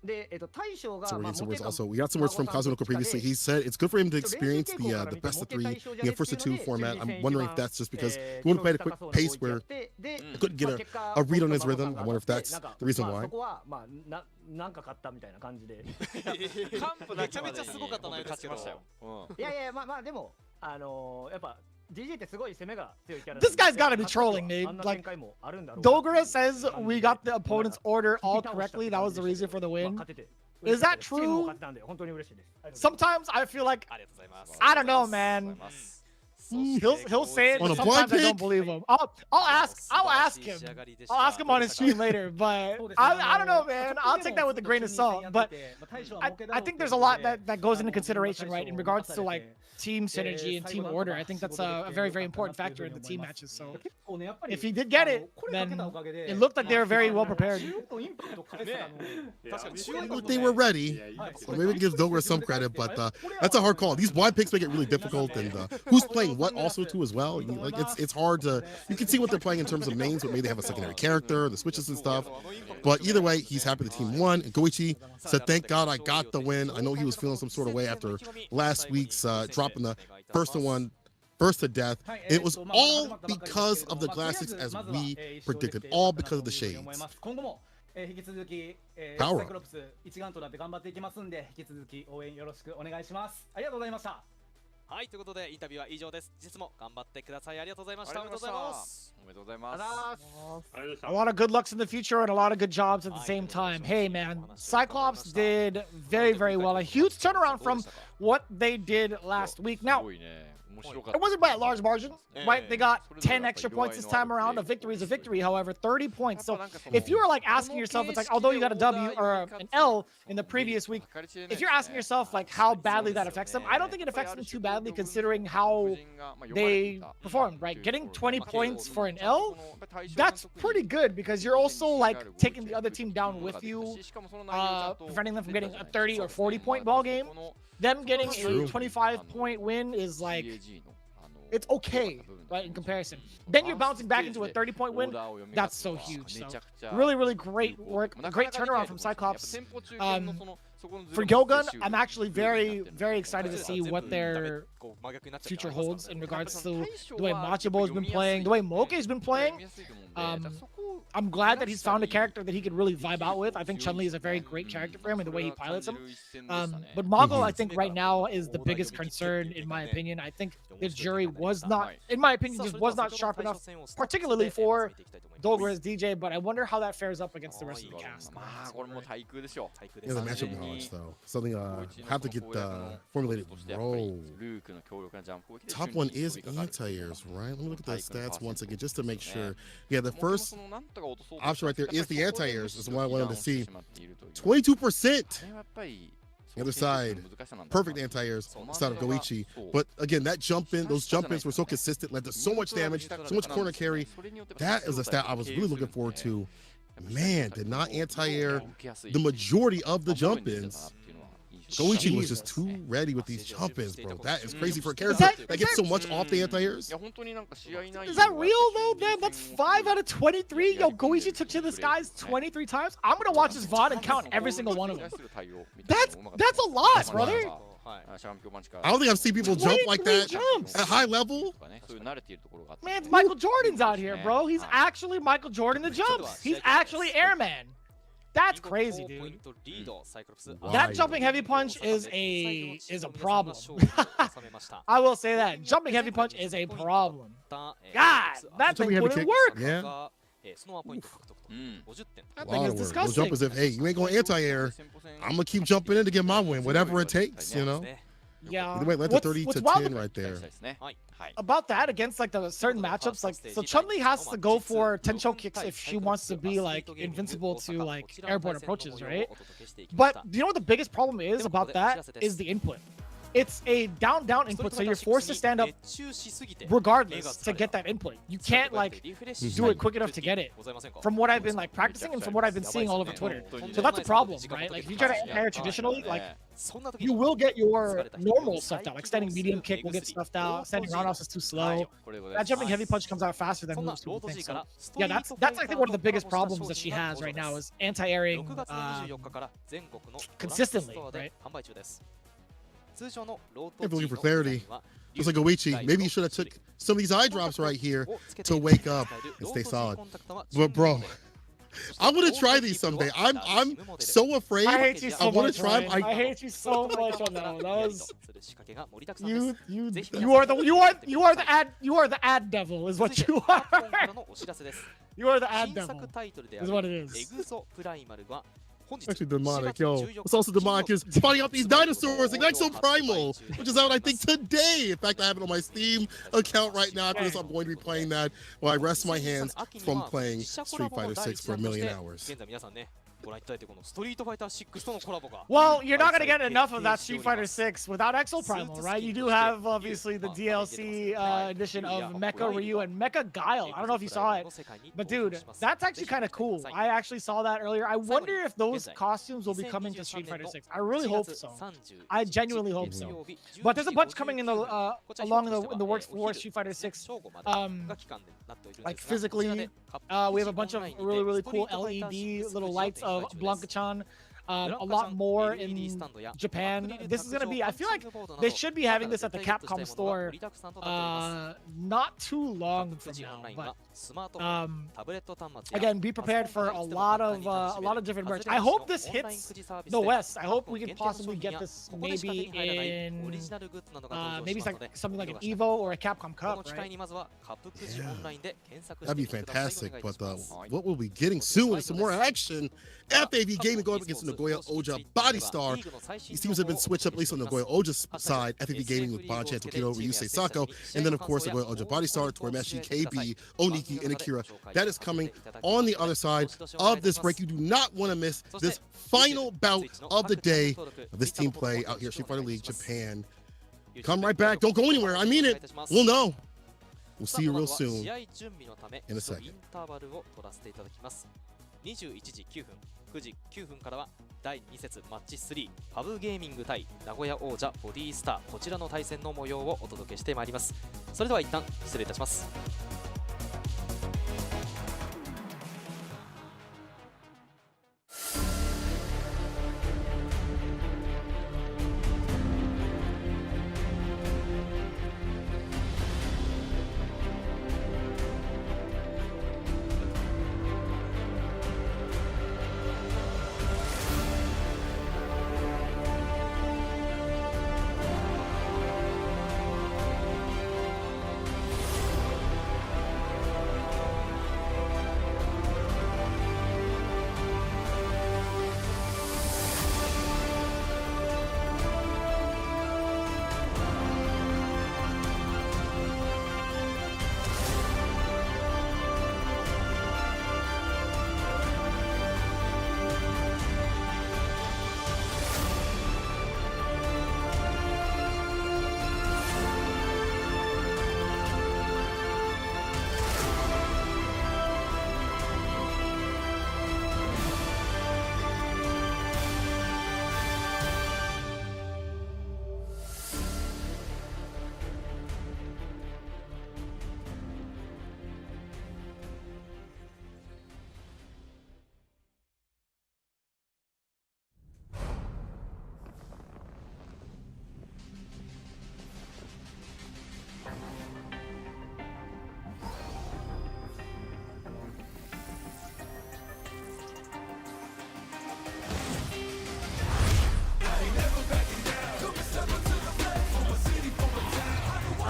で大将が So we got some words from Kazunoko previously. He said it's good for him to experience the best of 3, first to 2 format. I'm wondering if that's just because he wanted to play at a quick pace where he couldn't get a read on his rhythm. I wonder if that's the reason why. そこはまあなんか勝ったみたいな感じで。カンプめちゃめちゃすごかったなよ。勝ちましたよ。いやいやまあでもやっぱ。DJ ってすごい攻めが強いキャラ。 This guy's gotta be trolling me. Like, Dogura says we got the opponent's order all correctly. That was the reason for the win. Is that true? Sometimes I feel like, I don't know, man. He'll say it, but sometimes I don't believe him. I'll ask him. I'll ask him on his stream later, but I don't know, man. I'll take that with a grain of salt. But I think there's a lot that goes into consideration, right, in regards to like team synergy and team order. I think that's a very, very important factor in the team matches. So if he did get it, then it looked like they were very well prepared. They were ready. So maybe give Dogura some credit, but that's a hard call. These wide picks make it really difficult, and who's playing what also too as well. Like it's hard to, you can see what they're playing in terms of names, but maybe they have a secondary character, the switches and stuff. But either way, he's happy the team won. And Goichi said, "Thank God I got the win." I know he was feeling some sort of way after last week's dropping the first to death. It was all because of the classics, as we predicted, all because of the shades. 引き続き、Power up. サイクロプス一丸となって頑張っていきますんで、引き続き応援よろしくお願いします。ありがとうございました。はい、ということでインタビューは以上です。実も頑張ってください。ありがとうございました。おめでとうございます。おめでとうございます。A lot of good lucks in the future and a lot of good jobs at the same time. Hey, man, Cyclops did very, very well. A huge turnaround from what they did last week. Now, it wasn't by a large margin, right? They got 10 extra points this time around. A victory is a victory, however, 30 points. So if you were like asking yourself, it's like, although you got a W or an L in the previous week, if you're asking yourself like how badly that affects them, I don't think it affects them too badly considering how they performed, right? Getting 20 points for an L, that's pretty good because you're also like taking the other team down with you, preventing them from getting a 30 or 40 point ball game. Them getting a 25-point win is like, it's okay, right, in comparison. Then you're bouncing back into a 30-point win. That's so huge. So really, really great work. A great turnaround from Cyclops. For GyoGun, I'm actually very, very excited to see what their future holds in regards to the way Machabo has been playing, the way Moke has been playing. I'm glad that he's found a character that he could really vibe out with. I think Chun-Li is a very great character for him and the way he pilots him. But Mago, I think right now is the biggest concern in my opinion. I think the jury was not, in my opinion, just was not sharp enough, particularly for Dogura's DJ, but I wonder how that fares up against the rest of the cast. Yeah, the matchup knowledge though. Something have to get formulated. Bro. Top one is anti-airs, right? Let me look at the stats once again just to make sure. Yeah, the first option right there is the anti-airs. Is what I wanted to see. 22%. The other side, perfect anti-airs instead of Goichi. But again, that jump in, those jump ins were so consistent, led to so much damage, so much corner carry. That is a stat I was really looking forward to. Man, did not anti-air the majority of the jump ins. Goichi was just too ready with these jump-ins, bro. That is crazy for a character that gets so much off the anti-airs. Is that real, though, man? That's 5 out of 23. Yo, Goichi took to the skies 23 times. I'm going to watch this VOD and count every single one of them. That's a lot, brother. I don't think I've seen people jump like that at high level. Man, Michael Jordan's out here, bro. He's actually Michael Jordan the jumps. He's actually Airman. That's crazy, dude. That jumping heavy punch is a problem. I will say that. Jumping heavy punch is a problem. God, that thing wouldn't work. Yeah. That thing is Those disgusting. jumpers, if hey, you ain't going anti-air, I'm gonna keep jumping in to get my win, whatever it takes, you know. Yeah. Either way, led to 30 to 10 right there. About that against like the certain matchups, like so Chun-Li has to go for Tencho kicks if she wants to be like invincible to like airborne approaches, right? But you know what the biggest problem is about that is the input. It's a down input, so you're forced to stand up regardless to get that input. You can't like do it quick enough to get it. From what I've been like practicing and from what I've been seeing all over Twitter. So that's a problem, right? Like if you try to air traditionally, like you will get your normal stuff down. Like standing medium kick will get stuffed out. Standing roundhouse is too slow. That jumping heavy punch comes out faster than most people think. So yeah, that's I think one of the biggest problems that she has right now is anti-airing consistently, right? If you're looking for clarity, just like Goichi, maybe you should have took some of these eye drops right here to wake up and stay solid. But bro, I'm gonna try these someday. I'm so afraid. I hate you so much. I want to try. I hate you so much on that one. That was you are the ad devil is what you are. You are the ad devil is what it is. Actually demonic, yo. What's also demonic is spotting out these dinosaurs, like so primal, which is out I think today. In fact, I have it on my Steam account right now. After this, I'm going to be playing that while I rest my hands from playing Street Fighter 6 for a million hours. Well, you're not gonna get enough of that Street Fighter 6 without Exo Primal, right? You do have obviously the DLC edition of Mecha Ryu and Mecha Guile. I don't know if you saw it, but dude, that's actually kind of cool. I actually saw that earlier. I wonder if those costumes will be coming to Street Fighter 6. I really hope so. I genuinely hope so. But there's a bunch coming in the in the works for Street Fighter 6. Like physically, we have a bunch of really cool LED little lights of Blanca-chan. A lot more in Japan. This is gonna be, I feel like they should be having this at the Capcom store not too long from now, but again, be prepared for a lot of different merch. I hope this hits the West. I hope we can possibly get this maybe in maybe it's like something like an Evo or a Capcom Cup, right? Yeah. That'd be fantastic, but what we'll be getting soon is some more action. FAV Gaming going up against Nagoya Oja Body Star. These teams have been switched up, at least on Nagoya Oja's side. FAV Gaming with Banchan, Tokido, Ryusei Sako, and then of course Nagoya Oja Body Star, Torimeshi, KB, Oniki, and Akira. That is coming on the other side of this break. You do not want to miss this final bout of the day of this team play out here at Street Fighter League Japan. Come right back. Don't go anywhere. I mean it. We'll know. We'll see you real soon in a second. 21時9分、9時9分からは第2節マッチ3パブゲーミング対名古屋王者ボディースター、こちらの対戦の模様をお届けしてまいります。それでは一旦失礼いたします。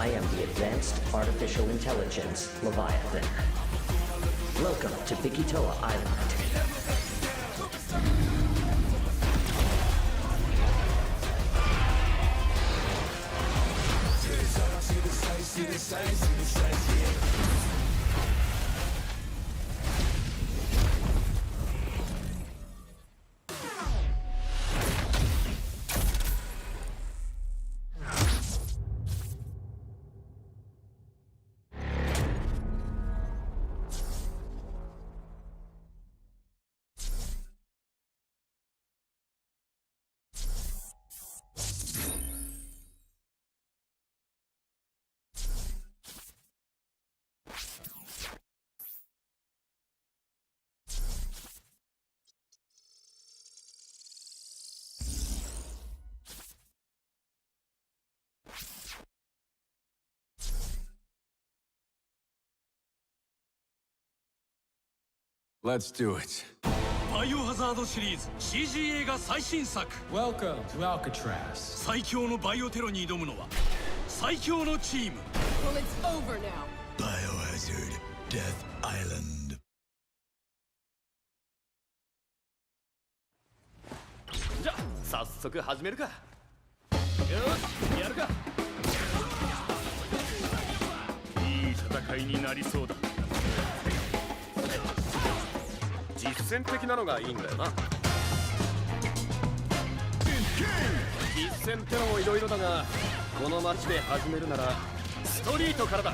I am the Advanced Artificial Intelligence Leviathan. Welcome to Bikitoa Island. Let's do it. バイオハザードシリーズ CG 映画最新作 Welcome to Alcatraz. 最強のバイオテロに挑むのは最強のチーム Well, it's over now. Biohazard Death Island じゃ早速始めるか。よしやるか。いい戦いになりそうだ。実践的なのがいいんだよな。実践ってのもいろいろだが、この街で始めるならストリートからだ。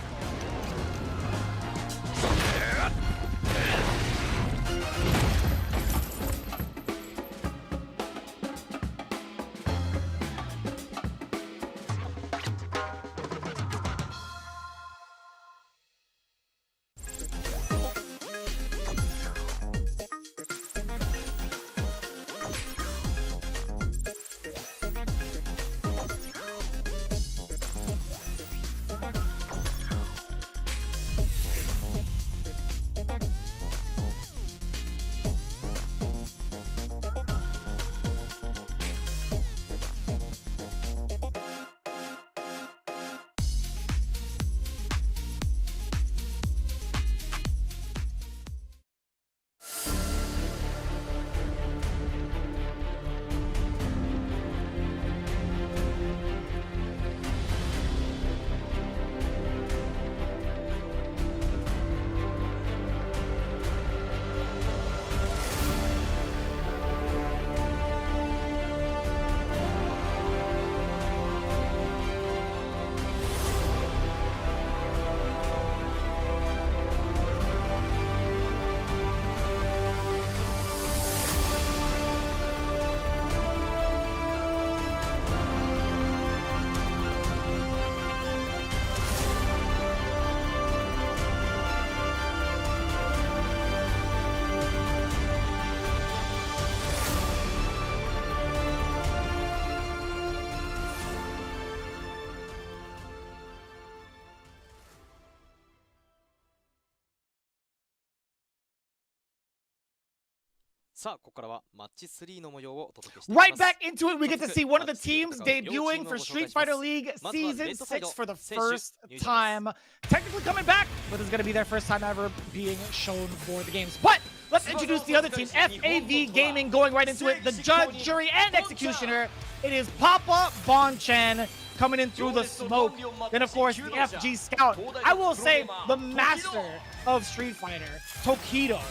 さあ、ここからはマッチ3の模様をお届けしていきます。 Right back into it, we get to see one of the teams debuting for Street Fighter League Season 6 for the first time. Technically coming back, but it's going to be their first time ever being shown for the games. But let's introduce the other team, FAV Gaming, going right into it. The judge, jury, and executioner. It is Papa Bonchan coming in through the smoke. Then, of course, the FG Scout. I will say the master of Street Fighter, Tokido.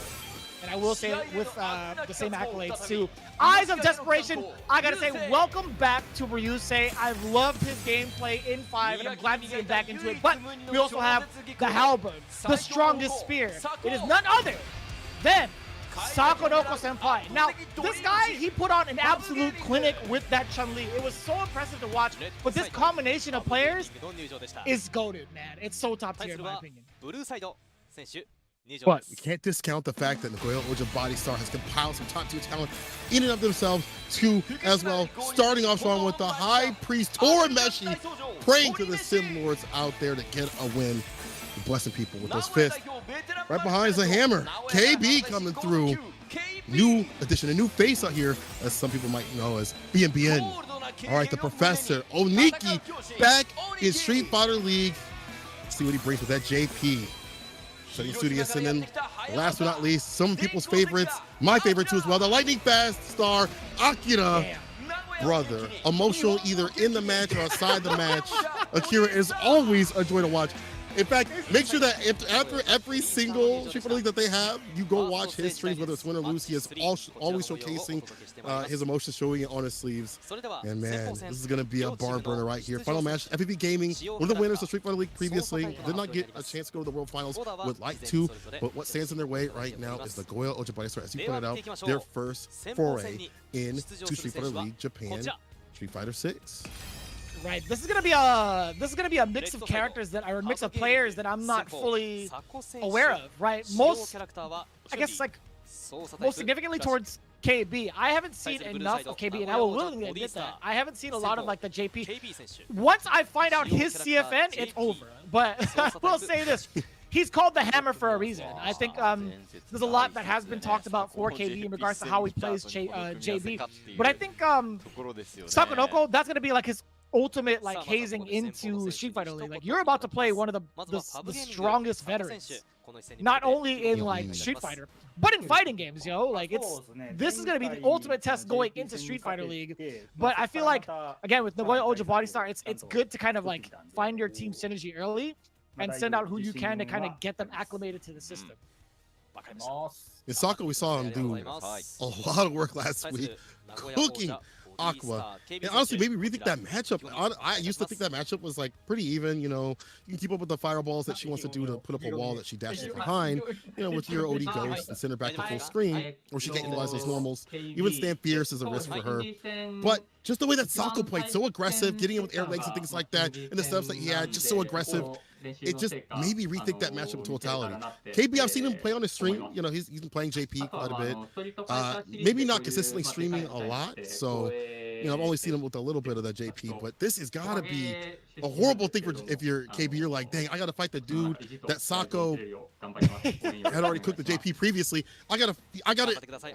And I will say it with the same accolades too. Eyes of Desperation, I gotta say, welcome back to Ryusei. I've loved his gameplay in 5, and I'm glad to see him back into it. But we also have the halberd, the strongest spear. It is none other than Sakonoko Senpai. Now, this guy, he put on an absolute clinic with that Chun-Li. It was so impressive to watch, but this combination of players is goated, man. It's so top tier in my opinion. But we can't discount the fact that Nagoya Oja Body Star has compiled some top-tier talent in and of themselves too, as well. Starting off strong with the High Priest Torimeshi, praying to the Sim Lords out there to get a win, blessing people with those fists. Right behind is the Hammer, KB coming through. New addition, a new face out here, as some people might know as BNBN. All right, the professor, Oniki, back in Street Fighter League. See what he brings with that JP. Studying studious, and then last but not least, some people's favorites, my favorite too as well, the lightning fast star, Akira. Brother, emotional either in the match or outside the match. Akira is always a joy to watch. In fact, make sure that after every single Street Fighter League that they have, you go watch his streams, whether it's win or lose. He is always showcasing his emotions, showing it on his sleeves. And man, this is going to be a barn burner right here. Final match, FPV Gaming, one of the winners of Street Fighter League previously. Did not get a chance to go to the World Finals, would like to, but what stands in their way right now is Nagoya Ojibwaisa, as you pointed out, their first foray into Street Fighter League Japan, Street Fighter 6. Right, this is gonna be a mix of characters that are a mix of players that I'm not fully aware of. Right, I guess like most significantly towards KB. I haven't seen enough of KB, and I will willingly admit that. I haven't seen a lot of like the JP. Once I find out his CFN, it's over. But I will say this. He's called the Hammer for a reason. I think there's a lot that has been talked about for KB in regards to how he plays JB. But I think Sakonoko, that's going to be like his ultimate like hazing into Street Fighter League. Like you're about to play one of the strongest veterans, not only in like Street Fighter, but in fighting games, yo. Like this is gonna be the ultimate test going into Street Fighter League. But I feel like again with Nagoya Oja Body Star, it's good to kind of like find your team synergy early and send out who you can to kind of get them acclimated to the system. In soccer, we saw him do a lot of work last week, cooking Aqua. And honestly, maybe rethink that matchup. I used to think that matchup was like pretty even. You know, you can keep up with the fireballs that she wants to do to put up a wall that she dashes behind. You know, with your OD Ghost and send her back to full screen, or she can't utilize those normals. Even Stand Fierce is a risk for her. But just the way that Sako played, so aggressive, getting in with air legs and things like that, and the steps that he had, just so aggressive. It just maybe rethink that matchup in totality. KB, I've seen him play on his stream. You know, he's been playing JP quite a bit. Maybe not consistently streaming a lot. So, you know, I've only seen him with a little bit of that JP. But this has got to be a horrible thing for if you're KB. You're like, dang, I got to fight the dude that Sako had already cooked the JP previously. I gotta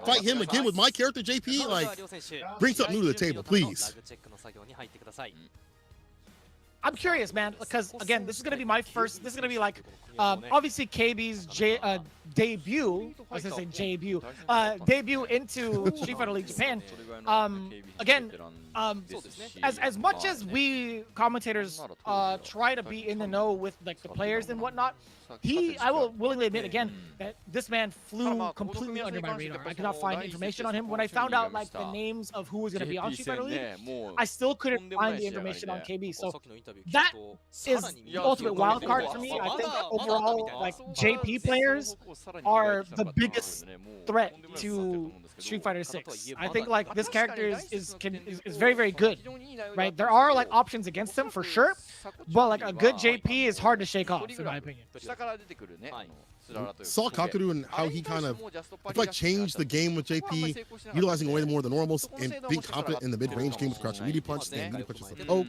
fight him again with my character JP. Like, bring something new to the table, please. I'm curious, man, because again, this is gonna be my first. This is gonna be like, obviously KB's debut. I was gonna say debut. Debut into Street Fighter League Japan. Again, as much as we commentators try to be in the know with like the players and whatnot, I will willingly admit again that this man flew completely under my radar. I could not find information on him. When I found out like the names of who was going to be on Street Fighter League, I still couldn't find the information on KB. So that is the ultimate wild card for me. I think overall, like JP players are the biggest threat to Street Fighter 6. I think like this character is very, very good, right? There are like options against him for sure, but like a good JP is hard to shake off, in my opinion. Saw Kakadu and how he kind of changed the game with JP, utilizing way more of the normals and being confident in the mid-range game with crouching media punch, stand media punches like poke,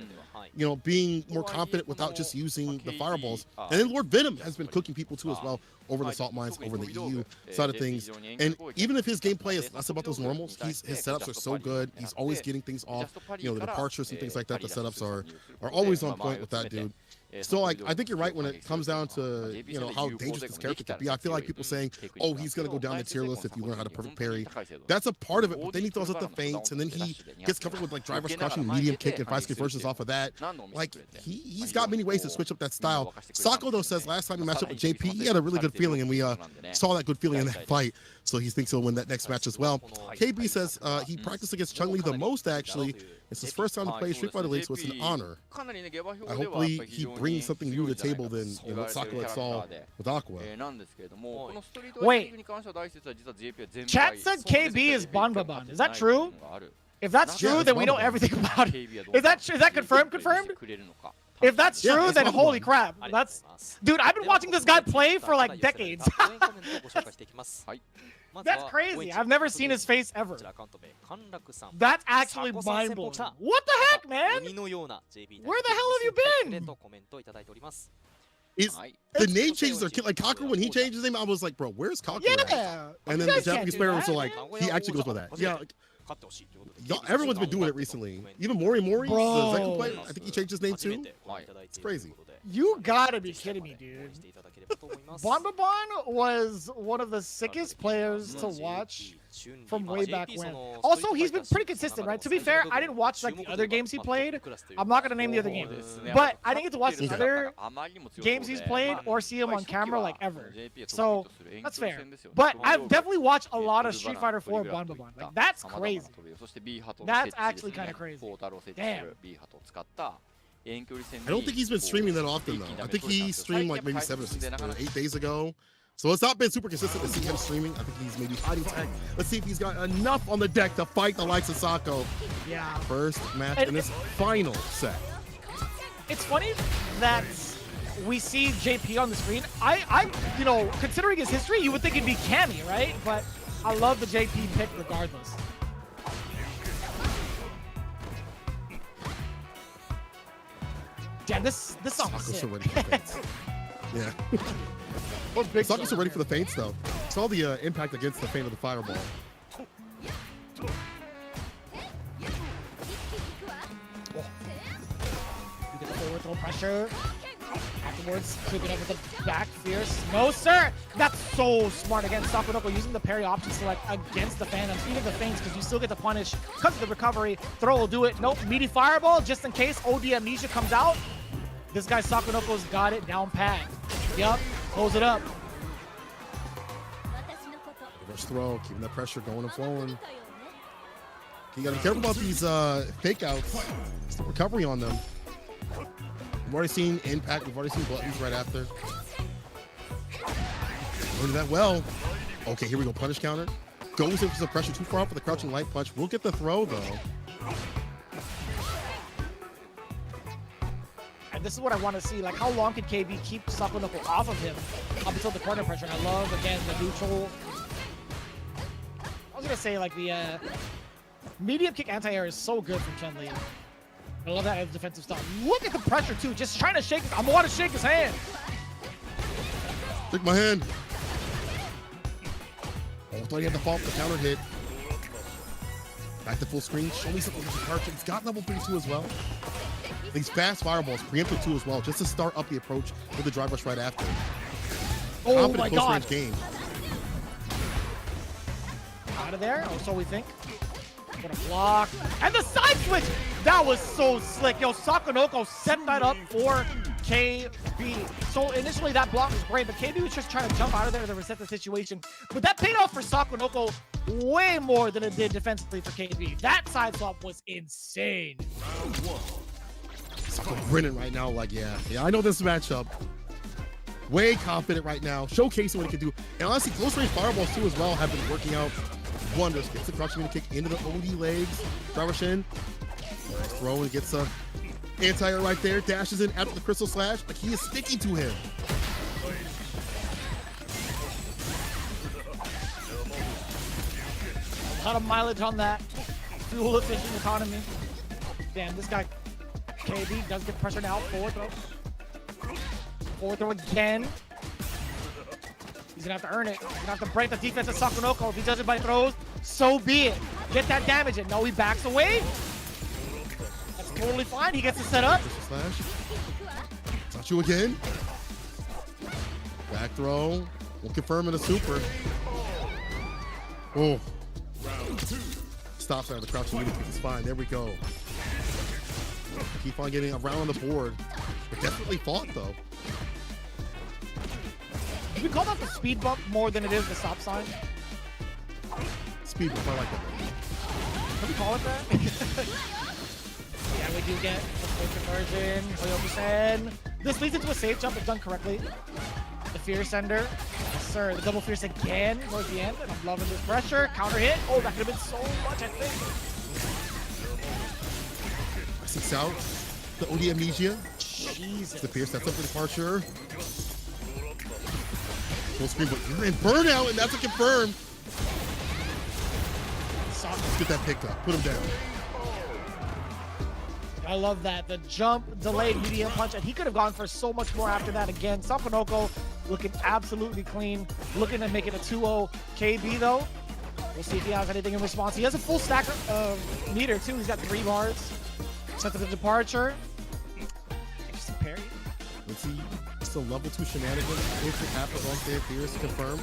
you know, being more confident without just using the fireballs. And then Lord Venom has been cooking people too as well over the salt mines, over the EU side of things. And even if his gameplay is less about those normals, his setups are so good. He's always getting things off. You know, the departures and things like that, the setups are always on point with that dude. So I think you're right when it comes down to, you know, how dangerous this character could be. I feel like people saying, oh, he's going to go down the tier list if you learn how to perfect parry. That's a part of it, but then he throws out the feints, and then he gets covered with like driver's crushing, medium kick, and vice conversions off of that. Like, he's got many ways to switch up that style. Sako, though, says last time he matched up with JP, he had a really good feeling, and we saw that good feeling in that fight. So he thinks he'll win that next match as well. KB says he practiced against Chun-Li the most, actually. It's his first time to play Street Fighter League, so it's an honor. Hopefully he brings something new to the table than what Sakura saw with Aqua. Wait, chat said KB is Banbaban. Is that true? If that's true, then we know everything about it. Is that confirmed? If that's true, then holy crap. Dude, I've been watching this guy play for like decades. That's crazy. I've never seen his face ever. That's actually mind-blowing. What the heck, man? Where the hell have you been? The name changes are like Kaku. When he changes his name, I was like, bro, where's Kaku? Yeah. And then the Japanese player was like, he actually goes by that. Yeah. Everyone's been doing it recently. Even Mori, the second player, I think he changed his name too. It's crazy. You gotta be kidding me, dude. Bonbon was one of the sickest players to watch from way back when. Also, he's been pretty consistent, right? To be fair, I didn't watch like the other games he played. I'm not gonna name the other games, but I didn't get to watch the other games he's played or see him on camera like ever. So that's fair. But I've definitely watched a lot of Street Fighter 4 Bonbon. Like that's crazy. That's actually kind of crazy. Damn. I don't think he's been streaming that often though. I think he streamed like maybe 7 or 8 days ago. So it's not been super consistent to see him streaming. I think he's maybe hiding tech. Let's see if he's got enough on the deck to fight the likes of Sako. Yeah. First match in this final set. It's funny that we see JP on the screen. I'm, you know, considering his history, you would think it'd be Cammy, right? But I love the JP pick regardless. Damn, this song is sick. Ready for the feints. Yeah. Saku's ready for the feints though. Saw the impact against the feint of the fireball. You get the forward throw pressure. Afterwards, creeping up with the back fierce. No, sir! That's so smart again. Sakunoko using the parry option select against the Phantoms. Even the feints, because you still get the punish because of the recovery. Throw will do it. Nope. Meaty fireball, just in case OD Amnesia comes out. This guy Sakunoko's got it down pat. Yup. Close it up. Reverse throw, keeping that pressure going and flowing. You gotta be careful about these fake outs. It's the recovery on them. We've already seen impact, we've already seen buttons right after. Learned that well. Okay, here we go, punish counter. Goes in for some pressure, too far out for the crouching light punch. We'll get the throw though. And this is what I want to see. Like, how long can KB keep Sakunoko off of him up until the corner pressure? And I love, again, the neutral. I was going to say, like, the medium kick anti-air is so good from Chun-Li. I love that as defensive style. Look at the pressure, too. Just trying to shake. I want to shake his hand. Shake my hand. Oh, I thought he had to fall for the counter hit. Back to full screen. Show me something with the departure. He's got level 3 too as well. These fast fireballs, preemptive too as well, just to start up the approach with the drive rush right after. Oh confident my close God. range game. Out of there, or so we think. What a block. And the side switch! That was so slick. Yo, Sakunoko set that up for KB. So initially that block was great, but KB was just trying to jump out of there to reset the situation. But that paid off for Sakunoko way more than it did defensively for KB. That side swap was insane. Sako grinning right now like, yeah, I know this matchup. Way confident right now, showcasing what he can do. And honestly, close range fireballs too as well have been working out wonders. Gets the crouching kick into the OD legs. Driver shin. Nice throw and gets a anti-air right there. Dashes in after the crystal slash. Like he is sticking to him. A lot of mileage on that fuel efficient economy. Damn, this guy KB does get pressure now. Forward throw. Forward throw again. He's gonna have to earn it. He's gonna have to break the defense of Sakunoko. If he does it by throws, so be it. Get that damage in. No, he backs away. That's totally fine. He gets it set up. Slash. Touch you again. Back throw. We'll confirm in a super. Oh. Stops out of the crouching unit. It's fine. There we go. Keep on getting around on the board. But definitely fought though. Do we call that the speed bump more than it is the stop sign? Speed bump, I like that. Can we call it that? Yeah, we do get the full conversion. Hoyoku-sen. This leads into a safe jump if done correctly. The Fear Sender. Yes, sir. The double Fierce again towards the end. And I'm loving this pressure. Counter hit. Oh, that could have been so much, I think. 6 out. The OD Amnesia. Jesus. The Pierce, that's up for departure. Full screen, but you're in burnout, and that's a confirm. Let's get that picked up. Put him down. I love that. The jump, delayed medium punch, and he could have gone for so much more after that again. Sakunoko looking absolutely clean. Looking to make it a 2-0 KB, though. We'll see if he has anything in response. He has a full stack meter too. He's got 3 bars. Set to the departure. Interesting parry. Let's see some level 2 shenanigans. If it happens on Stan Fierce, confirmed.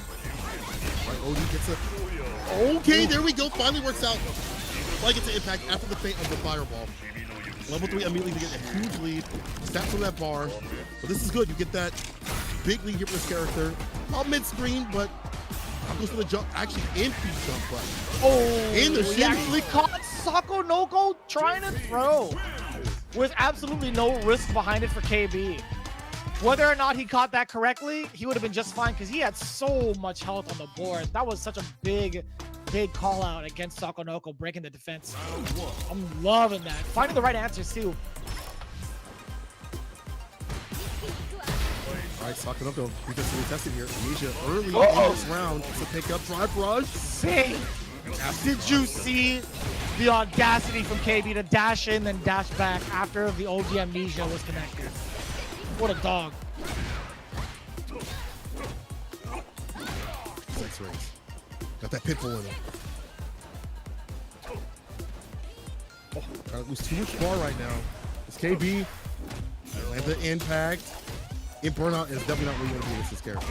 All right, OD gets a... Okay, there we go. Finally works out. Like it's an impact after the feint of the fireball. Level 3 immediately to get a huge lead. Stats from that bar. But this is good. You get that big lead here for this character. Not mid-screen, but goes for the jump. Actually, empty jump button. In the he actually caught Sakonoko trying to throw with absolutely no risk behind it for KB. Whether or not he caught that correctly, he would have been just fine because he had so much health on the board. That was such a big call out against Sakonoko, breaking the defense. I'm loving that. Finding the right answers too. All right, Sakonoko, he gets really tested here. Asia early in this round to pick up drive rush. Sing. Did you see the audacity from KB to dash in and dash back after the OG amnesia was connected? What a dog. X-rays. Got that pit bull in him. Oh, trying to lose too much bar right now. It's KB. Land the impact. In burnout is definitely not where you want to be with this character.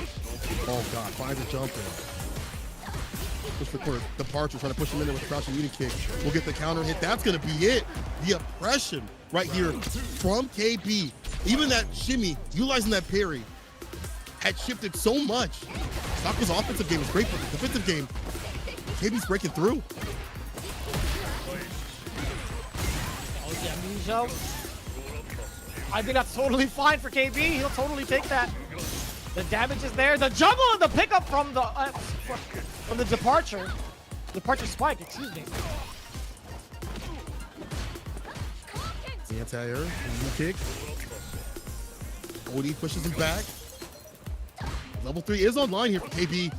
Oh god, finds a jump in. Push the corner. Departure, trying to push him in there with the crouching unit kick. We'll get the counter hit. That's going to be it. The oppression right here from KB. Even that shimmy, utilizing that parry, had shifted so much. Sako's offensive game is great, but the defensive game, KB's breaking through. I think that's totally fine for KB. He'll totally take that. The damage is there. The juggle and the pickup from the departure spike. Excuse me. The anti-air, the kick. OD pushes him back. Level 3 is online here for KB.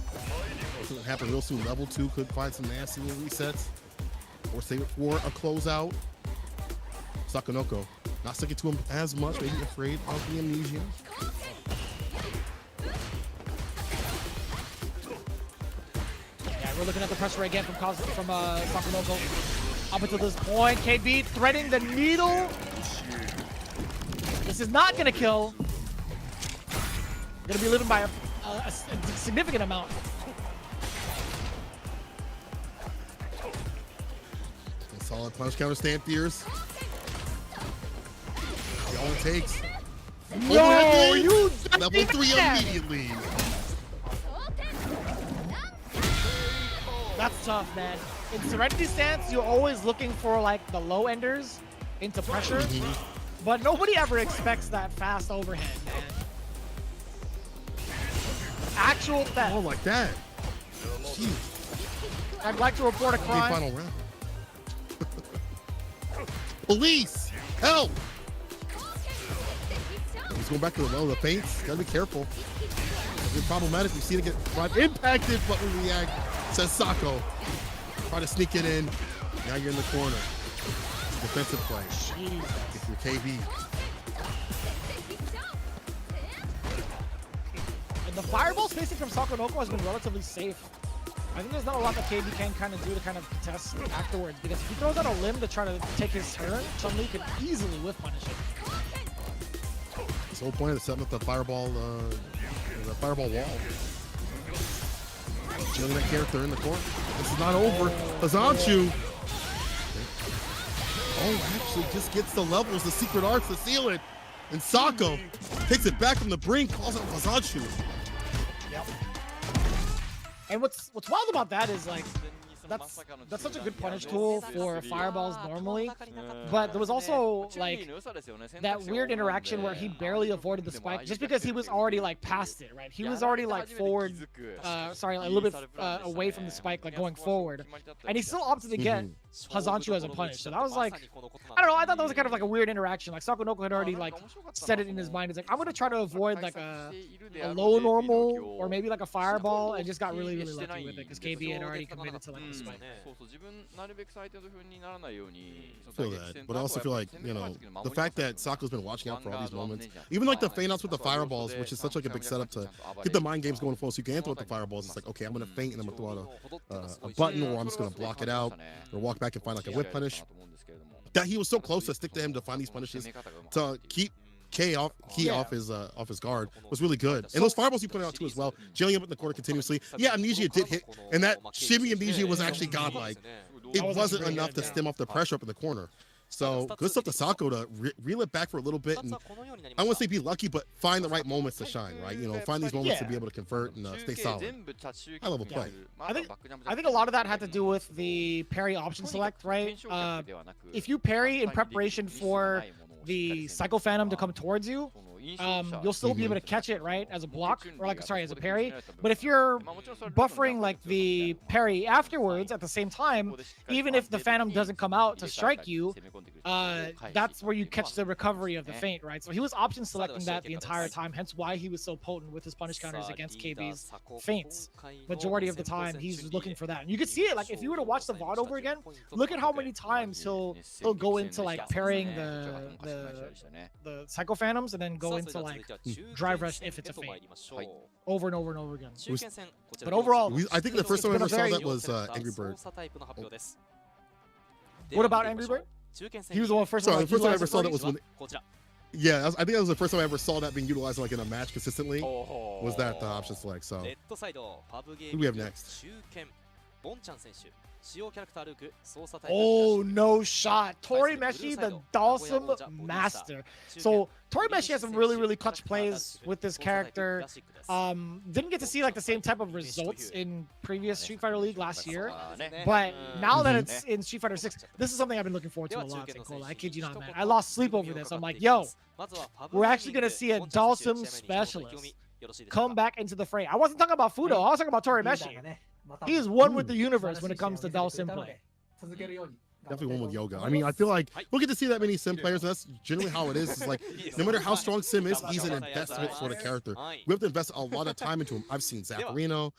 It's gonna happen real soon. Level 2 could find some nasty little resets, or save it for a closeout. Sakonoko not sticking to him as much, maybe afraid of the amnesia. Yeah, we're looking at the pressure again from Sakonoko. Up until this point, KB threading the needle. This is not gonna kill. Gonna be living by a significant amount. A solid punch counter stand fierce. All it takes. No, you level 3 immediately. That's tough, man. In Serenity stance, you're always looking for like the low enders into pressure, but nobody ever expects that fast overhead, man. Actual theft. Oh, like that. Jeez. I'd like to report a crime. Final round. Police, help! He's going back to the feints. Gotta be careful. It's problematic. We see it get impacted, but we react. Says Sako. Try to sneak it in. Now you're in the corner. Defensive play. If you're KB. And the fireball spacing from Sakonoko has been relatively safe. I think there's not a lot that KB can kind of do to kind of contest afterwards, because if he throws out a limb to try to take his turn, Chun-Li could easily whiff punish it. This whole point is setting up the fireball wall. Killing that character in the corner. This is not over. Azanchu. Oh, actually just gets the levels, the secret arts to seal it. And Sako takes it back from the brink, calls out Azanchu. Yep. And what's wild about that is like that's such a good punish tool for fireballs normally, but there was also like that weird interaction where he barely avoided the spike just because he was already like past it, right? He was already like forward, sorry, like, a little bit away from the spike, like going forward, and he still opted to get Hazanchu as a punish. So that was like, I don't know, I thought that was kind of like a weird interaction. Like Sakonoko had already like said it in his mind. It's like, I'm gonna try to avoid like a low normal or maybe like a fireball, and just got really lucky with it because KB had already committed to like the spike. I feel that, but I also feel like, you know, the fact that Sako's been watching out for all these moments, even like the feint outs with the fireballs, which is such like a big setup to get the mind games going full, so you can throw out the fireballs. It's like, okay, I'm gonna feint and I'm gonna throw out a button, or I'm just gonna block it out or walk back and find like a whip punish. That he was so close to stick to him to find these punishes to keep K off his guard was really good. And those fireballs he put out too as well, jailing him in the corner continuously. Yeah, Amnesia did hit, and that shimmy Amnesia was actually godlike. It wasn't enough to stem off the pressure up in the corner. So good stuff to Sako to reel it back for a little bit, and I won't say be lucky, but find the right moments to shine, right? You know, find these moments to be able to convert and stay solid. High level play. I think a lot of that had to do with the parry option select, right? If you parry in preparation for the Psycho Phantom to come towards you, you'll still be able to catch it, right, as a block, or like, sorry, as a parry. But if you're buffering like the parry afterwards at the same time, even if the Phantom doesn't come out to strike you, that's where you catch the recovery of the feint, right? So he was option selecting that the entire time, hence why he was so potent with his punish counters against KB's feints. Majority of the time, he's looking for that. And you can see it, like, if you were to watch the VOD over again, look at how many times he'll go into like parrying the Psycho Phantoms and then go into like drive rush if it's a feint over and over and over again. But overall, I think the first time I ever saw that was Angry Bird. What about Angry Bird? He was the one first time. The first time I ever saw that was when. Yeah, I think that was the first time I ever saw that being utilized like in a match consistently. Was that the option select? So who do we have next? Oh, no shot. Torimeshi, the Dalsum master. So Torimeshi has some really clutch plays with this character. Didn't get to see like the same type of results in previous Street Fighter League last year, but now that it's in Street Fighter 6, this is something I've been looking forward to a lot. I kid you not, man. I lost sleep over this. I'm like, yo, we're actually gonna see a Dalsum specialist come back into the fray. I wasn't talking about Fudo. I was talking about Torimeshi. He is one with the universe when it comes to Dalsum play. Definitely one with Yoga. I mean, I feel like we'll get to see that many sim players, and that's generally how it is. It's like, no matter how strong sim is, he's an investment for the character. We have to invest a lot of time into him. I've seen Zacharino,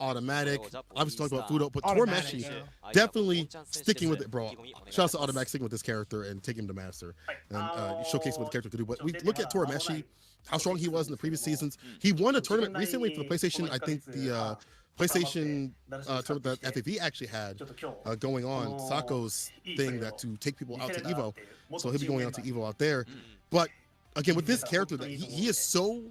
Automatic, obviously talking about Fudo, but Torimeshi, definitely sticking with it, bro. Shout out to Automatic sticking with this character and taking him to master and showcasing what the character could do. But we look at Torimeshi, how strong he was in the previous seasons. He won a tournament recently for the PlayStation, I think the PlayStation tournament that FAV actually had going on, Sako's thing that to take people out to Evo. So he'll be going out to Evo out there. But again, with this character, that he is so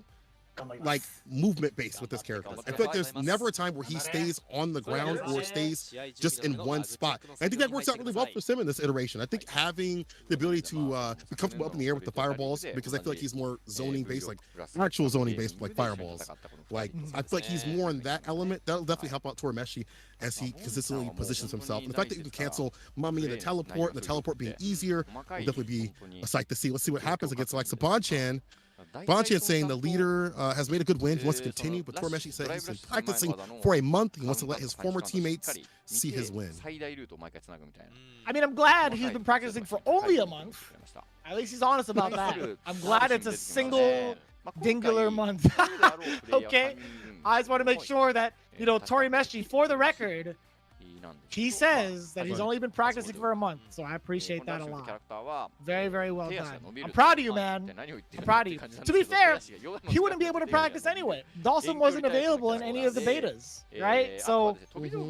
like movement based with this character. I feel like there's never a time where he stays on the ground or stays just in one spot. And I think that works out really well for Sim in this iteration. I think having the ability to be comfortable up in the air with the fireballs, because I feel like he's more zoning based, like actual zoning based, like fireballs. Like I feel like he's more in that element. That'll definitely help out Torimeshi as he consistently positions himself. And the fact that you can cancel Mummy and the teleport being easier will definitely be a sight to see. Let's see what happens against like Saban-chan. Bonchan saying the leader has made a good win. He wants to continue, but Torimeshi said he's been practicing for a month. He wants to let his former teammates see his win. I mean, I'm glad he's been practicing for only a month. At least he's honest about that. I'm glad it's a single dingular month. Okay? I just want to make sure that, you know, Torimeshi, for the record, he says that he's only been practicing for a month, so I appreciate that a lot. Very well done. I'm proud of you, man. I'm proud of you. To be fair, he wouldn't be able to practice anyway. Dalsum wasn't available in any of the betas, right? So,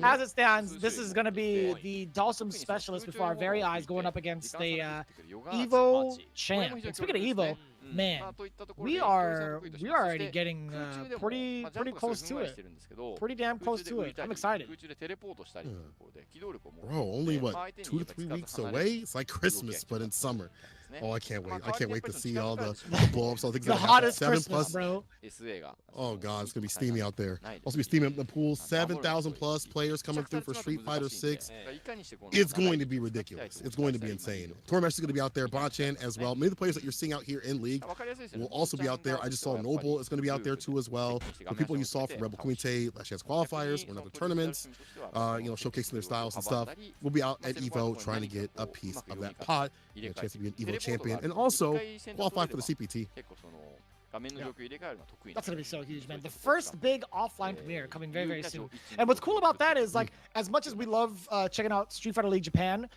as it stands, this is going to be the Dalsum specialist before our very eyes going up against the Evo champ. And speaking of Evo, man, we are already getting pretty close to it. Pretty damn close to it. I'm excited. Bro, only what, 2 to 3 weeks away? It's like Christmas, but in summer. Oh, I can't wait. I can't wait to see all the blow-ups. All things The that happen. hottest 7 Christmas, plus. bro. Oh god, it's gonna be steamy out there. Also be steamy up in the pool. 7,000 plus players coming through for Street Fighter 6. It's going to be ridiculous. It's going to be insane. Torimeshi is going to be out there. Bonchan as well. Many of the players that you're seeing out here in League will also be out there. I just saw Noble is going to be out there too as well. The people you saw from Rebel Kumite last chance qualifiers or other tournaments, showcasing their styles and stuff, will be out at Evo trying to get a piece of that pot, a chance to be an Evo champion, and also qualify for the CPT. That's gonna be so huge, man. The first big offline premiere coming very, very soon. And what's cool about that is, like, as much as we love checking out Street Fighter League Japan,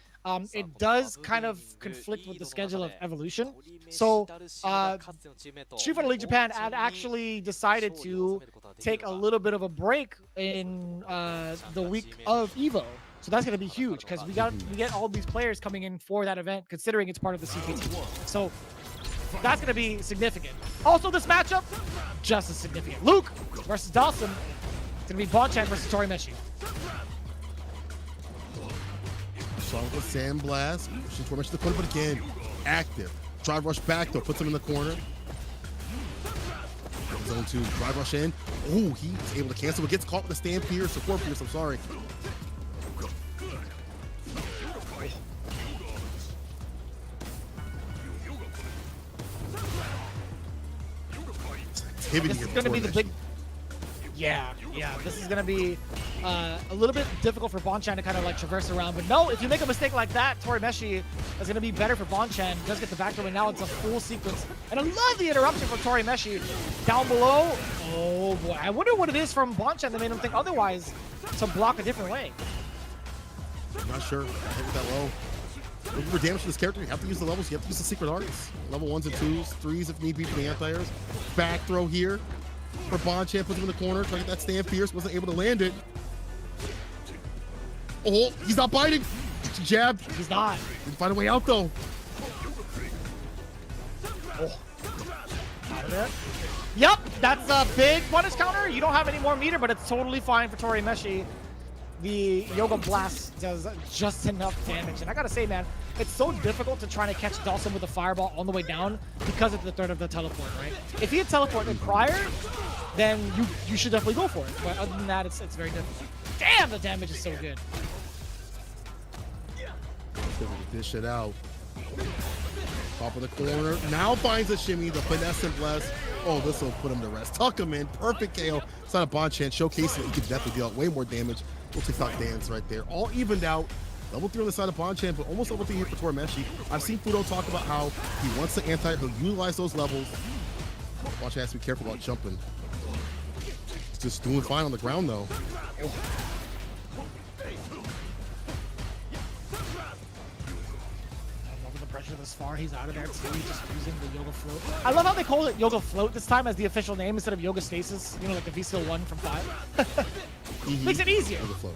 it does kind of conflict with the schedule of Evolution. So Street Fighter League Japan had actually decided to take a little bit of a break in the week of Evo. So that's going to be huge because we get all these players coming in for that event, considering it's part of the CPT. So that's going to be significant. Also, this matchup, just as significant. Luke versus Dawson. It's going to be Bonchan versus Torimeshi. Strong with Sand Blast. Pushing Torimeshi to the corner, but again, active. Drive rush back, though, puts him in the corner. Zone 2, drive rush in. Oh, he's able to cancel, but gets caught with a stand pierce, support pierce, I'm sorry. This is going to be the big... Yeah. This is going to be a little bit difficult for Bonchan to kind of like traverse around. But no, if you make a mistake like that, Torimeshi is going to be better for Bonchan. Does get the back door, and now it's a full sequence. And I love the interruption from Torimeshi. Down below, oh boy. I wonder what it is from Bonchan that made him think otherwise to block a different way. I'm not sure. I hit it that low. Looking for damage to this character, you have to use the levels, you have to use the secret arts. Level 1s and 2s, 3s if need be for the anti-airs. Back throw here for Bonchan, puts him in the corner, trying to get that stand fierce, wasn't able to land it. Oh, he's not biting. Jab. He's not. He can find a way out though. Oh. Out of there. Yep, that's a big punish counter. You don't have any more meter, but it's totally fine for Torimeshi. The Yoga Blast does just enough damage. And I gotta say, man, it's so difficult to try to catch Dawson with a fireball on the way down because of the threat of the teleport, right? If he had teleported prior, then you should definitely go for it. But other than that, it's very difficult. Damn, the damage is so good. Dish it out. Top of the corner. Now finds a shimmy, the finesse and bless. Oh, this will put him to rest. Tuck him in. Perfect KO. It's not a Bonchan. Showcasing that he could definitely deal out way more damage. We'll TikTok dance right there. All evened out. Level 3 on the side of Bonchan, but almost level 3 here for Torimeshi. I've seen Fudo talk about how he wants to anti, he'll utilize those levels. Bonchan has to be careful about jumping. He's just doing fine on the ground though. Pressure this far, he's out of there too, just using the Yoga Float. I love how they call it Yoga Float this time as the official name instead of Yoga Stasis, you know, like the VSEAL 1 from 5. Makes it easier. Yoga Float.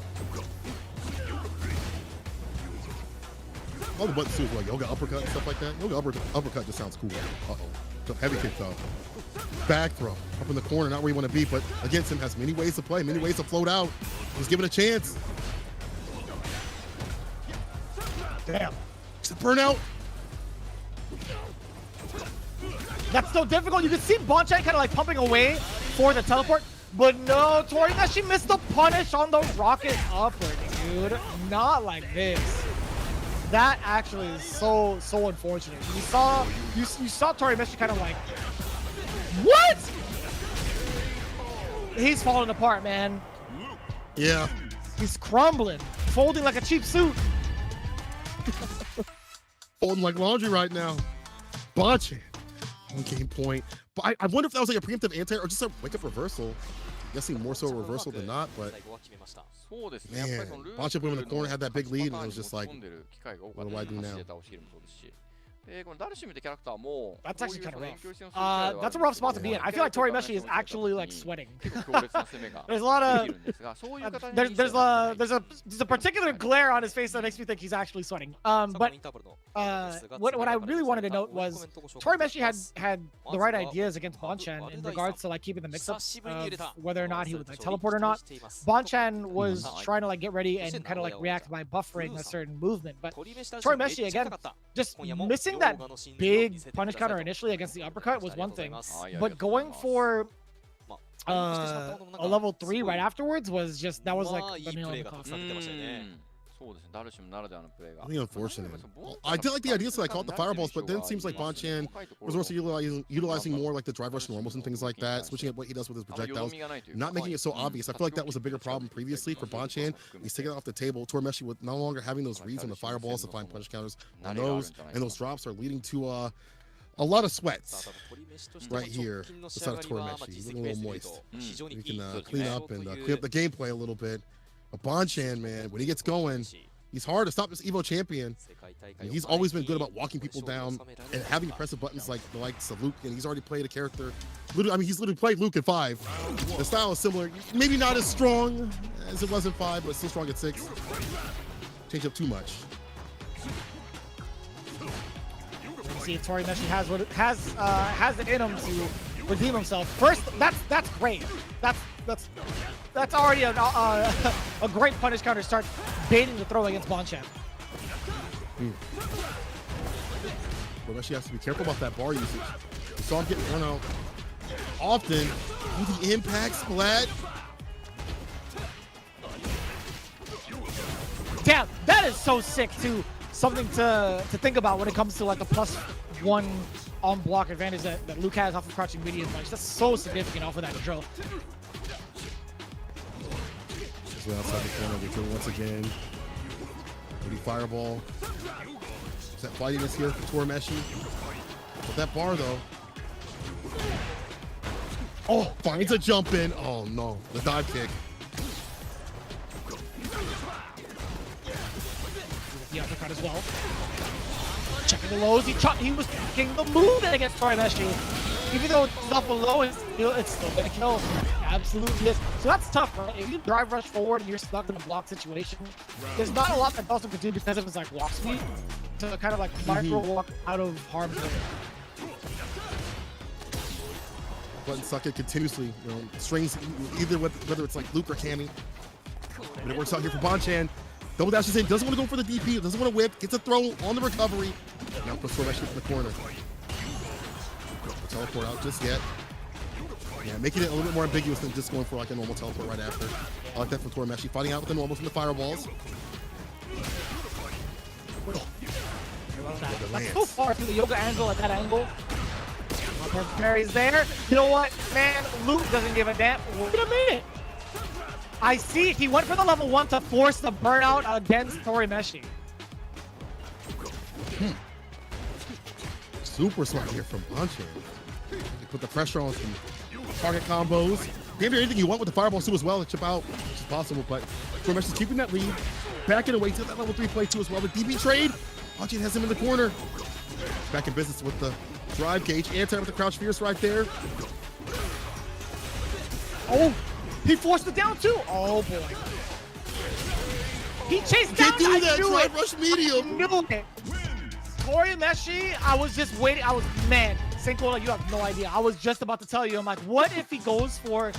All the buttons too, like Yoga Uppercut and stuff like that. Yoga Uppercut just sounds cool. Uh-oh. So heavy kick though. Back throw. Up in the corner, not where you want to be, but against him has many ways to play, many ways to float out. Just give it a chance. Damn. It's a burnout. That's so difficult. You can see Bonchan kind of like pumping away for the teleport, but no, Torimeshi missed the punish on the rocket upper, dude. Not like this. That actually is so unfortunate. You saw Torimeshi kind of like, what? He's falling apart, man. Yeah. He's crumbling, folding like a cheap suit. Folding like laundry right now. Bonchan. One game point. But I wonder if that was like a preemptive anti or just a wake up reversal. I'm guessing more so a reversal than not, but man, Bonchan put him in the corner, had that big lead, and it was just like, what do I do now? That's actually kind of rough. That's a rough spot to be in. I feel like Torimeshi is actually like sweating. There's a lot of there's a particular glare on his face that makes me think he's actually sweating. But what I really wanted to note was Torimeshi had the right ideas against Bonchan in regards to like keeping the mix-ups of whether or not he would like teleport or not. Bonchan was trying to like get ready and kind of like react by buffering a certain movement, but Torimeshi again just missing getting that big punish counter initially against the uppercut was one thing, but going for a level 3 right afterwards was just, that was like the nail in the coffin. Really unfortunate. I did like the idea, so I caught the fireballs, but then it seems like Bonchan was also utilizing more like the drive rush normals and things like that, switching up what he does with his projectiles, not making it so obvious. I feel like that was a bigger problem previously for Bonchan. He's taking it off the table. Torameshi with no longer having those reads on the fireballs to find punish counters on those, and those drops are leading to a lot of sweats right here. Beside of Torameshi, he's looking a little moist. We can clean up the gameplay a little bit. But Bonchan, man, when he gets going, he's hard to stop this Evo champion. And he's always been good about walking people down and having impressive buttons like the likes of Luke. And he's already played a character. He's literally played Luke in 5. The style is similar. Maybe not as strong as it was in 5, but still strong at 6. Change up too much. See if Torameshi has it in him to redeem himself. First, that's great. That's already a great punish counter. Start baiting the throw against Bonchan. Torameshi has to be careful about that bar usage. We saw him getting run out often. The impact splat. Damn, that is so sick too. Something to think about when it comes to like the +1 on block advantage that Luke has off of crouching medium punch. That's so significant off of that drill. Outside the corner, we drill once again. Pretty fireball. Is that fightiness here for Torameshi? With that bar though. Oh, finds a jump in. Oh no, the dive kick. The uppercut as well. Checking the lows. He was kicking the move against Torameshi. Even though it's not below, it's still gonna kill. Absolutely is. So that's tough, right? If you drive rush forward and you're stuck in a block situation, there's not a lot that Dawson can do because of his like walk speed to kind of like micro walk out of harm's way. Button suck it continuously, strings either whether it's like Luke or Cammy. And it works out here for Bonchan. Double dash is in, doesn't want to go for the DP, doesn't want to whip, gets a throw on the recovery. Now puts Torameshi in the corner. Teleport out just yet. Yeah, making it a little bit more ambiguous than just going for like a normal teleport right after. I like that from Torameshi, fighting out with the normals and the fireballs. That's so far through the yoga angle at that angle. Parry's there. You know what, man? Luke doesn't give a damn. Wait a minute. I see. He went for the level 1 to force the burnout against Torameshi. Super smart here from Bonchan. You put the pressure on some target combos. Damn near anything you want with the fireballs too as well to chip out, which is possible, but Torameshi's keeping that lead. Backing away to that level 3 play too as well. The DB trade. Bonchan has him in the corner. Back in business with the drive gauge. Anti with the crouch fierce right there. Oh, he forced it down too. Oh boy. He chased down. Can't do that. Drive rush medium. I knew it. Torameshi, I was just waiting. Man, Senkola, you have no idea. I was just about to tell you. I'm like, what if he goes for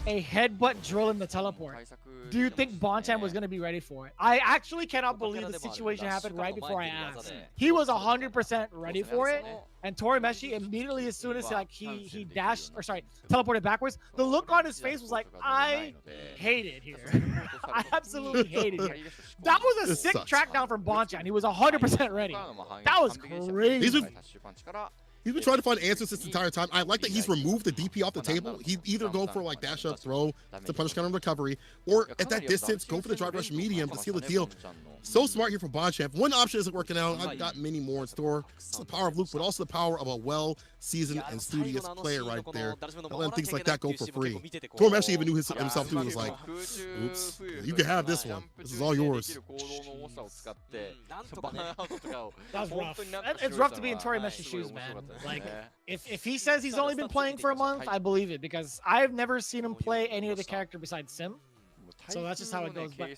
a headbutt drill in the teleport? Do you think Bonchan was going to be ready for it? I actually cannot believe the situation happened right before I asked. He was 100% ready for it, and Torameshi immediately, as soon as like he teleported backwards, the look on his face was like, I hate it here. I absolutely hate it here. That was a sick track down from Bonchan. He was 100% ready. That was crazy. He's been trying to find answers this entire time. I like that he's removed the DP off the table. He'd either go for like dash up, throw, to punish counter recovery, or at that distance, go for the drive rush medium to seal the deal. So smart here from Bonchan. If one option isn't working out, I've got many more in store. It's the power of Luke, but also the power of a well-seasoned and studious player right there. Not letting things like that go for free. Torameshi even knew himself too and was like, oops, you can have this one. This is all yours. That was rough. It's rough to be in Torameshi's shoes, man. Like, if he says he's only been playing for a month, I believe it, because I've never seen him play any other character besides Sim. So that's just how it goes. But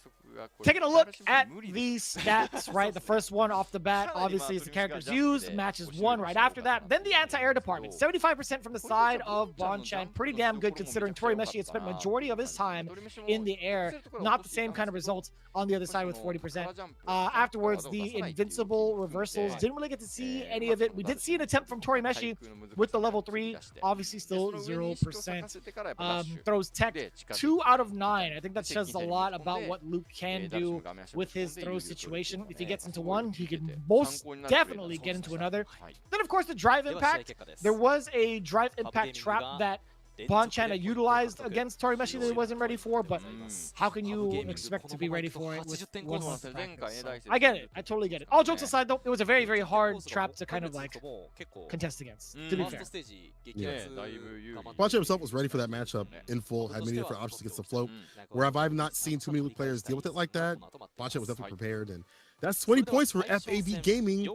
Taking a look at these stats, right? The first one off the bat, obviously, is the characters used. Matches 1 right after that. Then the anti-air department. 75% from the side of Bonchan. Pretty damn good considering Torimeshi had spent majority of his time in the air. Not the same kind of results on the other side with 40%. Afterwards, the invincible reversals. Didn't really get to see any of it. We did see an attempt from Torimeshi with the level 3. Obviously, still 0%. Throws tech 2 out of 9. I think that says a lot about what Luke can do with his throw situation. If he gets into one, he can most definitely get into another. Then, of course, the drive impact. There was a drive impact trap that Bonchan utilized against Torimeshi that he wasn't ready for, but how can you expect to be ready for it with 1 month of practice? So, I get it. I totally get it. All jokes aside, though, it was a very, very hard trap to kind of like contest against, to be fair. Bonchan himself was ready for that matchup in full, had many different options against the float. Where I've not seen too many players deal with it like that, Bonchan was definitely prepared, and that's 20 points for FAB Gaming.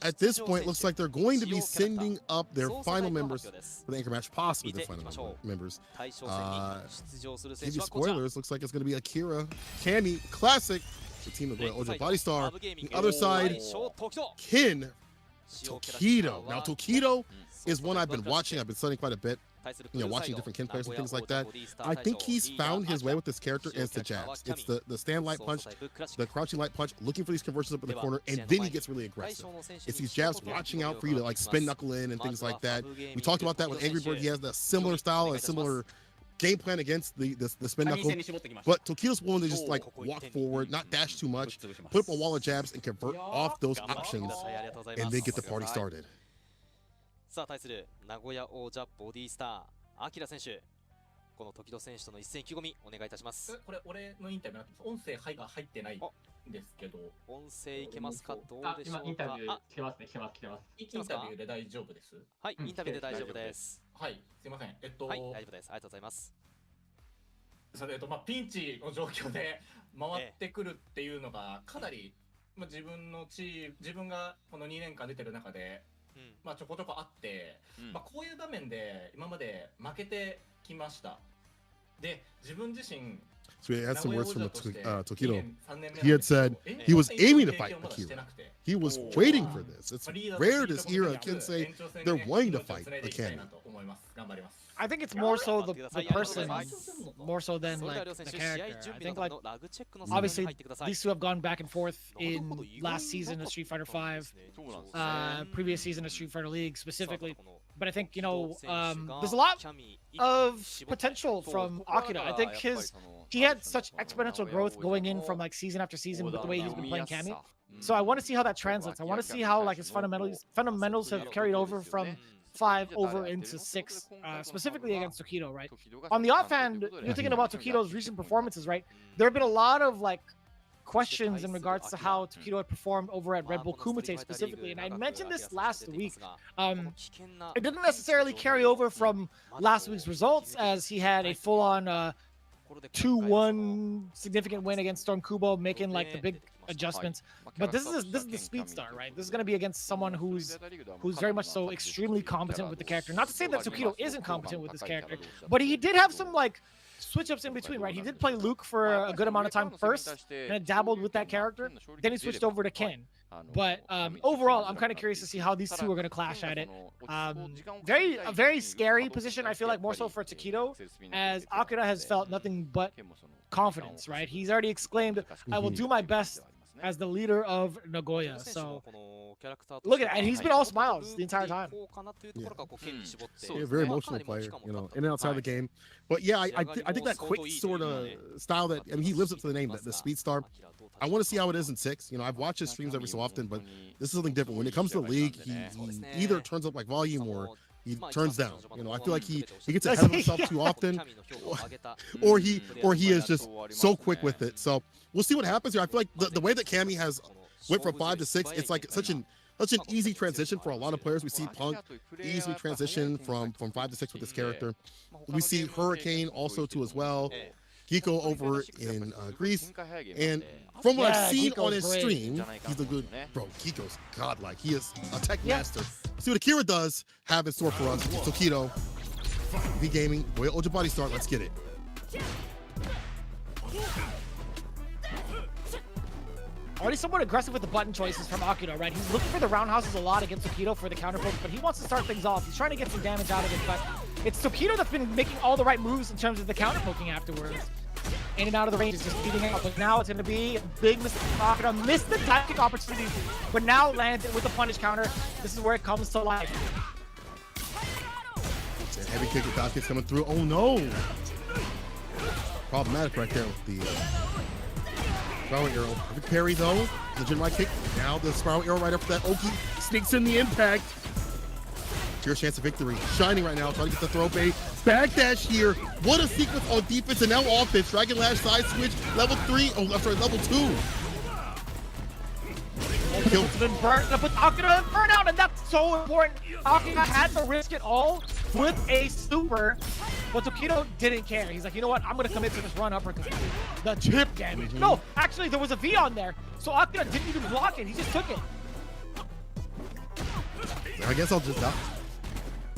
At this point, looks like they're going to be sending up their final members for the anchor match, possibly the final members. Give you spoilers, looks like it's going to be Akira, Cammy, Classic, the team of Ojo Body Star. The other side, Kin, Tokido. Now, Tokido is one I've been watching. I've been studying quite a bit. Watching different Kin players and things like that. I think he's found his way with this character as the jabs. It's the stand light punch, the crouching light punch, looking for these conversions up in the corner, and then he gets really aggressive. It's these jabs watching out for you to like spin knuckle in and things like that. We talked about that with Angry Bird. He has a similar style, a similar game plan against the spin knuckle. But Tokido's willing to just like walk forward, not dash too much, put up a wall of jabs and convert off those options, and then get the party started. さあ対する名古屋王者ボディスターアキラ選手、この時戸選手との一戦意気込みお願いいたします。これ俺のインタビューなんです。音声が入ってないんですけど、音声いけますか？どうでしょうか？今インタビュー来てますね。来てます。インタビューで大丈夫です。はい、インタビューで大丈夫です。はい、すいません。はい、大丈夫です。ありがとうございます。それピンチの状況で回ってくるっていうのがかなり自分がこの2年間出てる中で。ちょこちょこあって、こういう場面で今まで負けてきました。で、自分自身 So he had some words from Tokido. He had said he was aiming to fight Akira. He was waiting for this. It's rare to hear a kid say they're wanting to fight a Cammy. I think it's more so the person, more so than like the character. I think like obviously these two have gone back and forth in last season of Street Fighter V, previous season of Street Fighter League specifically. But I think there's a lot of potential from Akira. I think he had such exponential growth going in from like season after season with the way he's been playing Cammy. So I want to see how that translates. I want to see how like his fundamentals have carried over from 5 over into 6, specifically against Tokido, right? On the offhand, you're thinking about Tokido's recent performances, right? There have been a lot of like questions in regards to how Tokido had performed over at Red Bull Kumite specifically, and I mentioned this last week. It didn't necessarily carry over from last week's results, as he had a full-on 2-1 significant win against Storm Kubo, making like the big adjustments. But this is the speed star, right? This is going to be against someone who's very much so extremely competent with the character. Not to say that Tokido isn't competent with this character, but he did have some like switch ups in between, right? He did play Luke for a good amount of time first, and dabbled with that character. Then he switched over to Ken. But overall, I'm kind of curious to see how these two are going to clash at it. A very scary position, I feel like, more so for Tokido, as Akira has felt nothing but confidence, right? He's already exclaimed, "I will do my best as the leader of Nagoya." So look at it, and he's been all smiles the entire time. Yeah, a very emotional player, in and outside the game. But yeah, I think that quick sort of style that, I mean, he lives up to the name, the speed star. I want to see how it is in 6. I've watched his streams every so often, but this is something different. When it comes to the league, he either turns up like volume or he turns down. I feel like he gets ahead of himself too often, or he is just so quick with it. So we'll see what happens here. I feel like the way that Cammy has went from 5 to 6, it's like such an easy transition for a lot of players. We see Punk easily transition from 5 to 6 with this character. We see Hurricane also too as well. Giko over in Greece, and from what I've seen on his stream, he's a good bro. Giko's godlike. He is a tech master. See what Akira does have in store for us. Tokido, V Gaming, Ojo Body Start. Let's get it. Already somewhat aggressive with the button choices from Akira, right? He's looking for the roundhouses a lot against Tokido for the counter poke, but he wants to start things off. He's trying to get some damage out of it, but it's Tokido that's been making all the right moves in terms of the counter poking afterwards. In and out of the range is just beating out, but now it's going to be a big mistake from Akira. Missed the dive kick opportunity, but now lands it with the punish counter. This is where it comes to life. Heavy kick with dive kicks coming through. Oh no! Problematic right there with the spiral arrow. Perfect parry though. The Jinrai kick. Now the spiral arrow right after that. Oki sneaks in the impact. Clear chance of victory. Shining right now. Trying to get the throw bait. Backdash here. What a sequence on defense and now offense. Dragon Lash side switch. Level 3. Oh, I'm sorry, level 2. It's been burnt, but Akira burnout, and that's so important. Akira had to risk it all with a super, but Tokido didn't care. He's like, you know what? I'm going to commit to this run uppercut. The chip damage. No, actually, there was a V on there, so Akira didn't even block it. He just took it. I guess I'll just die.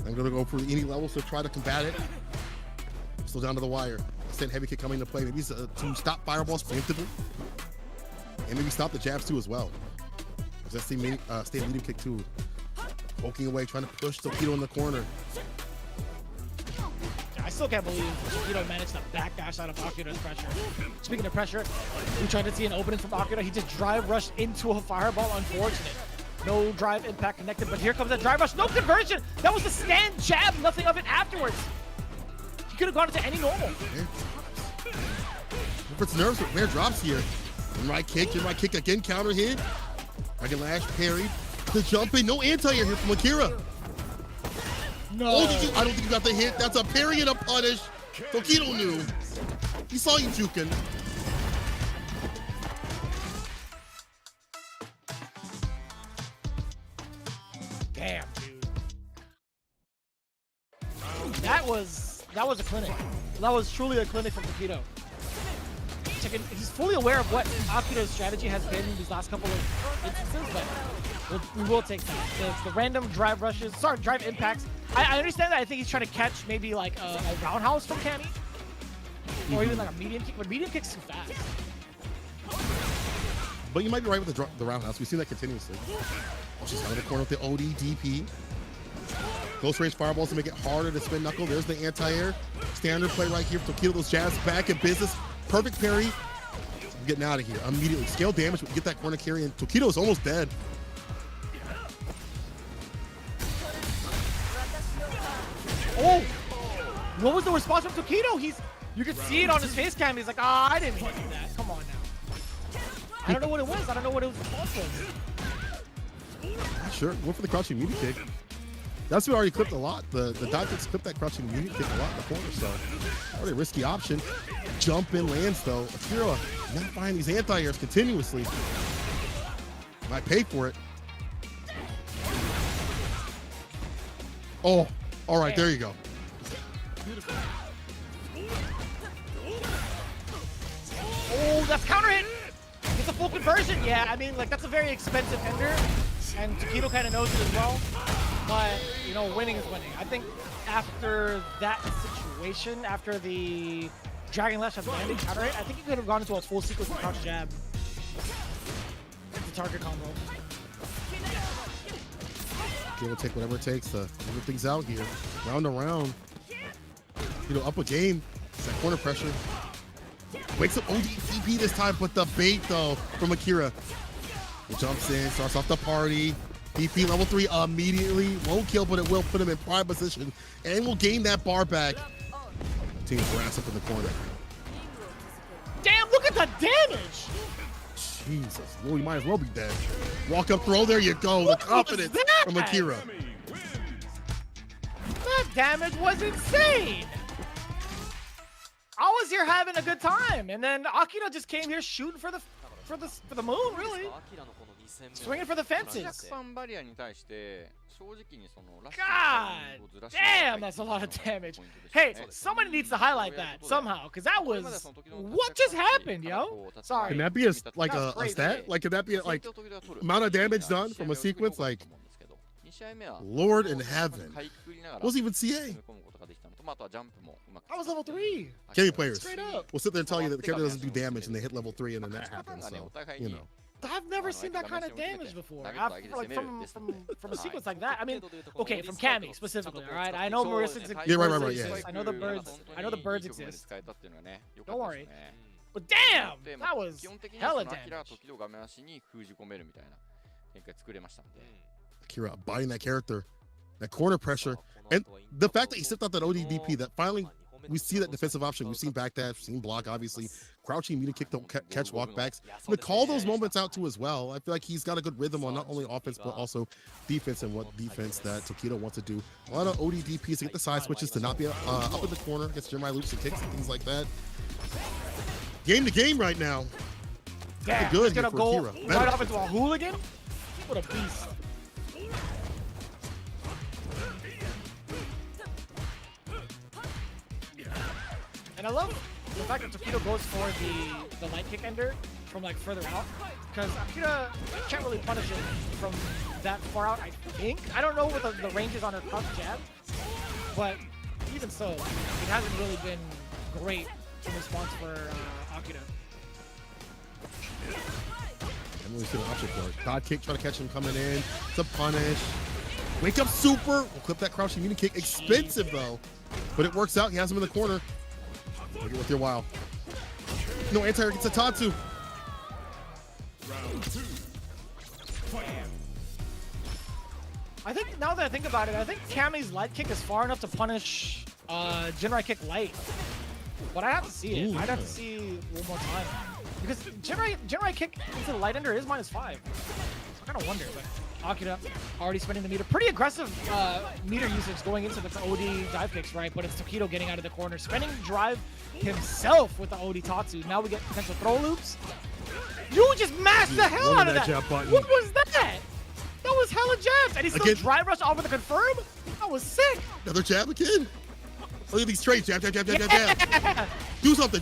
I'm going to go for any levels to try to combat it. Still down to the wire. Send heavy kick coming into play. Maybe to stop fireballs preemptively. And maybe stop the jabs too as well. Let's see stay medium kick too. Poking away, trying to push Tokido in the corner. I still can't believe Tokido managed to backdash out of Akira's pressure. Speaking of pressure, we tried to see an opening from Akira. He just drive rushed into a fireball. Unfortunate. No drive impact connected, but here comes that drive rush. No conversion. That was a stand jab. Nothing of it afterwards. He could have gone into any normal. Rupert's nerves with rare drops here. Right kick again, counter hit. Dragon Lash parried. The jump in, no anti-air here from Akira. No. Oh, I don't think you got the hit. That's a parry and a punish. Tokido knew. He saw you juking. Damn, dude. That was a clinic. That was truly a clinic from Tokido. He's fully aware of what Akira's strategy has been in these last couple of instances, but we will take that. The random drive rushes, drive impacts. I understand that. I think he's trying to catch maybe like a roundhouse from Cammy, or even like a medium kick, but medium kick's too fast. But you might be right with the roundhouse. We've seen that continuously. Oh, she's out of the corner with the OD DP. Close range fireballs to make it harder to spin knuckle. There's the anti-air. Standard play right here. Tokido, those jabs back in business. Perfect parry. I'm getting out of here immediately. Scale damage, but we get that corner carry, and Tokido is almost dead. Oh! What was the response from Tokido? You could see it on his face cam. He's like, I didn't want to do that. Come on now. I don't know what it was. I don't know what his response was. Sure, went for the crouching mutant kick. That's what already clipped a lot. The dive kicks clipped that crouching mutant kick a lot in the corner, so already a risky option. Jump in lands though. Akira not finding these anti-airs continuously. Might pay for it. Oh, all right, there you go. Beautiful. Oh, that's counter hit. It's a full conversion. Yeah, I mean, like that's a very expensive ender, and Tokido kind of knows it as well. But you know, winning is winning. I think after that situation, after the Dragon Lash has landed counter hit, I think he could have gone into a full sequence of crouch jab. The target combo. Okay, we'll take whatever it takes to move things out here. Round to round. You know, up a game. It's that corner pressure. Wakes up ODP this time, but the bait though from Akira. He jumps in, starts off the party. DP level 3 immediately. Won't kill, but it will put him in prime position. And will gain that bar back. Team's grass up in the corner. Damn, look at the damage! Jesus, well, you might as well be dead. Walk up throw, there you go. What the confidence from Akira. That damage was insane! I was here having a good time, and then Akira just came here shooting for the moon, really. Swinging for the fences. God damn, that's a lot of damage. Hey, somebody needs to highlight that somehow, because that was what just happened, yo. Sorry. Can that be a stat? Like, could that be like amount of damage done from a sequence? Like, Lord in heaven. Wasn't even CA. I was level 3. Cammy players Straight up. will sit there and tell you that the character doesn't do damage and they hit level 3 and then that happens. So, you know. I've never seen that kind of damage before. Like from a sequence like that. I mean, okay, from Cammy specifically. All right, I know Marissa's. Yeah, right. Yeah. I know the birds. I know the birds exist. Don't worry. But damn, that was hella damage. Akira buying that character, that corner pressure, and the fact that he stepped out that ODDP, that finally we see that defensive option. We've seen backdash, we've seen block, obviously. Crouching, meter kick, don't catch walkbacks. To call those moments out too as well. I feel like he's got a good rhythm on not only offense, but also defense and what defense that Tokido wants to do. A lot of ODDPs to get the side switches, to not be up in the corner against Jeremiah loops and kicks and things like that. Game to game right now. Damn, good he's gonna for go Akira. right off into a hooligan? What a beast. And I love the fact that Tokido goes for the light kick ender from like further out, because Akira can't really punish it from that far out, I think. I don't know what the range is on her cross jab, but even so, it hasn't really been great in response for Akira. I'm really seeing an option for it. God kick, trying to catch him coming in to punish. Wake up super. We'll clip that crouching unit kick. Expensive though, but it works out. He has him in the corner. Make it worth your while. No anti-air gets a Tatsu. I think now that I think about it, I think Cammy's light kick is far enough to punish Jinrai kick light. But I have to see it. I'd have to see one more time. Because Jinrai kick into the light ender is -5. So I kind of wonder, but Akira already spending the meter. Pretty aggressive meter usage going into the OD dive kicks, right? But it's Tokido getting out of the corner, spending drive himself with the OD Tatsu. Now we get potential throw loops. You just mashed the hell out of that. What was that? That was hella jabs. And he still drive rush off with the confirm? That was sick. Another jab again? Look at these trades. Jab. Do something.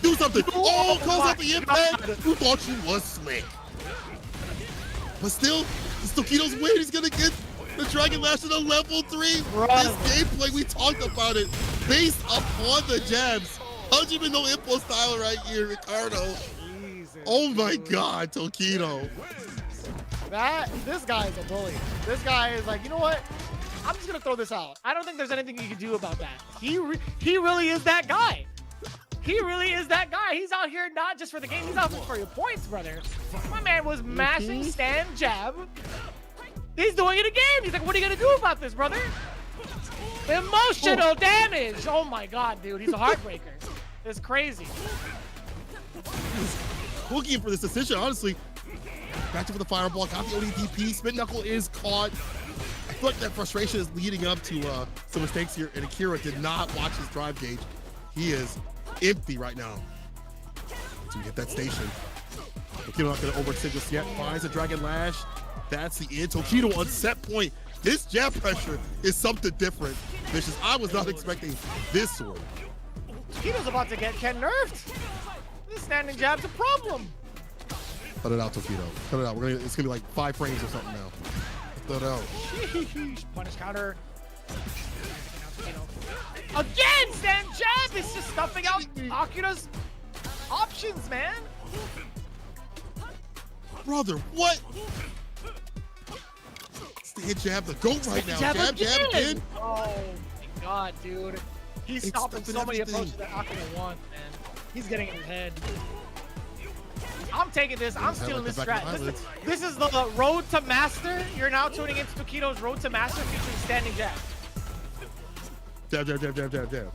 Oh, calls out the impact. Who thought you was slick? But still, it's Tokido's win. He's going to get the Dragon Lash to the level 3. This gameplay, we talked about it, based upon the jabs. Hajime no Impulse style right here, Ricardo. Jesus, oh my God, Tokido. This guy's a bully. This guy is like, you know what? I'm just gonna throw this out. I don't think there's anything you can do about that. He really is that guy. He really is that guy. He's out here not just for the game. He's out for your points, brother. My man was mashing stand jab. He's doing it again. He's like, what are you gonna do about this, brother? Emotional damage. Oh my God, dude. He's a heartbreaker. It's crazy. Looking for this decision, honestly. Back to the fireball, got the ODDP. Spin Knuckle is caught. I feel like that frustration is leading up to some mistakes here, and Akira did not watch his drive gauge. He is empty right now to get that station. Tokido not going to overextend just yet. Finds a Dragon Lash. That's the end. Tokido on set point. This jab pressure is something different. Vicious. I was not expecting this sword. Tokido's about to get Ken nerfed. This standing jab's a problem. Cut it out, Tokido. Cut it out. It's gonna be like 5 frames or something now. Cut it out. Punish counter. Again, stand jab. It's just stuffing out Akira's options, man. Brother, what? Stand jab, the goat right now. Jab again. Oh my God, dude. He's stopping so many approaches that Akira wants, man. He's getting in his head. I'm taking this. I'm stealing this strat. This is the road to master. You're now tuning into Tokido's road to master featuring standing jab. Jab.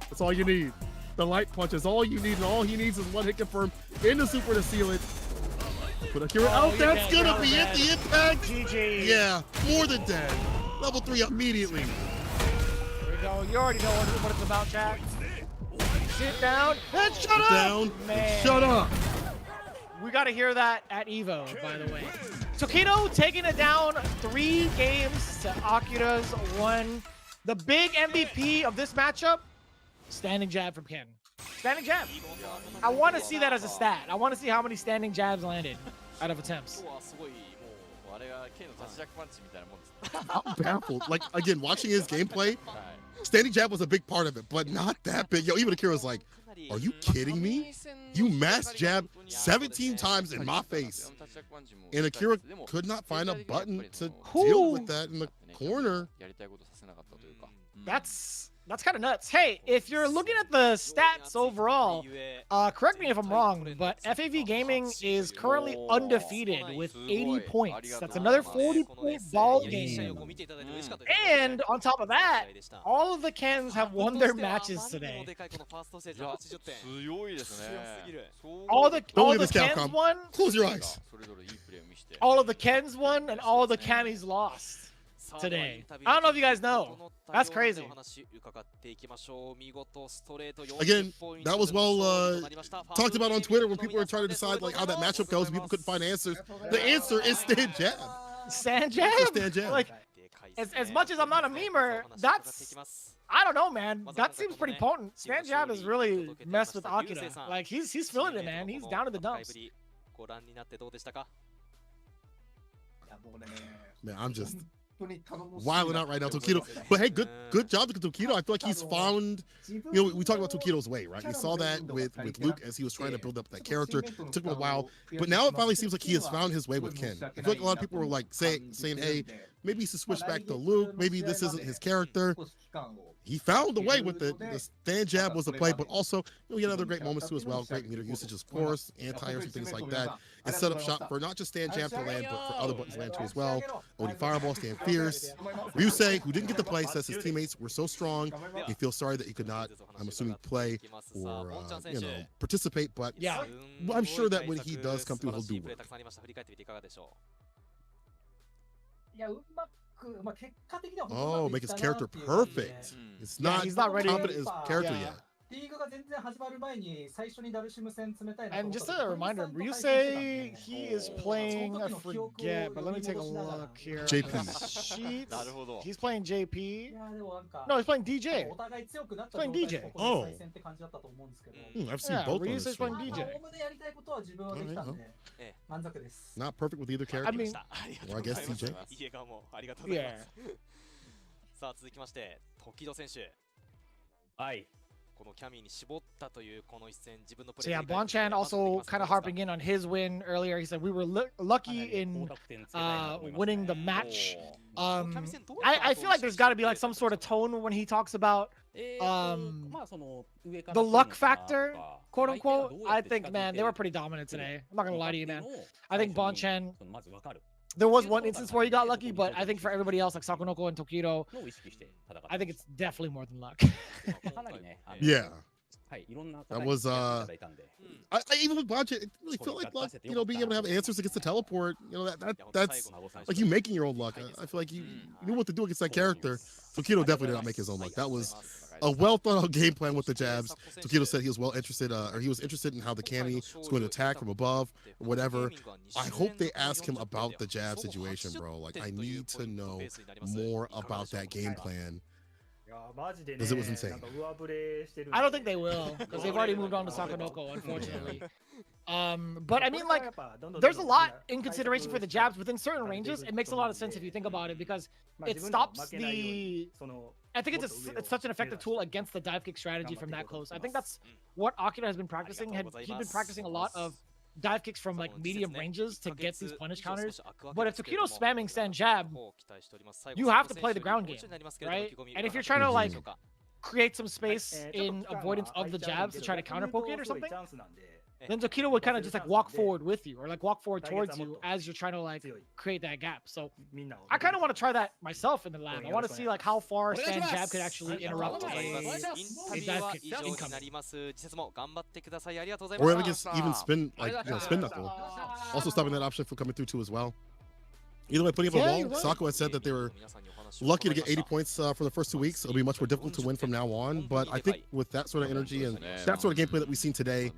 That's all you need. The light punch is all you need, and all he needs is one hit confirm in the super to seal it. Put Akira out. That's gonna be it. The impact. GG. Yeah, more than dead. Level 3 immediately. There we go. You already know what it's about, Jack. Sit down and shut up. Down. Man. Shut up. We got to hear that at Evo, by the way. Tokido taking it down 3 games to Akira's 1. The big MVP of this matchup, standing jab from Ken. Standing jab. I want to see that as a stat. I want to see how many standing jabs landed out of attempts. I'm baffled. Like, again, watching his gameplay, Standing jab was a big part of it, but not that big. Yo, even Akira was like, are you kidding me? You mass jab 17 times in my face. And Akira could not find a button to deal with that in the corner. That's kind of nuts. Hey, if you're looking at the stats overall, correct me if I'm wrong, but FAV Gaming is currently undefeated with 80 points. That's another 40-point ball game. And on top of that, all of the Kens have won their matches today. All the Kens won. Close your eyes. All of the Kens won, and all of the Camis lost today. I don't know if you guys know. That's crazy. Again, that was well talked about on Twitter when people were trying to decide like how that matchup goes and people couldn't find answers. The answer is stand jab. Stand jab? Stand jab. Like, as much as I'm not a memer, that's, I don't know, man. That seems pretty potent. Stand jab has really messed with Akira. Like, he's feeling it, man. He's down to the dumps. Man, I'm just wilding out right now, Tokido. But hey, good job to Tokido. I feel like he's found, you know, we talked about Tokido's way, right? We saw that with Luke as he was trying to build up that character. It took him a while, but now it finally seems like he has found his way with Ken. I feel like a lot of people were like saying, hey, maybe he should switch back to Luke. Maybe this isn't his character. He found the way with the stand jab was the play, but also, you know, he had other great moments too as well. Great meter usage, of course, anti-airs and things like that. And set up shot for not just stand jab to land, but for other buttons to land too as well. Odie Fireball, stand fierce. Ryusei, who didn't get the play, says his teammates were so strong. He feels sorry that he could not, I'm assuming, play or, you know, participate. But yeah, I'm sure that when he does come through, he'll do work. Oh, make his character perfect. It's not, he's not ready confident in his character yet. And just a reminder, Ryusei, he is playing, I forget, but let me take a look here. JP. He's playing JP. No, he's playing DJ. He's playing DJ. Oh. I've seen both of them. Ryusei's playing DJ. Not perfect with either character. I mean, or I guess DJ. Yeah. さあ続きまして時戸選手。はい。このキャミーに絞ったというこの一戦自分のプレー。So yeah, Bonchan also kind of harping in on his win earlier. He said we were lucky in winning the match. I feel like there's got to be like some sort of tone when he talks about the luck factor, quote unquote. I think, man, they were pretty dominant today. I'm not gonna lie to you, man. I think Bonchan. There was one instance where he got lucky, but I think for everybody else, like Sakonoko and Tokido, I think it's definitely more than luck. Yeah. That was I even with Bonchan, it really felt like luck, you know, being able to have answers against the teleport, you know, that's like you making your own luck. I feel like you knew what to do against that character. Tokido definitely did not make his own luck. That was a well thought out game plan with the jabs. Tokido said he was well interested, or he was interested in how the Kami was going to attack from above or whatever. I hope they ask him about the jab situation, bro. Like, I need to know more about that game plan. Because it was insane. I don't think they will, because they've already moved on to Sakonoko, unfortunately. But I mean, like, there's a lot in consideration for the jabs within certain ranges. It makes a lot of sense if you think about it, because it stops the. I think it's such an effective tool against the dive kick strategy from that close. I think that's what Akira has been practicing. He's been practicing a lot of dive kicks from like medium ranges to get these punish counters. But if Tokido's spamming stand jab, you have to play the ground game, right? And if you're trying to like create some space in avoidance of the jabs to try to counter poke it or something, then Tokido would kind of just like walk forward with you, or like walk forward towards you as you're trying to like create that gap. So I kind of want to try that myself in the lab. I want to see like how far stand jab could actually interrupt a dive kick incoming. Or at least even spin, like, you know, spin knuckle. Also stopping that option from coming through too as well. Either way, putting up a wall. Sako had said that they were lucky to get 80 points for the first 2 weeks. It'll be much more difficult to win from now on. But I think with that sort of energy and that sort of gameplay that we've seen today,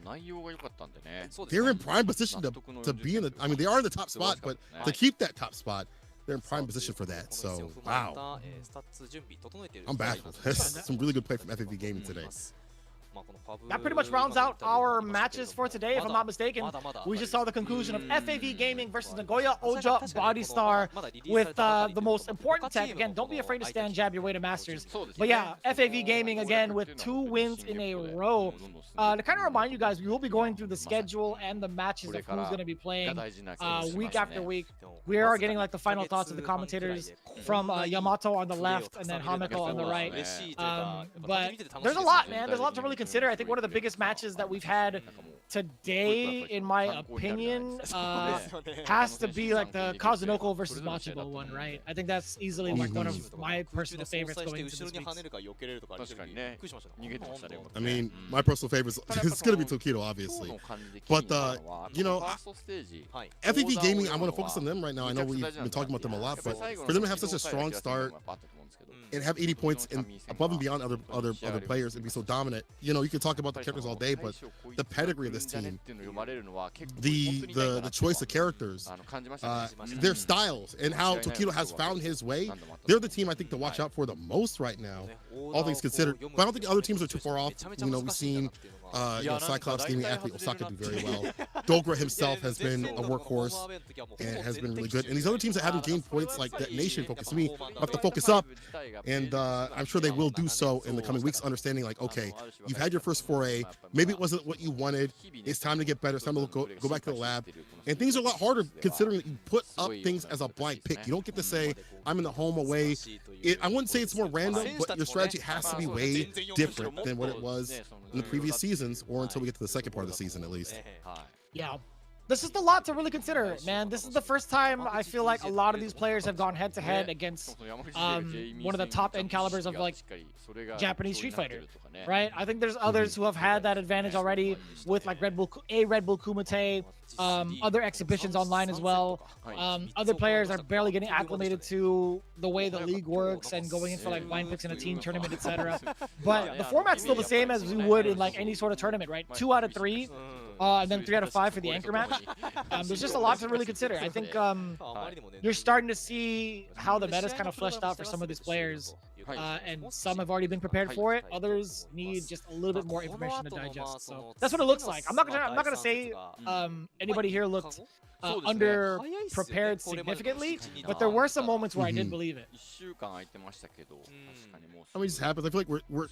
they're in prime position to be in the. I mean, they are in the top spot, but to keep that top spot, they're in prime position for that. So, wow. I'm baffled. That's some really good play from FFV Gaming today. that pretty much rounds out our matches for today, if I'm not mistaken. We just saw the conclusion of FAV Gaming versus Nagoya Oja Body Star with the most important tech. Again, don't be afraid to stand jab your way to Masters. But yeah, FAV Gaming again with 2 wins in a row. To kind of remind you guys, we will be going through the schedule and the matches of who's going to be playing week after week. We are getting like the final thoughts of the commentators from Yamato on the left and then Hameko on the right. But there's a lot, man. There's a lot to really consider. I think one of the biggest matches that we've had today, in my opinion, has to be like the Kazunoko versus Machibo one, right? I think that's easily like one of my personal favorites going into this week. I mean, my personal favorite is going to be Tokido, obviously. But, you know, FAV Gaming, I want to focus on them right now. I know we've been talking about them a lot, but for them to have such a strong start and have 80 points and above and beyond other players and be so dominant, you know, you can talk about the characters all day, but the pedigree of this team, the choice of characters, their styles, and how Tokido has found his way, they're the team I think to watch out for the most right now, all things considered. But I don't think other teams are too far off. You know, we've seen you know, CYCLOPS gaming athlete OSAKA do very well. Dogra himself has been a workhorse and has been really good. And these other teams that haven't gained points like DetonatioN, FocusMe, have to focus up. And I'm sure they will do so in the coming weeks, understanding like, okay, you've had your first foray. Maybe it wasn't what you wanted. It's time to get better. It's time to go back to the lab. And things are a lot harder considering that you put up things as a blank pick. You don't get to say, I'm in the home away. I wouldn't say it's more random, but your strategy has to be way different than what it was in the previous seasons, or until we get to the second part of the season, at least. Yeah. This is a lot to really consider, man. This is the first time I feel like a lot of these players have gone head-to-head against one of the top-end calibers of, like, Japanese Street Fighter, right? I think there's others who have had that advantage already with, like, Red Bull Kumite, other exhibitions online as well. Other players are barely getting acclimated to the way the league works and going in for, like, blind picks in a team tournament, etc. But the format's still the same as we would in, like, any sort of tournament, right? 2 out of 3. And then 3 out of 5 for the anchor match. There's just a lot to really consider. I think you're starting to see how the meta's kind of fleshed out for some of these players. And some have already been prepared for it. Others need just a little bit more information to digest. So that's what it looks like. I'm not gonna say anybody here looked under prepared significantly, but there were some moments where I did believe it. I mean, it just happens. I feel like we're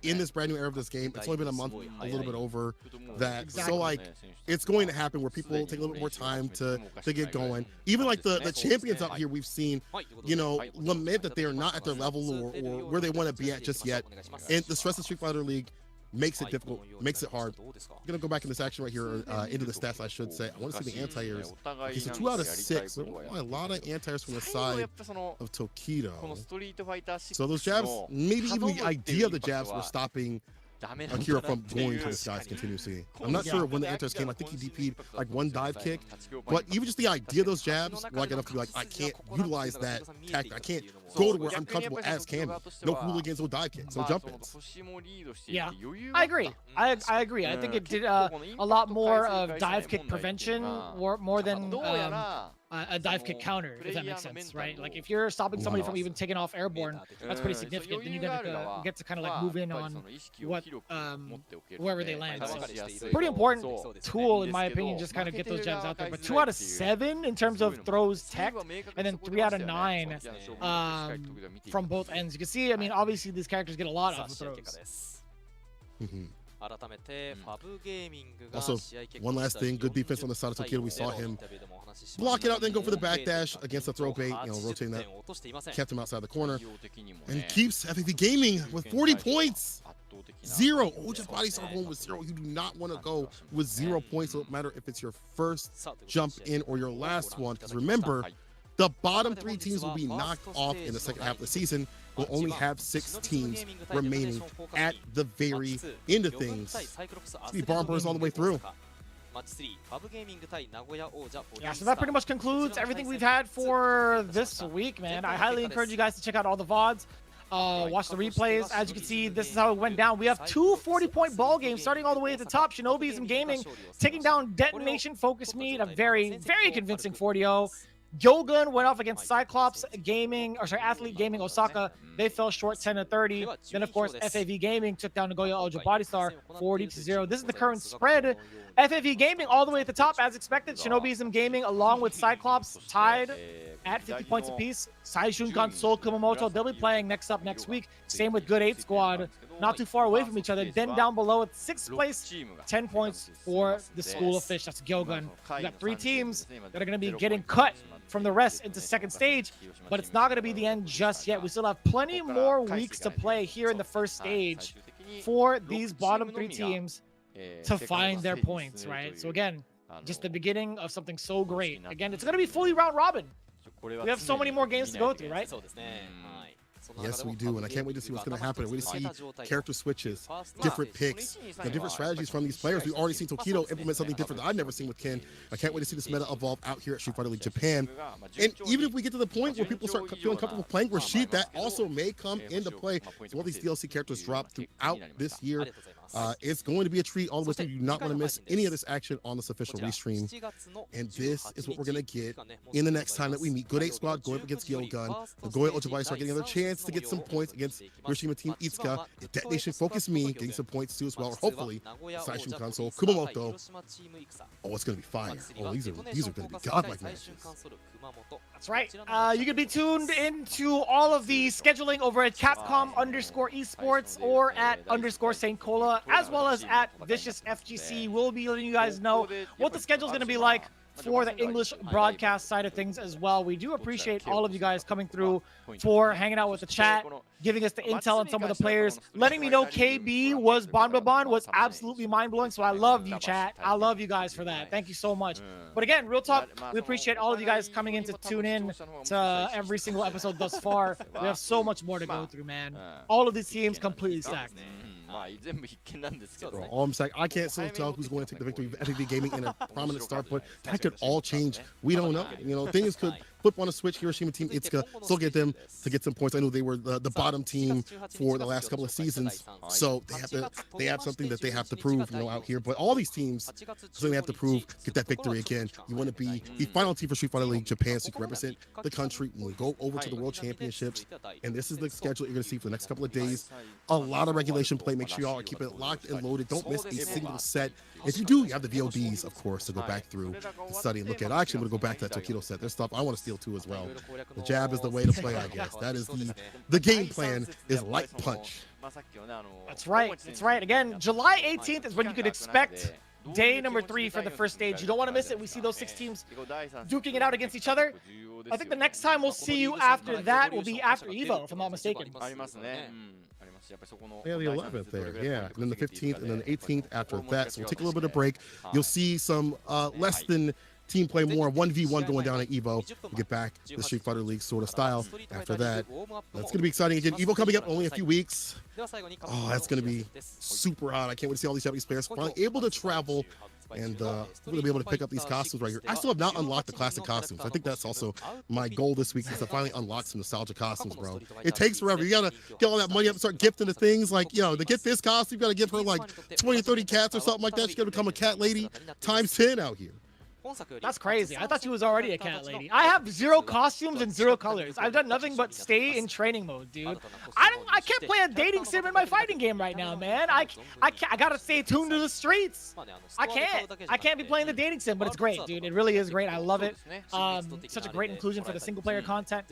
in this brand new era of this game. It's only been a month, a little bit over that. Exactly. So like, it's going to happen where people take a little bit more time to get going. Even like the champions out here, we've seen, you know, lament that they are not at their level or where they want to be at just yet. And the stress of Street Fighter League makes it difficult, makes it hard. I'm gonna go back in this action right here, into the stats, I should say. I want to see the anti-airs. Okay, so 2 out of 6. So a lot of anti-airs from the side of Tokido. So those jabs, maybe even the idea of the jabs were stopping Akira from going to the skies continuously. I'm not sure when the anti-airs came. I think he DP'd like 1 dive kick. But even just the idea of those jabs were like enough to be like, I can't utilize that tactic. I can't go to where I'm comfortable as Cammy. No hooligans, no dive kicks, no jump-ins. Yeah, I agree. I agree. I think it did a lot more of dive kick prevention or more than a dive kick counter, if that makes sense, right? Like if you're stopping somebody from even taking off airborne, that's pretty significant. Then you get to kind of like move in on what wherever they land. So pretty important tool in my opinion, just kind of get those jabs out there. But 2 out of 7 in terms of throws tech, and then 3 out of 9 from both ends. You can see, I mean, obviously these characters get a lot of throws. Also, one last thing, good defense on the side of Tokido. We saw him block it out, then go for the backdash against the throw bait, you know, rotating that, kept him outside the corner, and keeps FAV Gaming with 40 points. 0. Oja's body start going with 0. You do not want to go with 0 points. So it doesn't matter if it's your first jump in or your last one, because remember, the bottom 3 teams will be knocked off in the second half of the season. We'll only have 6 teams remaining at the very end of things. It's be bombers all the way through. Yeah, so that pretty much concludes everything we've had for this week, man. I highly encourage you guys to check out all the VODs. Watch the replays. As you can see, this is how it went down. We have 2 40-point ball games starting all the way at the top. Shinobism Gaming taking down DetonatioN, FocusMe, a very, very convincing 40-0. GyoGun went off against Cyclops Gaming, or sorry, Athlete Gaming Osaka. They fell short 10-30. Then, of course, FAV Gaming took down Nagoya Ultra Body Star 40-0. This is the current spread. FAV Gaming all the way at the top, as expected. Shinobism Gaming, along with Cyclops, tied at 50 points apiece. Saishun Console, Kumamoto, they'll be playing next week. Same with Good 8 Squad, not too far away from each other. Then down below at 6th place, 10 points for the School of Fish. That's GyoGun. We got 3 teams that are going to be getting cut from the rest into second stage, but it's not going to be the end just yet. We still have plenty more weeks to play here in the first stage for these bottom 3 teams to find their points, right? So again, just the beginning of something so great. Again, it's going to be fully round robin. We have so many more games to go through, right? Yes, we do, and I can't wait to see what's going to happen. We see character switches, different picks, and different strategies from these players. We've already seen Tokido implement something different that I've never seen with Ken. I can't wait to see this meta evolve out here at Street Fighter League Japan. And even if we get to the point where people start feeling comfortable playing Rashid, that also may come into play. So all these DLC characters drop throughout this year. It's going to be a treat all the way through. You do not want to miss any of this action on this official restream. And this is what we're going to get in the next time that we meet. Good 8 Squad going up against GyoGun. Nagoya Ultra Body Star getting another chance to get some points against Hiroshima Team Itsuka. DetonatioN FocusMe getting some points too as well. Or hopefully, Saishun Console, Kumamoto. Oh, it's going to be fire. Oh, these are going to be godlike matches. That's right. You can be tuned into all of the scheduling over at Capcom_esports or at _St. Cola, as well as at Vicious FGC. We'll be letting you guys know what the schedule is going to be like for the English broadcast side of things as well. We do appreciate all of you guys coming through for hanging out with the chat, giving us the intel on some of the players, letting me know KB was Bonbon was absolutely mind-blowing. So I love you, chat. I love you guys for that. Thank you so much. But again, real talk, we appreciate all of you guys coming in to tune in to every single episode thus far. We have so much more to go through, man. All of these teams completely stacked. Bro, all I'm saying, I can't still tell who's going to take the victory. FAV Gaming in a prominent start, but that could all change. We don't know. You know, things could flip on a switch. Hiroshima Team Itsuka still get them to get some points. I know they were the bottom team for the last couple of seasons, so they have something that they have to prove, you know, out here. But all these teams, so they have to prove, get that victory again. You want to be the final team for Street Fighter League Japan, so you can represent the country when we go over to the World Championships. And this is the schedule you're going to see for the next couple of days. A lot of regulation play. Make sure y'all keep it locked and loaded. Don't miss a single set. If you do, you have the VODs, of course, to go back through and study and look at. I actually want to go back to that Tokido set. There's stuff I want to steal too as well. The jab is the way to play, I guess. That is the game plan is light punch. That's right. That's right. Again, July 18th is when you could expect day number 3 for the first stage. You don't want to miss it. We see those 6 teams duking it out against each other. I think the next time we'll see you after that will be after EVO, if I'm not mistaken. Yeah, the 11th there, yeah. And then the 15th and then the 18th after that. So we'll take a little bit of break. You'll see some less than team play, more 1v1 going down at EVO. We'll get back to the Street Fighter League sort of style after that. That's going to be exciting again. EVO coming up only a few weeks. Oh, that's going to be super hot. I can't wait to see all these Japanese players finally able to travel. And we're going to be able to pick up these costumes right here. I still have not unlocked the classic costumes. I think that's also my goal this week, is to finally unlock some nostalgia costumes, bro. It takes forever. You got to get all that money up and start gifting the things. Like, you know, to get this costume, you got to give her like 20 or 30 cats or something like that. She's going to become a cat lady times 10 out here. That's crazy. I thought she was already a cat lady. I have 0 costumes and 0 colors. I've done nothing but stay in training mode, dude. I can't play a dating sim in my fighting game right now, man. I gotta stay tuned to the streets. I can't be playing the dating sim, but it's great, dude. It really is great. I love it. Such a great inclusion for the single player content.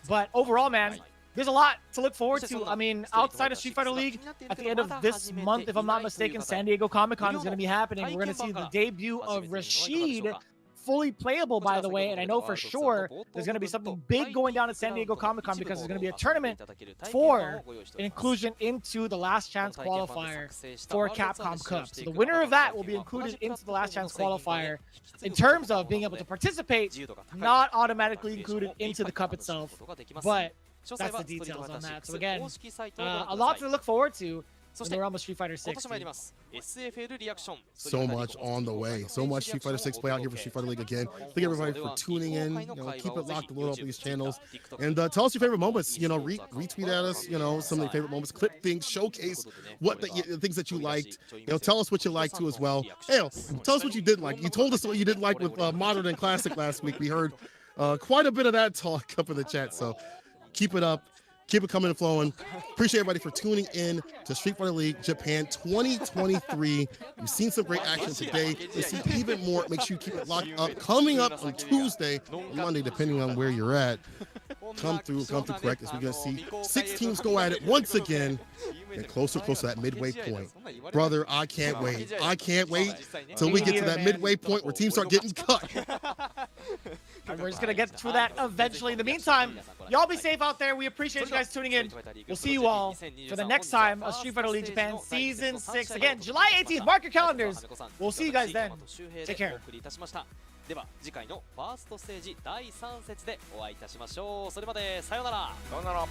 But overall, man, there's a lot to look forward to. I mean, outside of Street Fighter League, at the end of this month, if I'm not mistaken, San Diego Comic-Con is going to be happening. We're going to see the debut of Rashid, fully playable, by the way, and I know for sure there's going to be something big going down at San Diego Comic-Con, because there's going to be a tournament for an inclusion into the last chance qualifier for Capcom Cup. So the winner of that will be included into the last chance qualifier in terms of being able to participate, not automatically included into the cup itself, but that's the details on that. So again, a lot to look forward to in the realm of Street Fighter 6. So much on the way. So much Street Fighter 6 play out here for Street Fighter League again. Thank everybody for tuning in. You know, keep it locked and load up these channels. And tell us your favorite moments. You know, retweet at us, you know, some of your favorite moments. Clip things, showcase what the things that you liked. You know, tell us what you liked too as well. Hell, tell us what you didn't like. You told us what you didn't like with Modern and Classic last week. We heard Quite a bit of that talk up in the chat, so keep it up. Keep it coming and flowing. Appreciate everybody for tuning in to Street Fighter League Japan 2023. We've seen some great action today. We'll see even more. Make sure you keep it locked up. Coming up on Tuesday or Monday, depending on where you're at. Come through correct, as we're going to see 6 teams go at it once again. And closer to that midway point. Brother, I can't wait. I can't wait till we get to that midway point where teams start getting cut. And we're just going to get through that eventually. In the meantime, y'all be safe out there. We appreciate you guys tuning in. We'll see you all for the next time of Street Fighter League Japan Season 6. Again, July 18th. Mark your calendars. We'll see you guys then. Take care. では次回のファーストステージ第3節でお会いいたしましょう。それまでさようなら。さようなら。